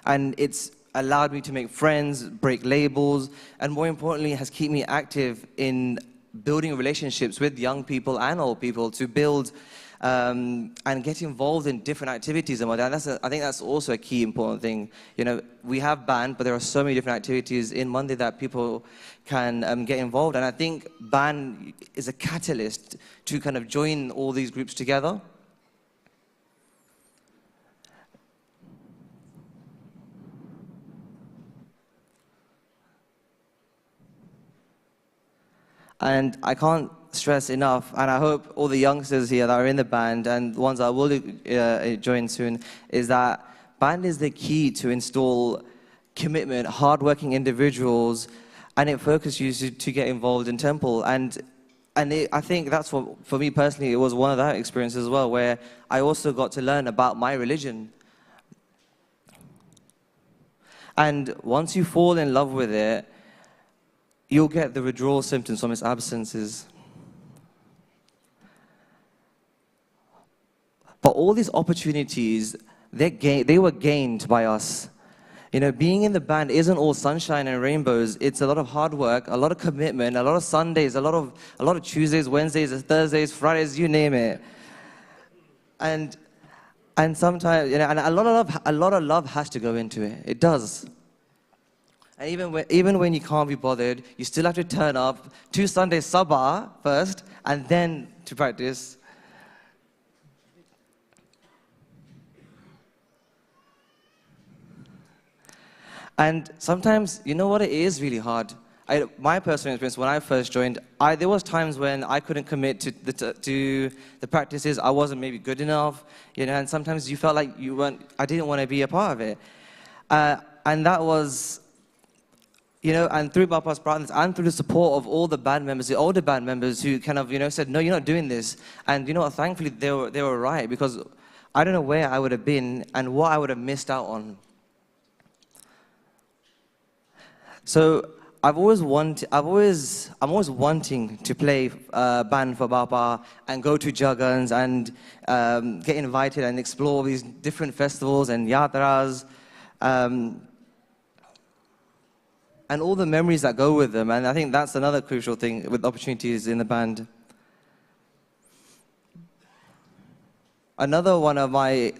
S4: And it's allowed me to make friends, break labels, and more importantly, has kept me active in building relationships with young people and old people to build and get involved in different activities. And I think that's also a key important thing. You know, we have band, but there are so many different activities in Mandir that people can get involved. And I think band is a catalyst to kind of join all these groups together. And I can't stress enough, and I hope all the youngsters here that are in the band and the ones that will join soon, is that band is the key to install commitment, hardworking individuals, and it focuses you to get involved in temple. And I think that's what, for me personally, it was one of that experiences as well, where I also got to learn about my religion. And once you fall in love with it, you'll get the withdrawal symptoms from its absences. But all these opportunities, they were gained by us. You know, being in the band isn't all sunshine and rainbows. It's a lot of hard work, a lot of commitment, a lot of Sundays, a lot of Tuesdays, Wednesdays, Thursdays, Fridays, you name it. And sometimes, you know, and a lot of love has to go into it. It does. And even when you can't be bothered, you still have to turn up to Sunday Sabah first, and then to practice. And sometimes, you know what, it is really hard. My personal experience, when I first joined, there was times when I couldn't commit to the practices. I wasn't maybe good enough, you know, and sometimes you felt like I didn't want to be a part of it. And that was, you know, and through Bapa's practice and through the support of all the band members, the older band members who kind of, you know, said, no, you're not doing this. And, you know, thankfully they were right, because I don't know where I would have been and what I would have missed out on. So I'm always wanting to play band for Bapa and go to Jagans and get invited and explore these different festivals and yatras. And all the memories that go with them. And I think that's another crucial thing with opportunities in the band. Another one of my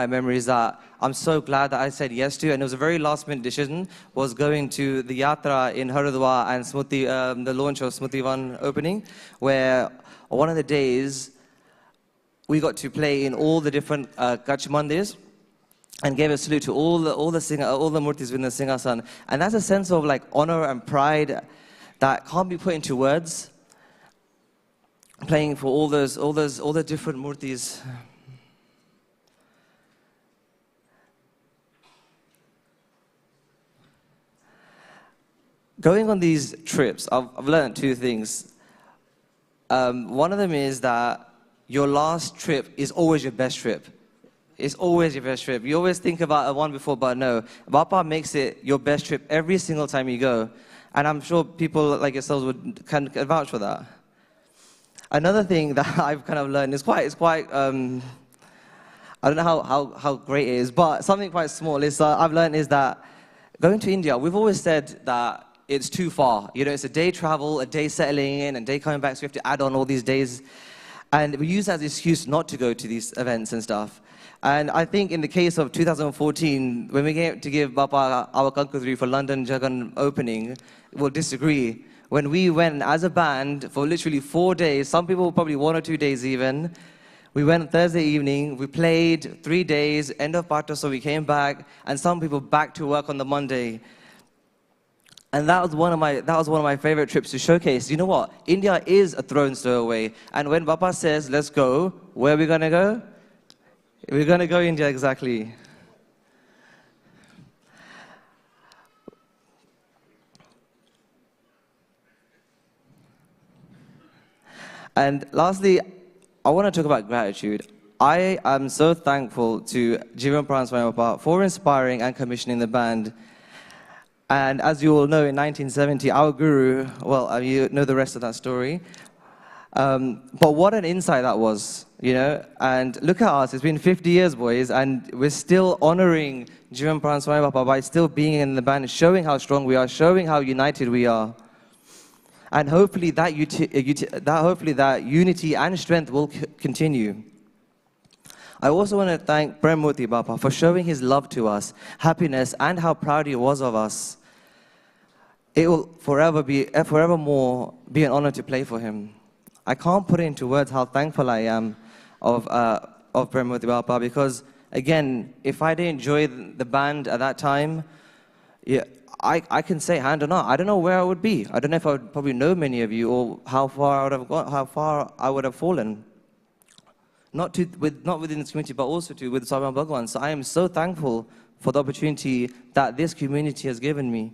S4: memories that I'm so glad that I said yes to, and it was a very last-minute decision, was going to the yatra in Haridwar and Smriti, the launch of Smriti Van opening, where one of the days we got to play in all the different Kutch mandirs, and gave a salute to all the murtis within the Singhasan. And that's a sense of like honor and pride that can't be put into words. Playing for all the different murtis. Going on these trips, I've learned two things. One of them is that your last trip is always your best trip. It's always your best trip. You always think about a one before, but no. Bapa makes it your best trip every single time you go. And I'm sure people like yourselves can vouch for that. Another thing that I've kind of learned is quite I don't know how great it is, but something quite small is I've learned is that going to India, we've always said that it's too far. You know, it's a day travel, a day settling in, and a day coming back, so we have to add on all these days. And we use that as an excuse not to go to these events and stuff. And I think in the case of 2014, when we came to give Bapa our Kankudri for London Jagan opening, we'll disagree. When we went as a band for literally 4 days, some people probably 1 or 2 days even, We went Thursday evening, we played 3 days, end of Pato, so we came back, and some people back to work on the Monday. And that was one of my favorite trips to showcase. You know what? India is a throne's throw away. And when Bappa says, let's go, where are we going to go? We're going to go India, exactly. And lastly, I want to talk about gratitude. I am so thankful to Jivan Pran Swami Bappa for inspiring and commissioning the band. And as you all know, in 1970, our guru, well, you know the rest of that story. But what an insight that was, you know? And look at us, it's been 50 years, boys, and we're still honoring Jivan Pran Swami Bappa by still being in the band, showing how strong we are, showing how united we are. And hopefully that unity and strength will continue. I also want to thank Premurti Bappa for showing his love to us, happiness, and how proud he was of us. It will forevermore be an honor to play for him. I can't put into words how thankful I am of Premurti Bappa, because, again, if I didn't join the band at that time, yeah, I can say hand on heart, I don't know where I would be. I don't know if I would probably know many of you, or how far I would have gone, how far I would have fallen. Not within this community, but also with Swami Bhagwan. So I am so thankful for the opportunity that this community has given me.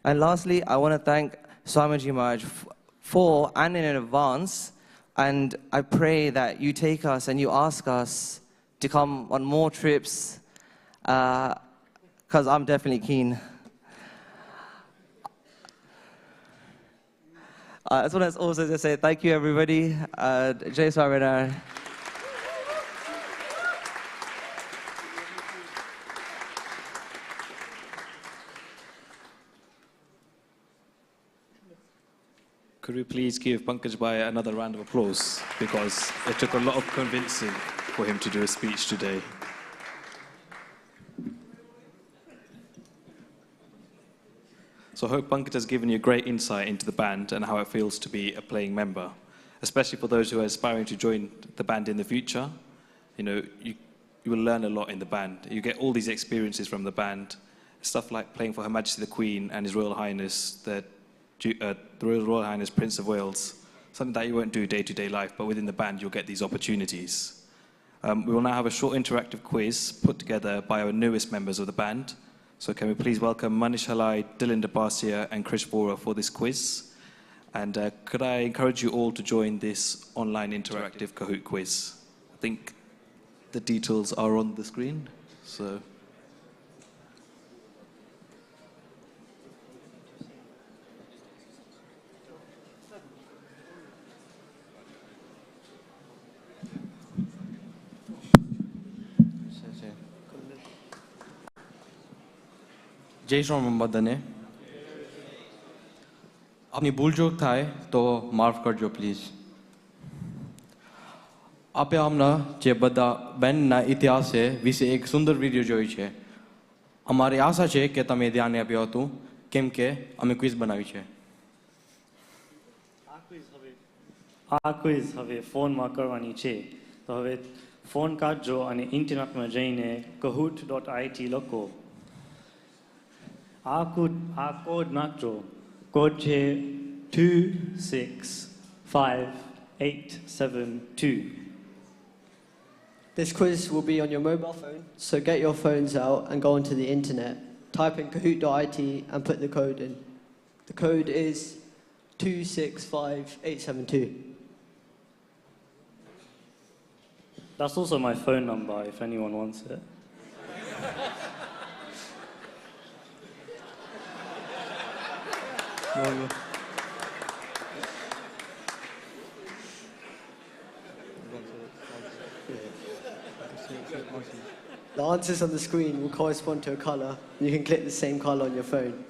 S4: And lastly, I want to thank Swamiji Maharaj for and in advance. And I pray that you take us and you ask us to come on more trips, because I'm definitely keen. I just want to also just say thank you, everybody. Jai Swaminarayan.
S6: Could we please give Pankaj Bhai another round of applause, because it took a lot of convincing for him to do a speech today. So I hope Pankaj has given you great insight into the band and how it feels to be a playing member, especially for those who are aspiring to join the band in the future. You know, you will learn a lot in the band. You get all these experiences from the band, stuff like playing for Her Majesty the Queen and His Royal Highness, the Royal Highness Prince of Wales, something that you won't do day-to-day life, but within the band you'll get these opportunities. We will now have a short interactive quiz put together by our newest members of the band. So can we please welcome Manish Halai, Dylan Depasia and Krish Vora for this quiz. And could I encourage you all to join this online interactive Kahoot quiz? I think the details are on the screen. So.
S12: જય શ્રી બધાને આપની ભૂલચૂક થાય તો માફ કરજો please. આપે આમના જે બધા બેન્ડના ઇતિહાસે વિશે એક સુંદર વિડીયો જોઈ છે. અમારી આશા છે કે તમે ધ્યાન આપ્યું હતું, કેમ કે અમે ક્વિઝ બનાવી છે.
S13: આ ક્વિઝ હવે ફોનમાં કરવાની છે, તો હવે ફોન કાઢજો અને ઇન્ટરનેટમાં જઈને kahoot.it લખો. આ કોડ નાખજો. કોડ છે 265872.
S14: This quiz will be on your mobile phone, so get your phones out and go onto the internet. Type in kahoot.it and put the code in. The code is 265872.
S13: That's also my phone number if anyone wants it.
S14: The answers on the screen will correspond to a color. You can click the same color on your phone.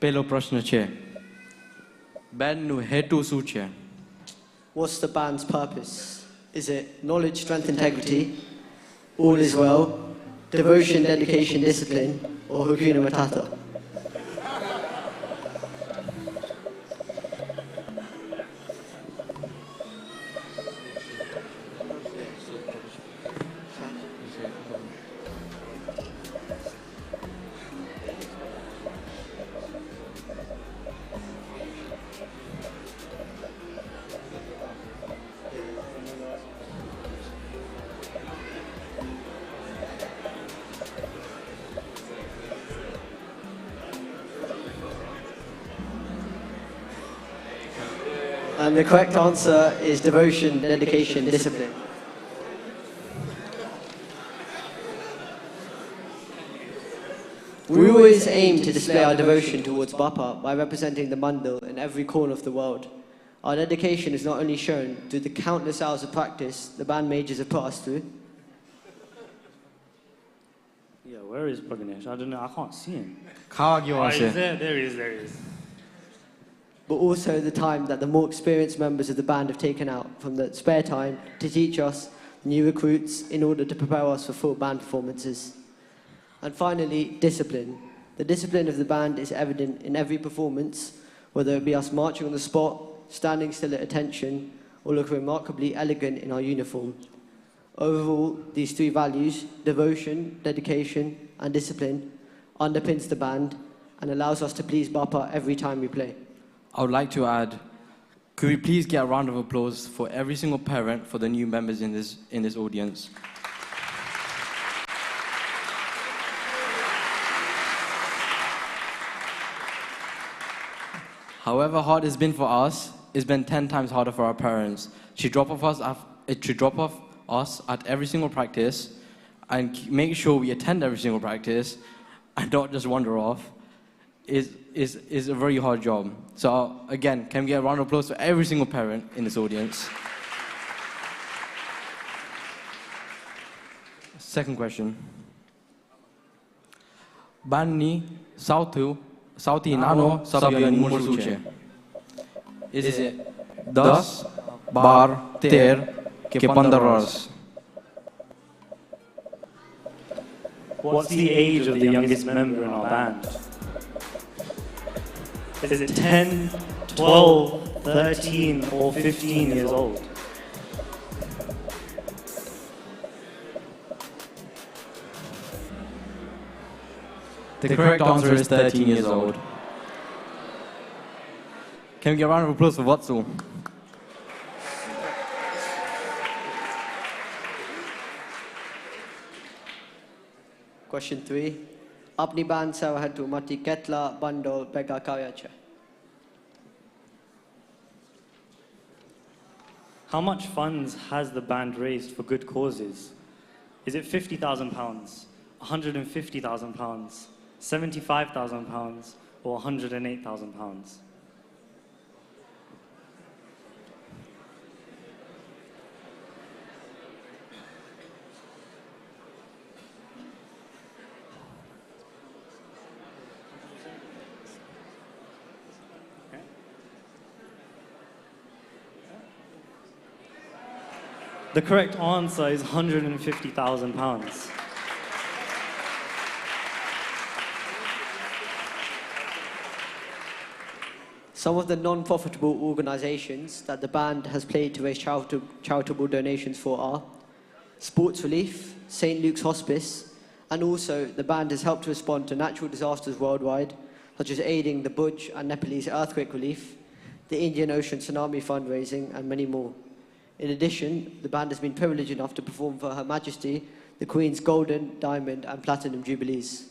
S12: પહેલો પ્રશ્ન છે, બેન્ડનું હેતુ શું છે?
S14: What's the band's purpose? Is it knowledge, strength, integrity? All is well. devotion, dedication, discipline, or Hakuna Matata? And the correct answer is devotion, dedication, discipline. We always aim to display our devotion towards Bapa by representing the mandal in every corner of the world. Our dedication is not only shown through the countless hours of practice the band majors have put us through.
S13: Yeah, where is Pragnesh? I don't know, I can't see him.
S12: Is
S13: There he is.
S14: But also the time that the more experienced members of the band have taken out from the spare time to teach us new recruits in order to prepare us for full band performances. And finally, discipline. The discipline of the band is evident in every performance, whether it be us marching on the spot, standing still at attention, or looking remarkably elegant in our uniform. Overall, these three values, devotion, dedication, and discipline, underpins the band and allows us to please Bapa every time we play.
S12: I would like to add, could we please get a round of applause for every single parent for the new members in this audience? However hard it's been for us, it's been 10 times harder for our parents. To drop off us at every single practice and make sure we attend every single practice and not just wander off is a very hard job. So again, can we get a round of applause for every single parent in this audience? Second question. Bani Sauti Nano Sabyan Mursuche. Is it 10, 12, 13 ke 15?
S13: What's the age of the youngest member in our band? Is it 10, 12, 13, or 15 years old?
S12: The correct answer is 13 years old. Can we get a round of applause for Vatsu?
S14: Question 3. Apni band sawahatu mati ketla bandol bega karyacha.
S13: How much funds has the band raised for good causes? Is it £50,000, £150,000, £75,000, or £108,000? The correct answer is £150,000.
S14: Some of the non-profitable organisations that the band has played to raise charitable donations for are Sports Relief, St Luke's Hospice, and also the band has helped to respond to natural disasters worldwide, such as aiding the Bhuj and Nepalese earthquake relief, the Indian Ocean tsunami fundraising, and many more. In addition, the band has been privileged enough to perform for Her Majesty, the Queen's Golden, Diamond, and Platinum Jubilees.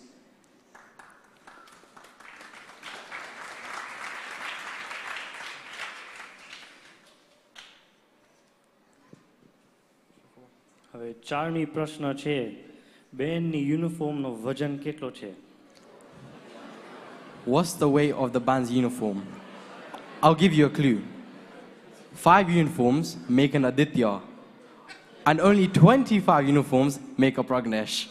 S13: હવે 4મી પ્રશ્ન છે બેનની યુનિફોર્મનો વજન કેટલો છે?
S12: What's the weight of the band's uniform? I'll give you a clue. 5 uniforms make an Aditya, and only 25 uniforms make a Pragnesh.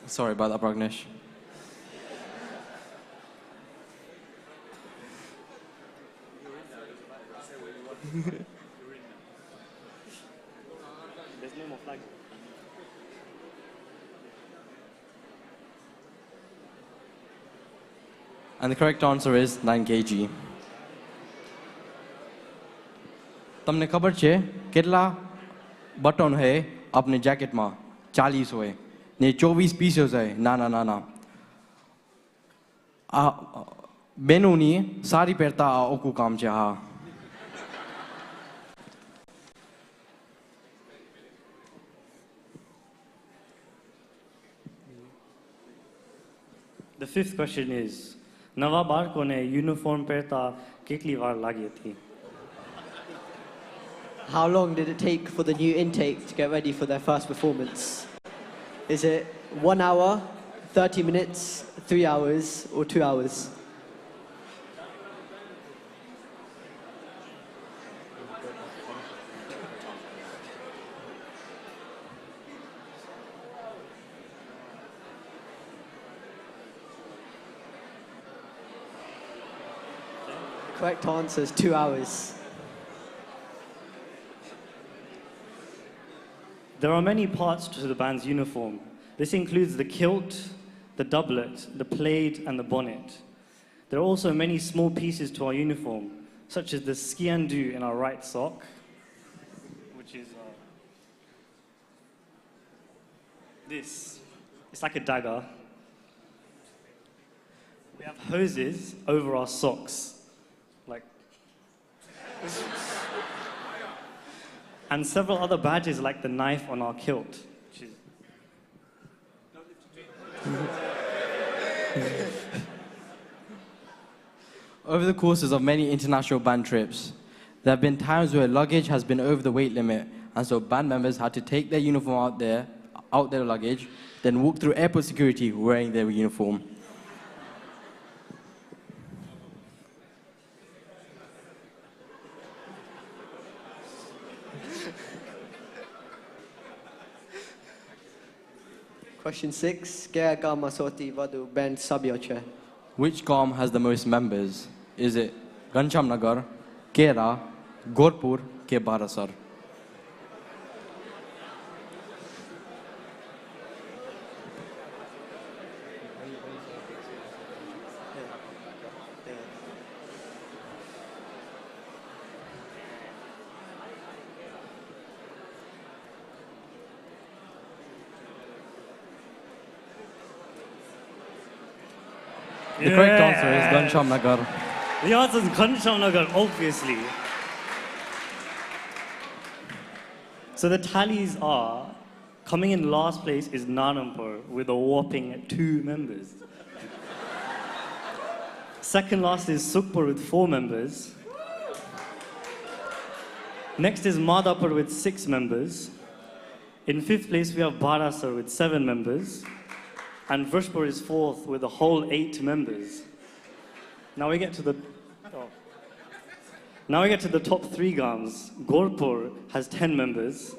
S12: Sorry about that, Pragnesh.
S13: There's no more flags.
S12: And the correct answer is 9 kg. તમને ખબર છે કેટલા button હોય આપની જેકેટમાં 40 હોય ને 24 pieces હોય નાના નાના આ બેનોની સારી પહેરતા આ ઓકું કામ છે હા.
S13: The fifth question is, નવા બાળકોને યુનિફોર્મ પહેરતા કેટલી વાર લાગી હતી?
S14: How long did it take for the new intake to get ready for their first performance? Is it 1 hour, 30 minutes, 3 hours, or 2 hours? The correct answer is 2 hours.
S13: There are many parts to the band's uniform. This includes the kilt, the doublet, the plaid, and the bonnet. There are also many small pieces to our uniform, such as the skiandu in our right sock, which is this. It's like a dagger. We have hoses over our socks, like and several other badges like the knife on our kilt.
S12: Over the courses of many international band trips, there have been times where luggage has been over the weight limit, and so band members had to take their uniform out their luggage, then walk through airport security wearing their uniform.
S14: Question 6. Kaya gama soti vadu ben sabyoche?
S12: Which GAM has the most members? Is it Ghanshyamnagar, Kera, Gorpur, ke Barasar? The correct answer is Ghanshyamnagar.
S13: The answer is Ghanshyamnagar, obviously. So the tallies are, coming in last place is Nanampur with a whopping 2 members. Second last is Sukhpur with 4 members. Next is Madhapur with 6 members. In 5th place we have Barasar with 7 members. And Vrishpur is 4th with a whole 8 members. Now we get to the top 3 GAMs. Gorpur has 10 members.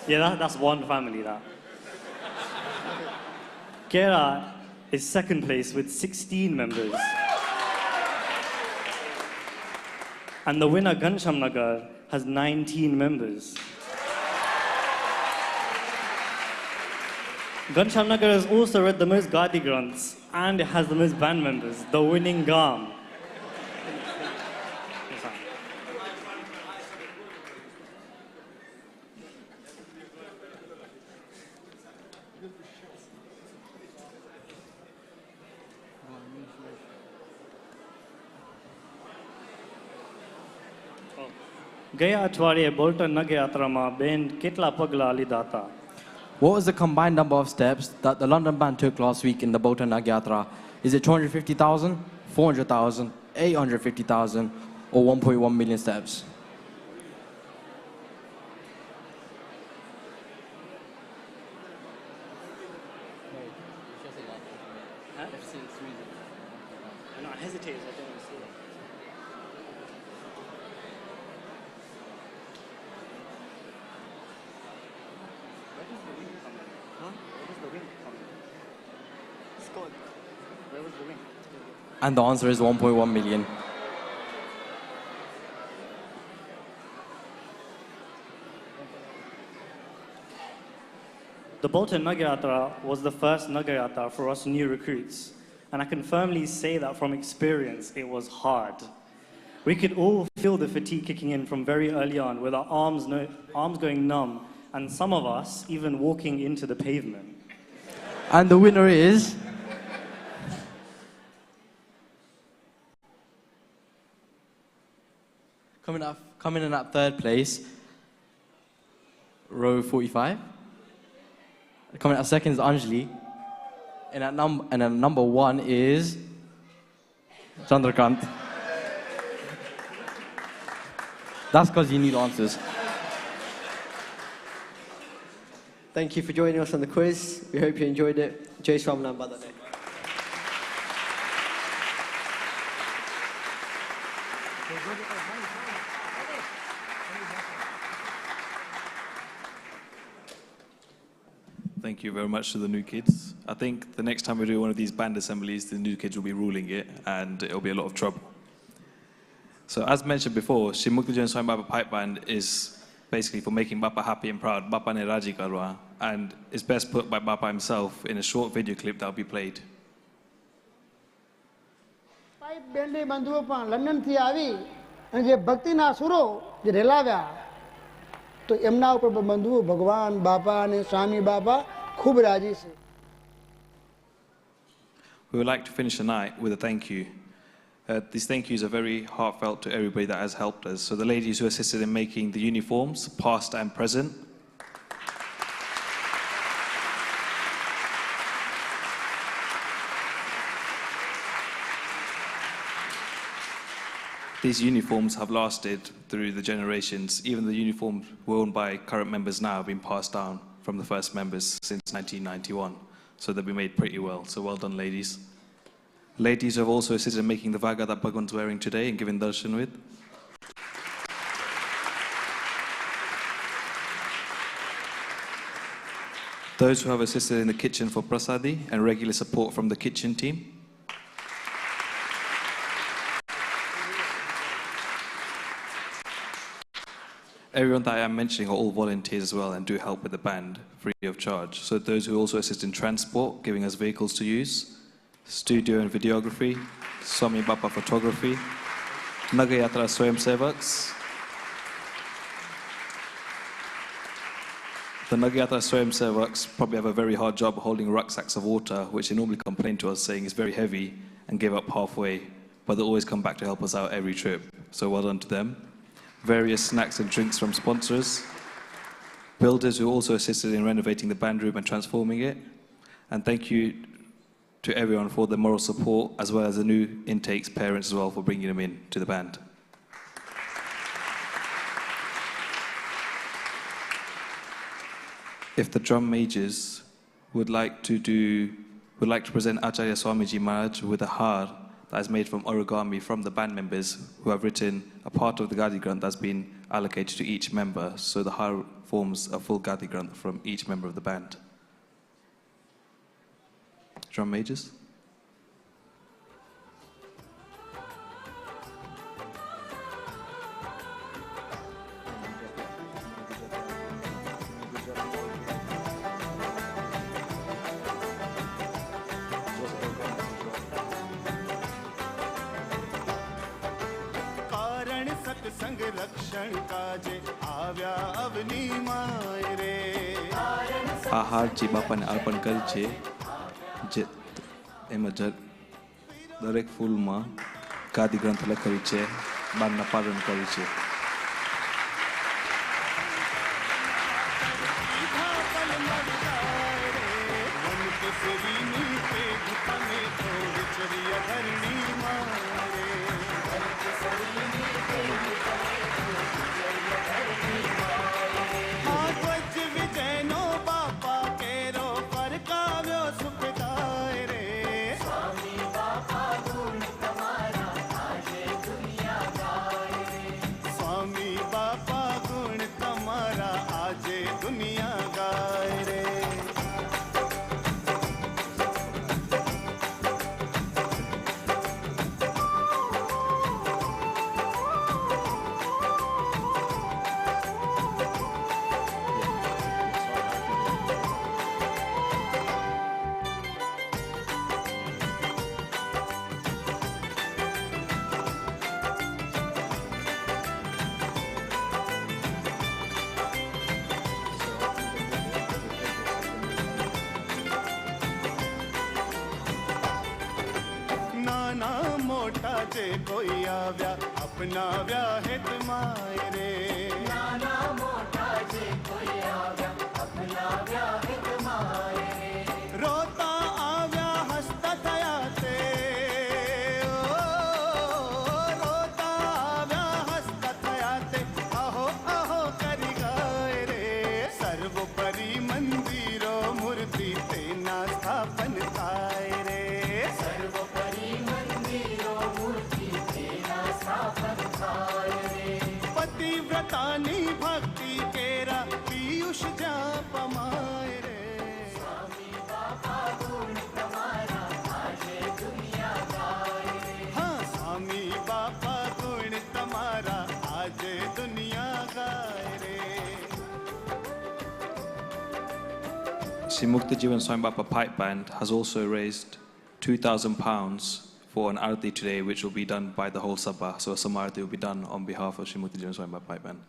S13: Yeah, that's one family, that. Kera is 2nd place with 16 members. And the winner, Ghanshyamnagar, has 19 members. Ghanshyamnagar has also read the most Gadi grunts and it has the most band members, the winning GAM. ગયા અઠવાડિયે Bolton નગયાત્રામાં band કેટલા પગલા લીધા હતા?
S12: What was the combined number of steps that the London band took last week in the Bolton Nagyatra? Is it 250,000, 400,000, 850,000, or 1.1 million steps?
S13: I hesitated, I don't want to say that. Where does the wind come in? Huh? Where does the wind come in? It's gone. Where was the wind?
S12: And the answer is 1.1 million.
S13: The Bolton Nagar Yatra was the first Nagar Yatra for us new recruits, and I can firmly say that from experience, it was hard. We could all feel the fatigue kicking in from very early on, with our arms going numb, and some of us even walking into the pavement.
S12: And the winner is... Coming in at third place, row 45. Coming at second is Anjali. And at number one is Chandrakant. That's because you need answers.
S14: Thank you for joining us on the quiz. We hope you enjoyed it. Jai Swaminarayan Badane.
S6: Thank you very much to the new kids. I think the next time we do one of these band assemblies, the new kids will be ruling it, and it'll be a lot of trouble. So as mentioned before, Shri Mukti Jain Swami Baba Pipe Band is basically for making Bapa happy and proud. Bapa ne raji karwa, and it's best put by Bapa himself in a short video clip that will be played.
S8: Pipe બેન્ડની બંધુઓ પણ લંડનથી આવી અને જે ભક્તિના સુરો જે રેલાવ્યા તો એમના ઉપર બંધુઓ ભગવાન બાપા અને સ્વામી બાપા ખૂબ રાજી છે.
S6: We would like to finish the night with a thank you. These thank yous are very heartfelt to everybody that has helped us. So the ladies who assisted in making the uniforms, past and present. These uniforms have lasted through the generations. Even the uniforms worn by current members now have been passed down from the first members since 1991. So they've been made pretty well. So well done, ladies. Ladies have also assisted in making the vaga that Bhagwan's wearing today and giving darshan with. Those who have assisted in the kitchen for prasadi and regular support from the kitchen team. Everyone that I am mentioning are all volunteers as well and do help with the band free of charge. So those who also assist in transport, giving us vehicles to use, studio and videography, Swami Bapa photography, Nagar Yatra Swayam Sevaks. The Nagar Yatra Swayam Sevaks probably have a very hard job holding rucksacks of water, which they normally complain to us saying is very heavy and give up halfway, but they always come back to help us out every trip. So well done to them. Various snacks and drinks from sponsors, builders who also assisted in renovating the band room and transforming it, and thank you to everyone for the moral support, as well as the new intakes parents as well for bringing them in to the band. If the drum majors would like to present Acharya Swamiji Maharaj with a har that is made from origami from the band members who have written a part of the Gadi Granth that's been allocated to each member. So the har forms a full Gadi Granth from each member of the band. Drum majors.
S7: संग रक्षण काजे आव्या Avani my रे
S6: આહાર જે બાપાને અર્પણ કરી છે જે એમાં દરેક ફૂલમાં ગાદી ગ્રંથ લખાવી છે બારના પાલન કરી છે.
S7: जे कोई आव्या अपनाव्या हित माय रे
S1: नाना मोटा जे कोई आव्या अपनाव्या हित माय रे
S7: रोता आव्या हसता थया ते रोता आव्या हसता थया ते अहो अहो करी गाय रे सर्वोपरी मंदिरो मूर्ति तेना स्थापन थाय रे
S1: सर्वोपरी मंदिरो मूर्ति तेना स्थापन थाय रे
S7: पतिव्रतानी भक्ति केरा पीयूष जा पमाय रे
S1: स्वामी बापा गुण तमारा आजे दुनिया गाय रे
S7: हाँ स्वामी बापा गुण तमारा आज दुनिया गाय रे
S6: Sri Mukta Jivan Swami Bapa Pipe Band has also raised £2,000 for an arati today, which will be done by the whole Sabha. So a samarati will be done on behalf of Sri Mukta Jivan Swami Bapa Pipe Band.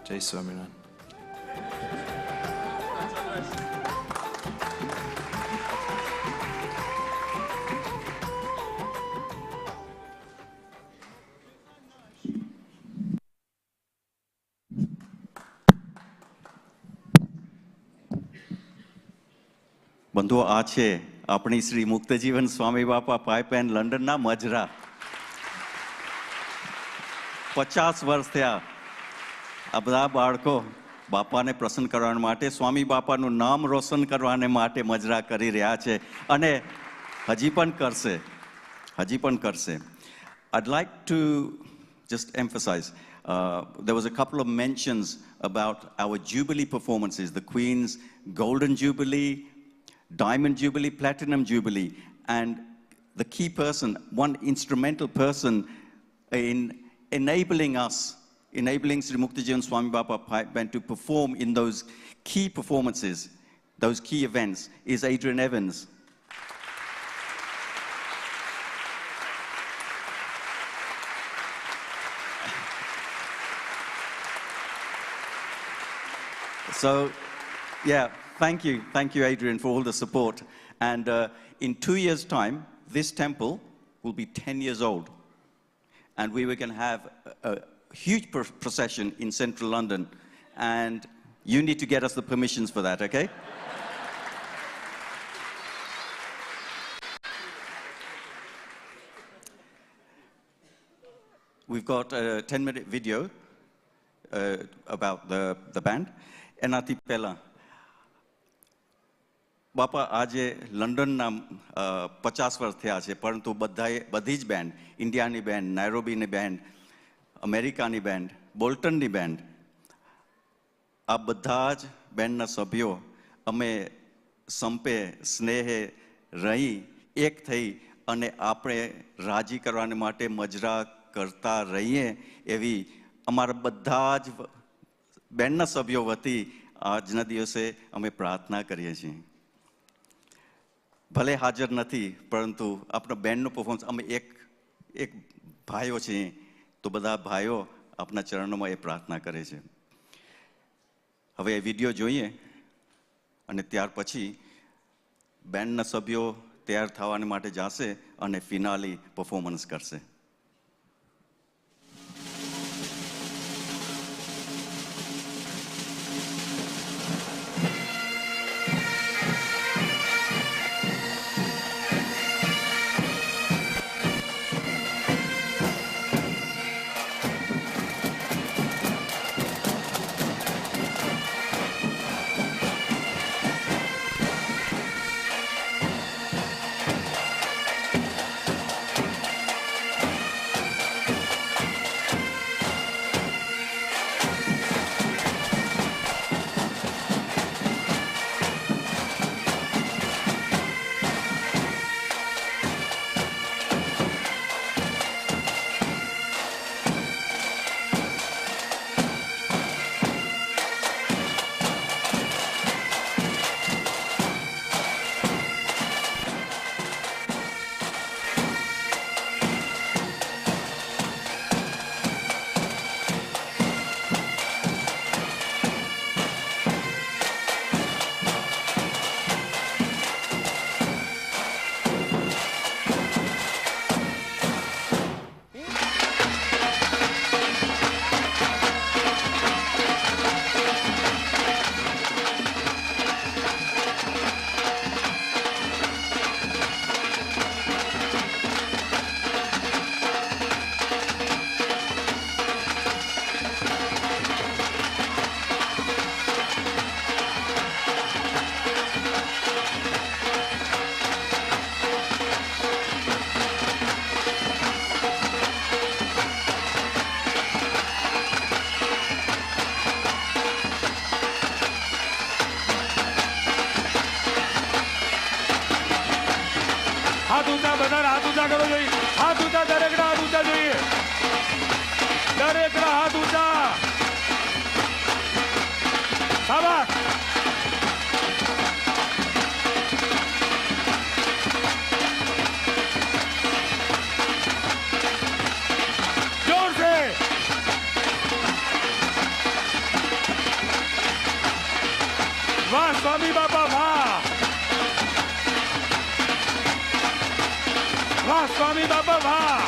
S6: Jai Swaminarayan.
S3: બંધુઓ આ છે આપણી શ્રી મુક્તજીવન સ્વામી બાપા pipe and લંડનના મજરા 50 વર્ષ થયા આ બધા બાળકો બાપાને પ્રસન્ન કરવા માટે સ્વામી બાપાનું નામ રોશન કરવાને માટે મજરા કરી રહ્યા છે અને હજી પણ કરશે I'd like to just emphasize there was a couple of mentions about our Jubilee performances, the Queen's Golden Jubilee, Diamond Jubilee, Platinum Jubilee, and the key person, one instrumental person in enabling Sri Muktajivan Swami Bapa Pipe Band to perform in those key performances, those key events, is Adrian Evans. So, yeah, thank you, Adrian, for all the support. And in 2 years' time, this temple will be 10 years old. And we were going to have a huge procession in central London. And you need to get us the permissions for that, okay? We've got a 10-minute video about the band. એનાથી પહેલાં બાપા આજે લંડનના 50 વર્ષ થયા છે પરંતુ બધી જ બેન્ડ ઇન્ડિયાની બેન્ડ નાયરોબીની બેન્ડ અમેરિકાની બેન્ડ બોલ્ટનની બેન્ડ આ બધા જ બેન્ડના સભ્યો અમે સંપે સ્નેહે રહી એક થઈ અને આપણે રાજી કરવાને માટે મજરા કરતા રહીએ એવી અમારા બધા જ બેન્ડના સભ્યો વતી આજના દિવસે અમે પ્રાર્થના કરીએ છીએ ભલે હાજર નથી પરંતુ આપણા બેન્ડનું પરફોર્મન્સ અમે એક ભાઈઓ છીએ તો બધા ભાઈઓ આપણા ચરણોમાં એ પ્રાર્થના કરે છે હવે એ વિડીયો જોઈએ અને ત્યાર પછી બેન્ડના સભ્યો તૈયાર થવાને માટે જશે અને ફિનાલી પરફોર્મન્સ કરશે
S15: હાથ ઊંચા બધાના હાથ ઊંચા કરો જોઈએ. હાથ ઊંચા દરેકના હાથ ઊંચા જોઈએ. દરેકના હાથ ઊંચા. શાબાશ. જોર से. વાહ સ્વામી બાપા વાહ. વાહ સ્વામી બાપા વાહ.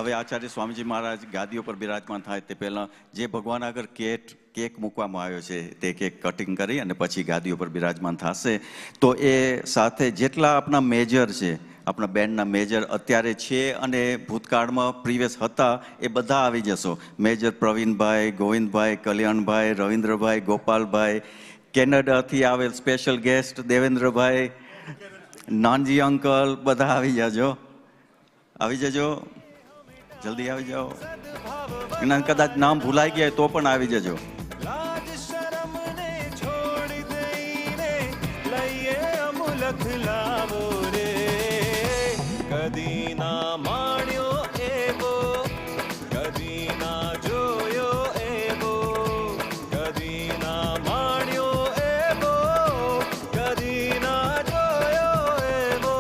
S3: હવે આચાર્ય સ્વામીજી મહારાજ ગાદીઓ પર બિરાજમાન થાય તે પહેલાં જે ભગવાન આગળ કેક મૂકવામાં આવ્યો છે તે કેક કટિંગ કરી અને પછી ગાદીઓ પર બિરાજમાન થશે. તો એ સાથે જેટલા આપણા મેજર છે, આપણા બેન્ડના મેજર અત્યારે છે અને ભૂતકાળમાં પ્રીવિયસ હતા, એ બધા આવી જશો. મેજર પ્રવીણભાઈ, ગોવિંદભાઈ, કલ્યાણભાઈ, રવિન્દ્રભાઈ, ગોપાલભાઈ, કેનેડાથી આવેલ special guest Devendrabhai, Nanji uncle, બધા આવી જજો. જલ્દી આવી જાઓ. એના કદાચ નામ ભૂલાઈ ગયા તો પણ આવી જજો.
S7: લાજ શરમને છોડી દઈને લઈએ અમુલક લાવો રે, કદી ના માણ્યો એવો, કદી ના જોયો એવો, કદી ના માણ્યો એવો, કદી ના જોયો એવો.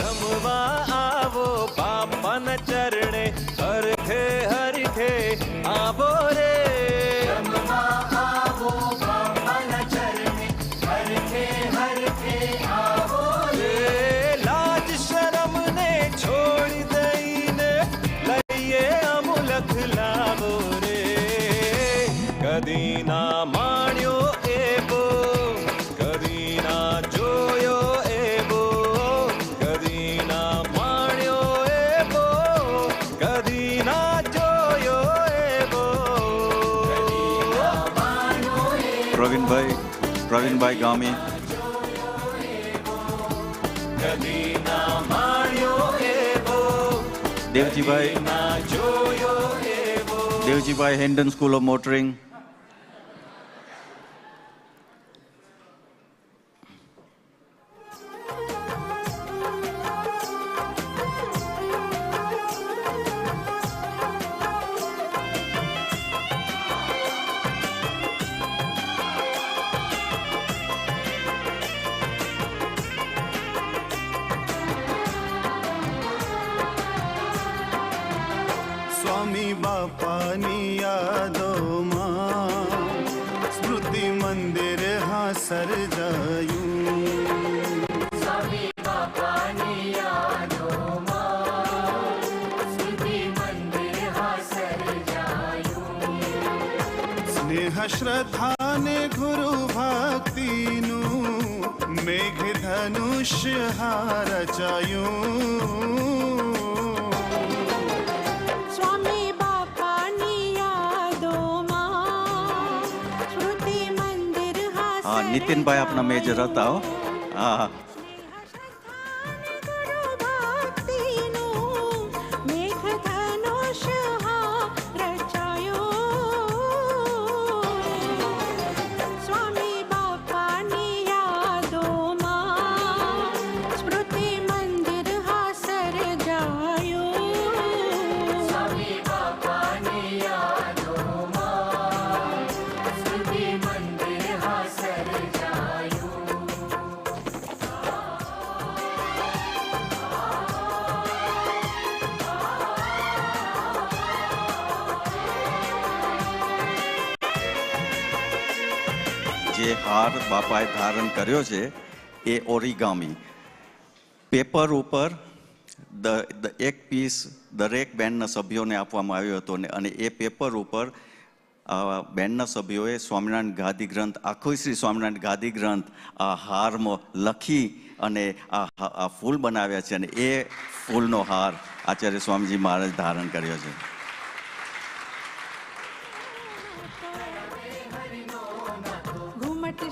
S7: રમવા આવો બાપાના ચરણે, હરખે હરખે આવો રે. રમવા આવો બાપાના ચરણે, હરખે હરખે આવો રે. લાજ શરમને છોડી દઈને લઈએ અમુલક લાવો રે, કદી ના માણ્યો એવો, કદી ના જોયો એવો, કદી ના માણ્યો એવો, કદી ના જોયો એવો.
S3: પ્રવીણભાઈ ગામી,
S7: કદી ના માણ્યો એવો,
S3: દેવજીભાઈ,
S7: ના જોયો એવો.
S3: દેવજીભાઈ હેન્ડન સ્કૂલ ઓફ મોટરિંગ,
S7: સ્વામી બાપાની યાદોમાં સ્મૃતિ મંદિર હા સર્જાયું. સ્વામી બાપાની યાદોમાં સ્મૃતિ મંદિર હા સર્જાયું. સ્નેહ શ્રદ્ધા ને ગુરુ ભક્તિનું મેઘ ધનુષ્ય હા રચાયું.
S3: નીતિનભાઈ આપના મેજર હતા. હા, જે હાર બાપાએ ધારણ કર્યો છે એ ઓરિગામી પેપર ઉપર એક પીસ દરેક બેન્ડના સભ્યોને આપવામાં આવ્યો હતો અને એ પેપર ઉપર બેન્ડના સભ્યોએ સ્વામિનારાયણ ગાદી ગ્રંથ, આખો શ્રી સ્વામિનારાયણ ગાદી ગ્રંથ આ હારમાં લખી અને આ ફૂલ બનાવ્યા છે અને એ ફૂલનો હાર આચાર્ય સ્વામીજી મહારાજ ધારણ કર્યો છે.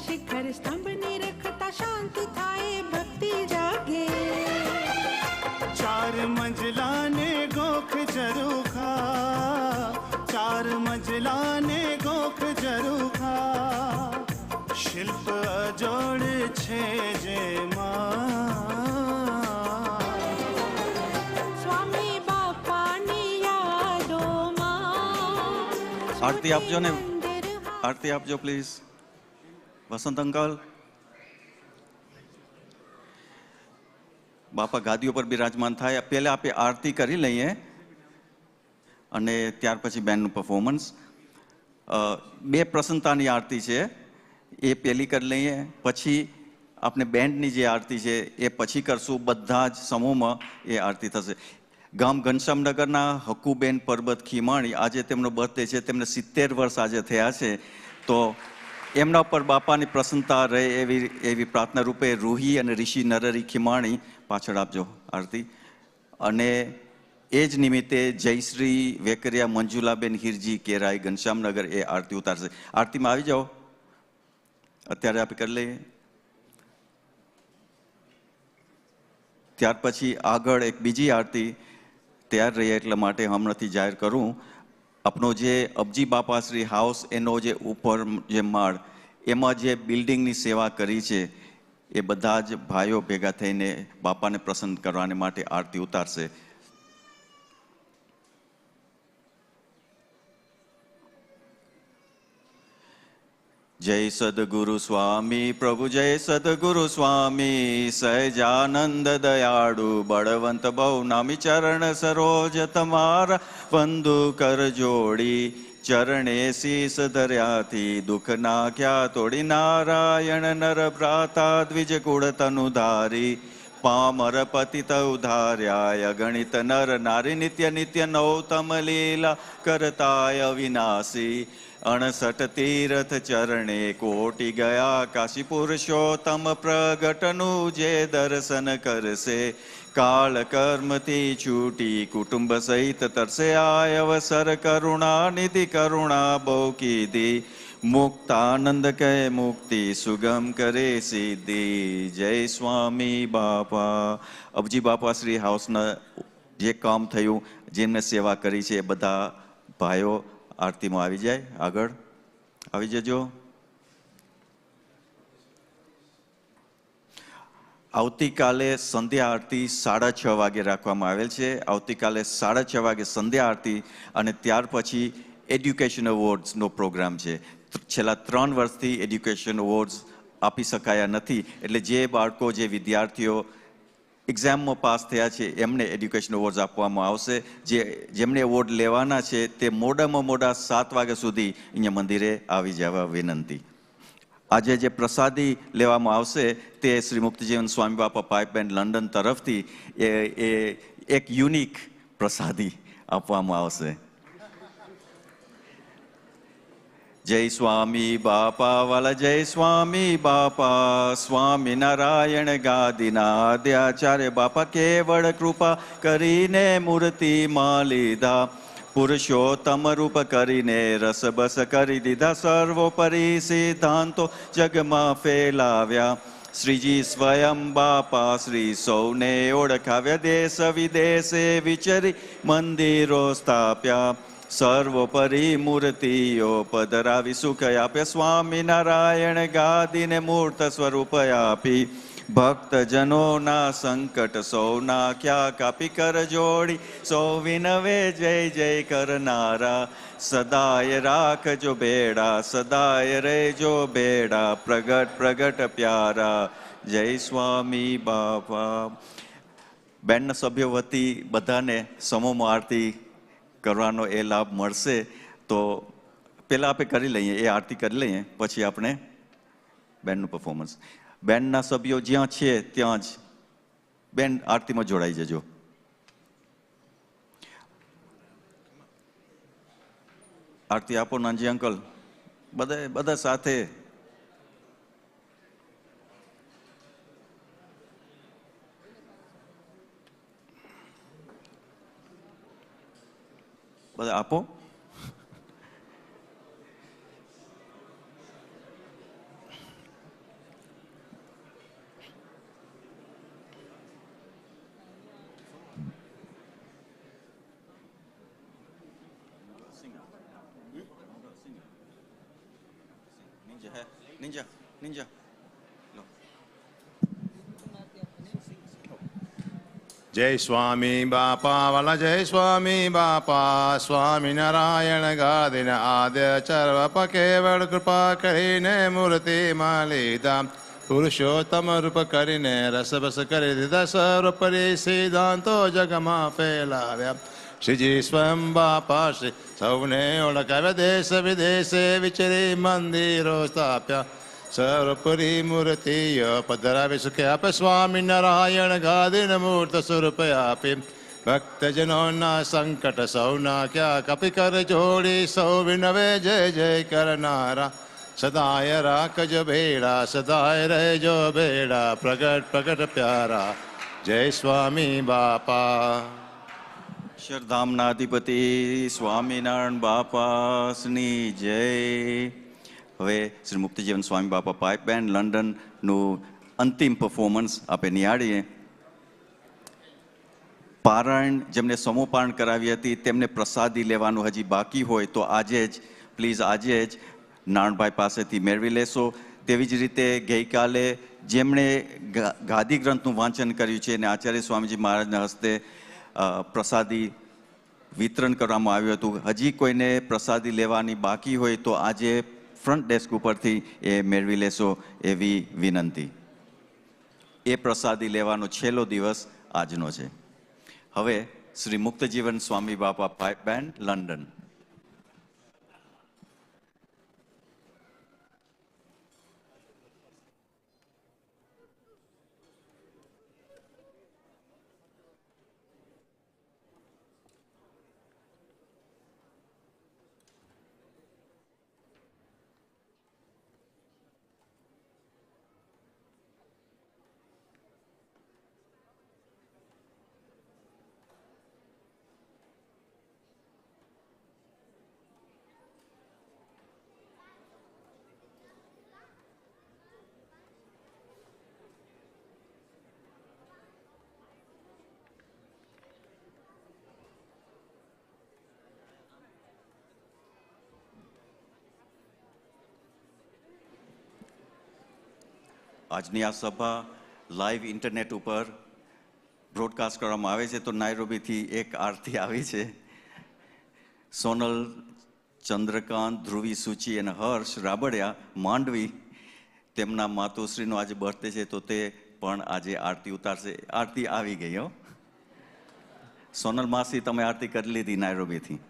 S5: શિખર સ્તંભને રખતા શાંતિ થાય, ભક્તિ જાગે.
S7: ચાર મંજલા ને ગોખ ઝરૂખા, ચાર મંજલા ને ગોખ ઝરૂખા, શિલ્પ અજોડ છે જેમાં.
S5: સ્વામી બાપાની યાદોમાં.
S3: આરતી આપજો ને, આરતી આપજો પ્લીઝ. વસંત અંકલ, બાપા ગાદીઓ પર બિરાજમાન થાય પહેલા આપણે આરતી કરી લઈએ અને ત્યાર પછી બેન્ડનું પરફોર્મન્સ. બે પ્રસન્નતાની આરતી છે એ પહેલી કરી લઈએ, પછી આપણે બેન્ડની જે આરતી છે એ પછી કરશું. બધા જ સમૂહમાં એ આરતી થશે. ગામ ઘનશ્યામનગરના હકુબેન પરબત ખીમાણી, આજે તેમનો બર્થડે છે, તેમને 70 વર્ષ આજે થયા છે. તો એમના પર બાપાની પ્રસન્નતા રહે એવી પ્રાર્થના રૂપે રૂહી અને ઋષિ નરહરી ખીમાણી પાછળ આપજો આરતી. અને એ જ નિમિત્તે જયશ્રી વેકરિયા મંજુલાબેન હિરજી કેરાઈ ઘનશ્યામનગર એ આરતી ઉતારશે. આરતીમાં આવી જાઓ, અત્યારે આપણે કરી લઈએ. ત્યાર પછી આગળ એક બીજી આરતી તૈયાર રહી એટલા માટે હમણાંથી જાહેર કરું. આપણો જે અબજી બાપાશ્રી હાઉસ એનો જે ઉપર જે માળ એમાં જે બિલ્ડિંગની સેવા કરી છે એ બધા જ ભાઈઓ ભેગા થઈને બાપાને પ્રસન્ન કરવાને માટે આરતી ઉતારશે. જય સદગુરુ સ્વામી પ્રભુ, જય સદગુરુ સ્વામી, સહજાનંદ દયાળુ બળવંત બહુ નામી, ચરણ સરોજ તમારા બંધુ કર જોડી, ચરણે શીસ ધર્યાથી દુઃખ નાખ્યા તોડી, નારાયણ નર ભ્રાતા દ્વિજ કુળ તનુધારી, પામર પતિત ઉધાર્યા અગણિત નર નારી, નિત્ય નિત્ય નૌતમ લીલા કરતાય અવિનાશી, 68 તીર્થ ચરણે કોટી ગયા કાશી, પુરુષોત્તમ પ્રગટનું જે દર્શન કરશે, કાળ કર્મથી છૂટી કુટુંબ સહિત તરસે, આય અવસર કરુણા નિધિ કરુણા બહુ કીધી, મુક્તાનંદ કહે મુક્તિ સુગમ કરે સિદ્ધિ. જય સ્વામી બાપા. અબજી બાપા શ્રી હાઉસના જે કામ થયું, જેમને સેવા કરી છે એ બધા ભાઈઓ આરતીમાં આવી જાય, આગળ આવી જજો. આવતીકાલે સંધ્યા આરતી 6:30 વાગે રાખવામાં આવેલ છે. આવતીકાલે 6:30 વાગે સંધ્યા આરતી અને ત્યાર પછી એડ્યુકેશન એવોર્ડ્સનો પ્રોગ્રામ છે. છેલ્લા 3 વર્ષથી એડ્યુકેશન એવોર્ડ્સ આપી શકાયા નથી, એટલે જે બાળકો જે વિદ્યાર્થીઓ એક્ઝામમાં પાસ થયા છે એમને એડ્યુકેશન એવોર્ડ્સ આપવામાં આવશે. જેમને એવોર્ડ લેવાના છે તે મોડામાં મોડા 7 વાગ્યા સુધી અહીંયા મંદિરે આવી જવા વિનંતી. આજે જે પ્રસાદી લેવામાં આવશે તે શ્રી મુક્તિજીવન સ્વામી બાપા પાઇપબેન્ડ લંડન તરફથી એ એક યુનિક પ્રસાદી આપવામાં આવશે. જય સ્વામી બાપા વાલા, જય સ્વામી બાપા. સ્વામિનારાયણ ગાદીના આદ્યાચાર્ય બાપા કેવળ કૃપા કરીને મૂર્તિમાં લીધા, પુરુષોત્તમ રૂપ કરીને રસ બસ કરી દીધા, સર્વોપરી સિદ્ધાંતો જગમાં ફેલાવ્યા, શ્રીજી સ્વયં બાપા શ્રી સૌને ઓળખાવ્યા, દેશ વિદેશે વિચરી મંદિરો સ્થાપ્યા, સર્વોપરી મૂર્તિઓ પધરાવી સુખ આપ્યા, સ્વામિનારાયણ ગાદીને મૂર્ત સ્વરૂપ આપી, ભક્તજનોના સંકટ સૌ નાખ્યા કાપી, કર જોડી સૌ વિનવે જય જય કરનારા, સદાય રાખજો બેડા સદાય રહેજો બેડા, પ્રગટ પ્રગટ પ્યારા. જય સ્વામી બાપા. બેન્ડના સભ્યો વતી બધાને સમૂહ આરતી કરવાનો એ લાભ મળશે. તો પહેલાં આપણે કરી લઈએ, એ આરતી કરી લઈએ, પછી આપણે બેન્ડનું પરફોર્મન્સ. બેન્ડના સભ્યો જ્યાં છે ત્યાં જ બેન્ડ આરતીમાં જોડાઈ જજો. આરતી આપો નાનજી અંકલ, બધા સાથે. બધા આપો. Ninja, ninja.
S16: જય સ્વામી બાપા વાલા, જય સ્વામી બાપા. સ્વામિનારાયણ ગાદીના આદ્યચાર્ય બાપા કેવળ કૃપા કરીને મૂર્તિમાં લીધા, પુરુષોત્તમ રૂપ કરીને રસબસ કરી દીધા, સર્વોપરી સિદ્ધાંતો જગમાં ફેલાવ્યા, શ્રીજી સ્વયં બાપા શ્રી સૌને ઓળખાવ્યા, દેશ વિદેશે વિચરી મંદિરો સ્થાપ્યા, સર્વોપરી મૂર્તિઓ પધરાવી સુખે આપે, સ્વામિનારાયણ ગાદીને મૂર્ત સ્વરૂપ આપી, ભક્તજનોના સંકટ સૌના ક્યાં કપી કર જોડી સૌ વિનવે જય જય કરનારા સદાય રાખજો ભેડા સદાય રહેજો ભેડા પ્રગટ પ્રગટ પ્યારા જય સ્વામી બાપા
S3: અક્ષરધામના અધિપતિ સ્વામિનારાયણ બાપાની જય. હવે શ્રી મુક્તિજીવન સ્વામી બાપા પાઇપ બેન્ડ લંડનનું અંતિમ પરફોર્મન્સ આપણે નિહાળીએ. પારાયણ જેમને સમૂહપારણ કરાવી હતી તેમને પ્રસાદી લેવાનું હજી બાકી હોય તો આજે જ પ્લીઝ આજે જ નારણભાઈ પાસેથી મેળવી લેશો. તેવી જ રીતે ગઈકાલે જેમણે ગાદી ગ્રંથનું વાંચન કર્યું છે અને આચાર્ય સ્વામીજી મહારાજના હસ્તે પ્રસાદી વિતરણ કરવામાં આવ્યું હતું. હજી કોઈને પ્રસાદી લેવાની બાકી હોય તો આજે ફ્રન્ટ ડેસ્ક ઉપરથી એ મેળવી લેશો એવી વિનંતી. એ પ્રસાદી લેવાનો છેલ્લો દિવસ આજનો છે. હવે શ્રી મુક્તજીવન સ્વામી બાપા પાઇપ બેન્ડ લંડન. આજની આ સભા લાઈવ ઇન્ટરનેટ ઉપર બ્રોડકાસ્ટ કરવામાં આવે છે. તો નાયરોબીથી એક આરતી આવી છે. સોનલ, ચંદ્રકાંત, ધ્રુવી, સૂચિ અને હર્ષ રાબડિયા માંડવી તેમના માતુશ્રીનો આજે બર્થડે છે તો તે પણ આજે આરતી ઉતારશે. આરતી આવી ગઈ હો. સોનલ માસી તમે આરતી કરી લીધી નાયરોબીથી.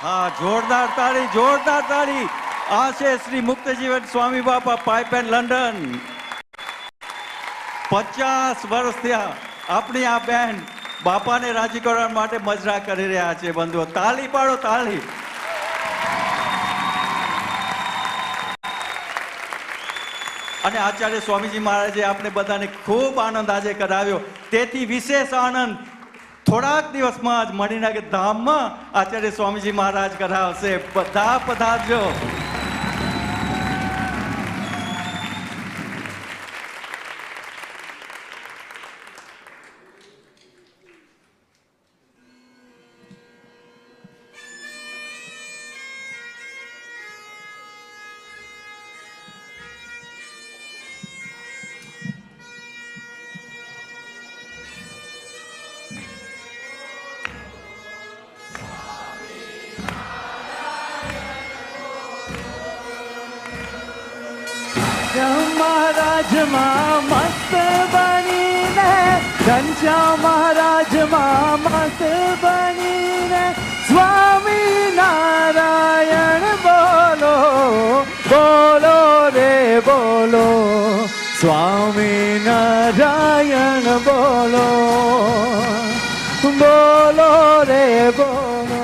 S17: હા, જોરદાર તાળી, જોરદાર તાળી. આ છે શ્રી મુક્તજીવન સ્વામી બાપા, પાઇપ એન્ડ લંડન. 50 વર્ષ થયા આપણી આ બેન બાપાને રાજી કરવા માટે મજરા કરી રહ્યા છે. બંધુઓ, તાળી પાડો, તાળી. અને આચાર્ય સ્વામીજી મહારાજે આપણે બધાને ખૂબ આનંદ આજે કરાવ્યો. તેથી વિશેષ આનંદ થોડાક દિવસમાં જ મણિનગર ધામમાં આચાર્ય સ્વામીજી મહારાજ કરાવશે. બધા પધારજો.
S18: મહારાજમાં મસ્ત બનીને, ઘનશ્યામ મહારાજમાં મસ્ત બનીને, સ્વામી નારાયણ બોલો, બોલો રે બોલો, સ્વામી નારાયણ બોલો, બોલો રે બોલો,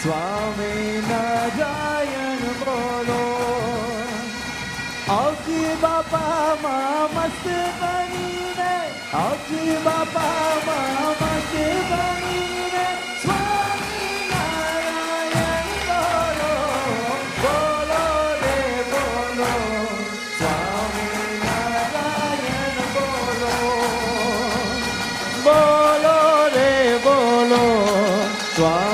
S18: સ્વામી નારાયણ બોલો. આવજી બાપામાં મસ્ત બનીને, આવજી બાપામાં મસ્ત બનીને, સ્વામી નારાયણ બોલો, બોલો રે બોલો, સ્વામી નારાયણ બોલો, બોલો રે બોલો, સ્વામી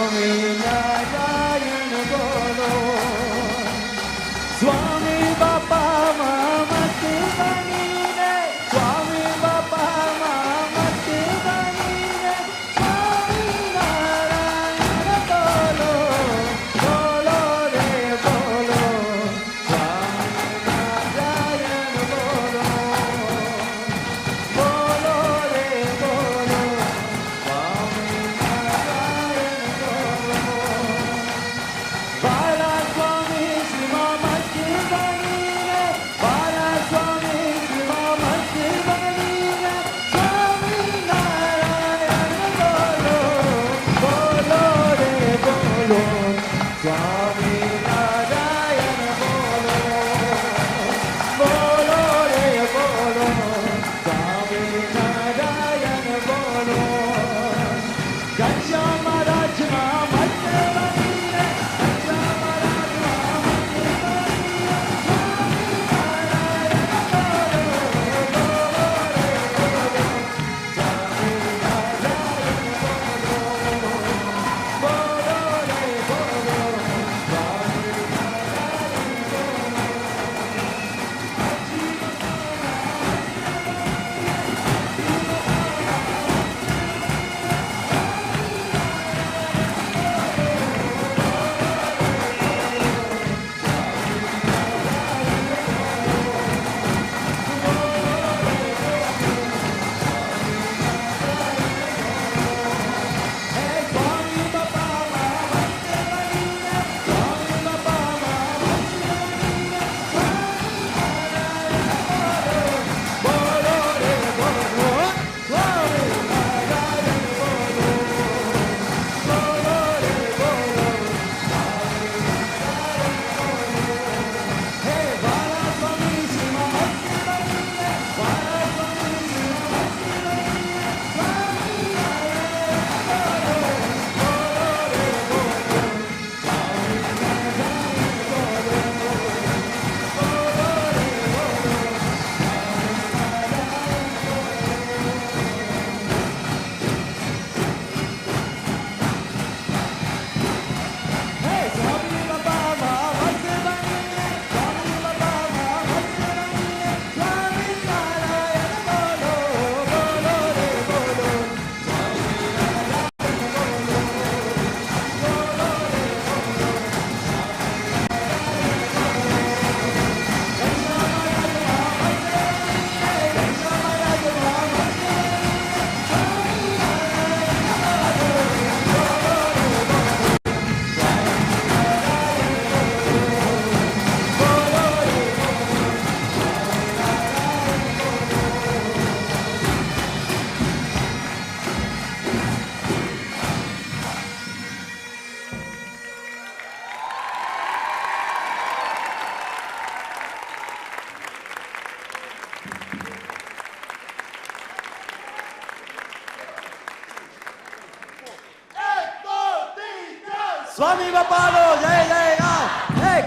S18: સ્વામી બાપાનો જય જયકાર. એક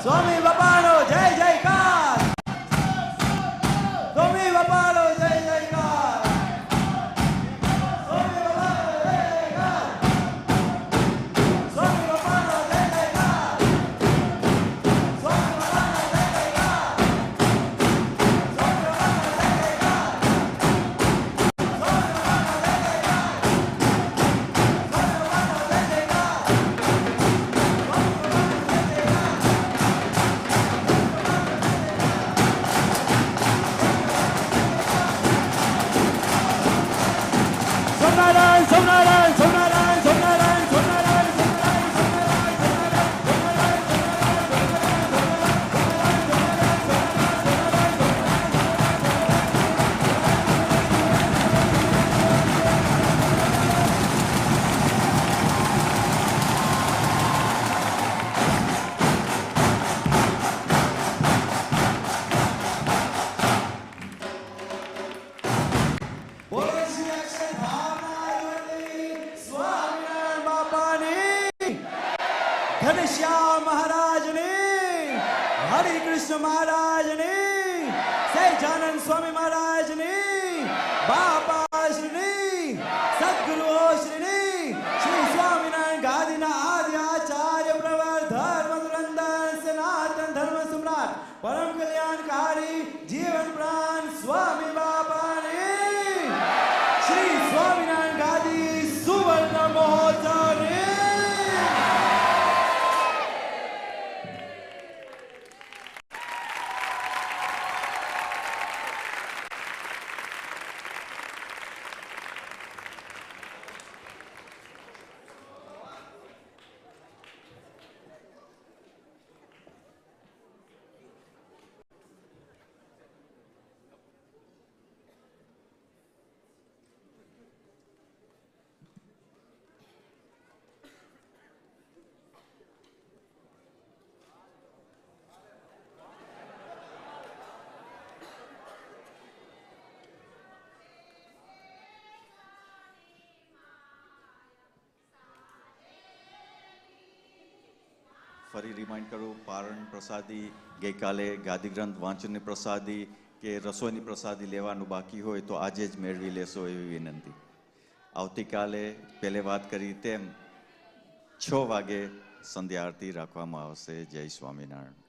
S18: સ્વામી બાપાનો જય જયકાર. સ્વામી બાપાનો જય જયકાર. સ્વામી બાપાનો જય જયકાર. સ્વામી બાપાનો જય જયકાર. સ્વામી બાપાનો જય જયકાર. સ્વામી બાપાનો જય જયકાર.
S15: સોમનારાયણ સોમનારાયણ સોમનારાયણ સોમનારાયણ સોમનારાયણ
S18: બોલો શ્રી અક્ષરધામની સ્વામિનારાયણ બાપાની, ઘનશ્યામ મહારાજની, હરિકૃષ્ણ મહારાજની, સહજાનંદ સ્વામી મહારાજની, બાપાશ્રીની, સદગુરુશ્રીની, શ્રી સ્વામિનારાયણ ગાદીના આદિ આચાર્ય પ્રવર ધર્મ ધુરંધર સનાતન ધર્મ સમ્રાટ પરમ કલ્યાણકારી જીવન પ્રાણ સ્વામી બાપાની, શ્રી સ્વામિનારાયણ ગાદી સુવર્ણ મહોત્સવની.
S3: ફરી રિમાઇન્ડ કરું, પારણ પ્રસાદી ગઈકાલે ગાદી ગ્રંથ વાંચનની પ્રસાદી કે રસોઈની પ્રસાદી લેવાનું બાકી હોય તો આજે જ મેળવી લેશો એવી વિનંતી. આવતીકાલે પહેલે વાત કરી તેમ 6 વાગે સંધ્યા આરતી રાખવામાં આવશે. જય સ્વામિનારાયણ.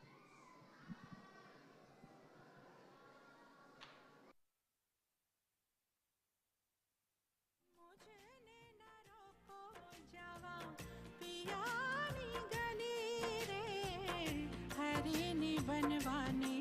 S5: हरे ने बनवाने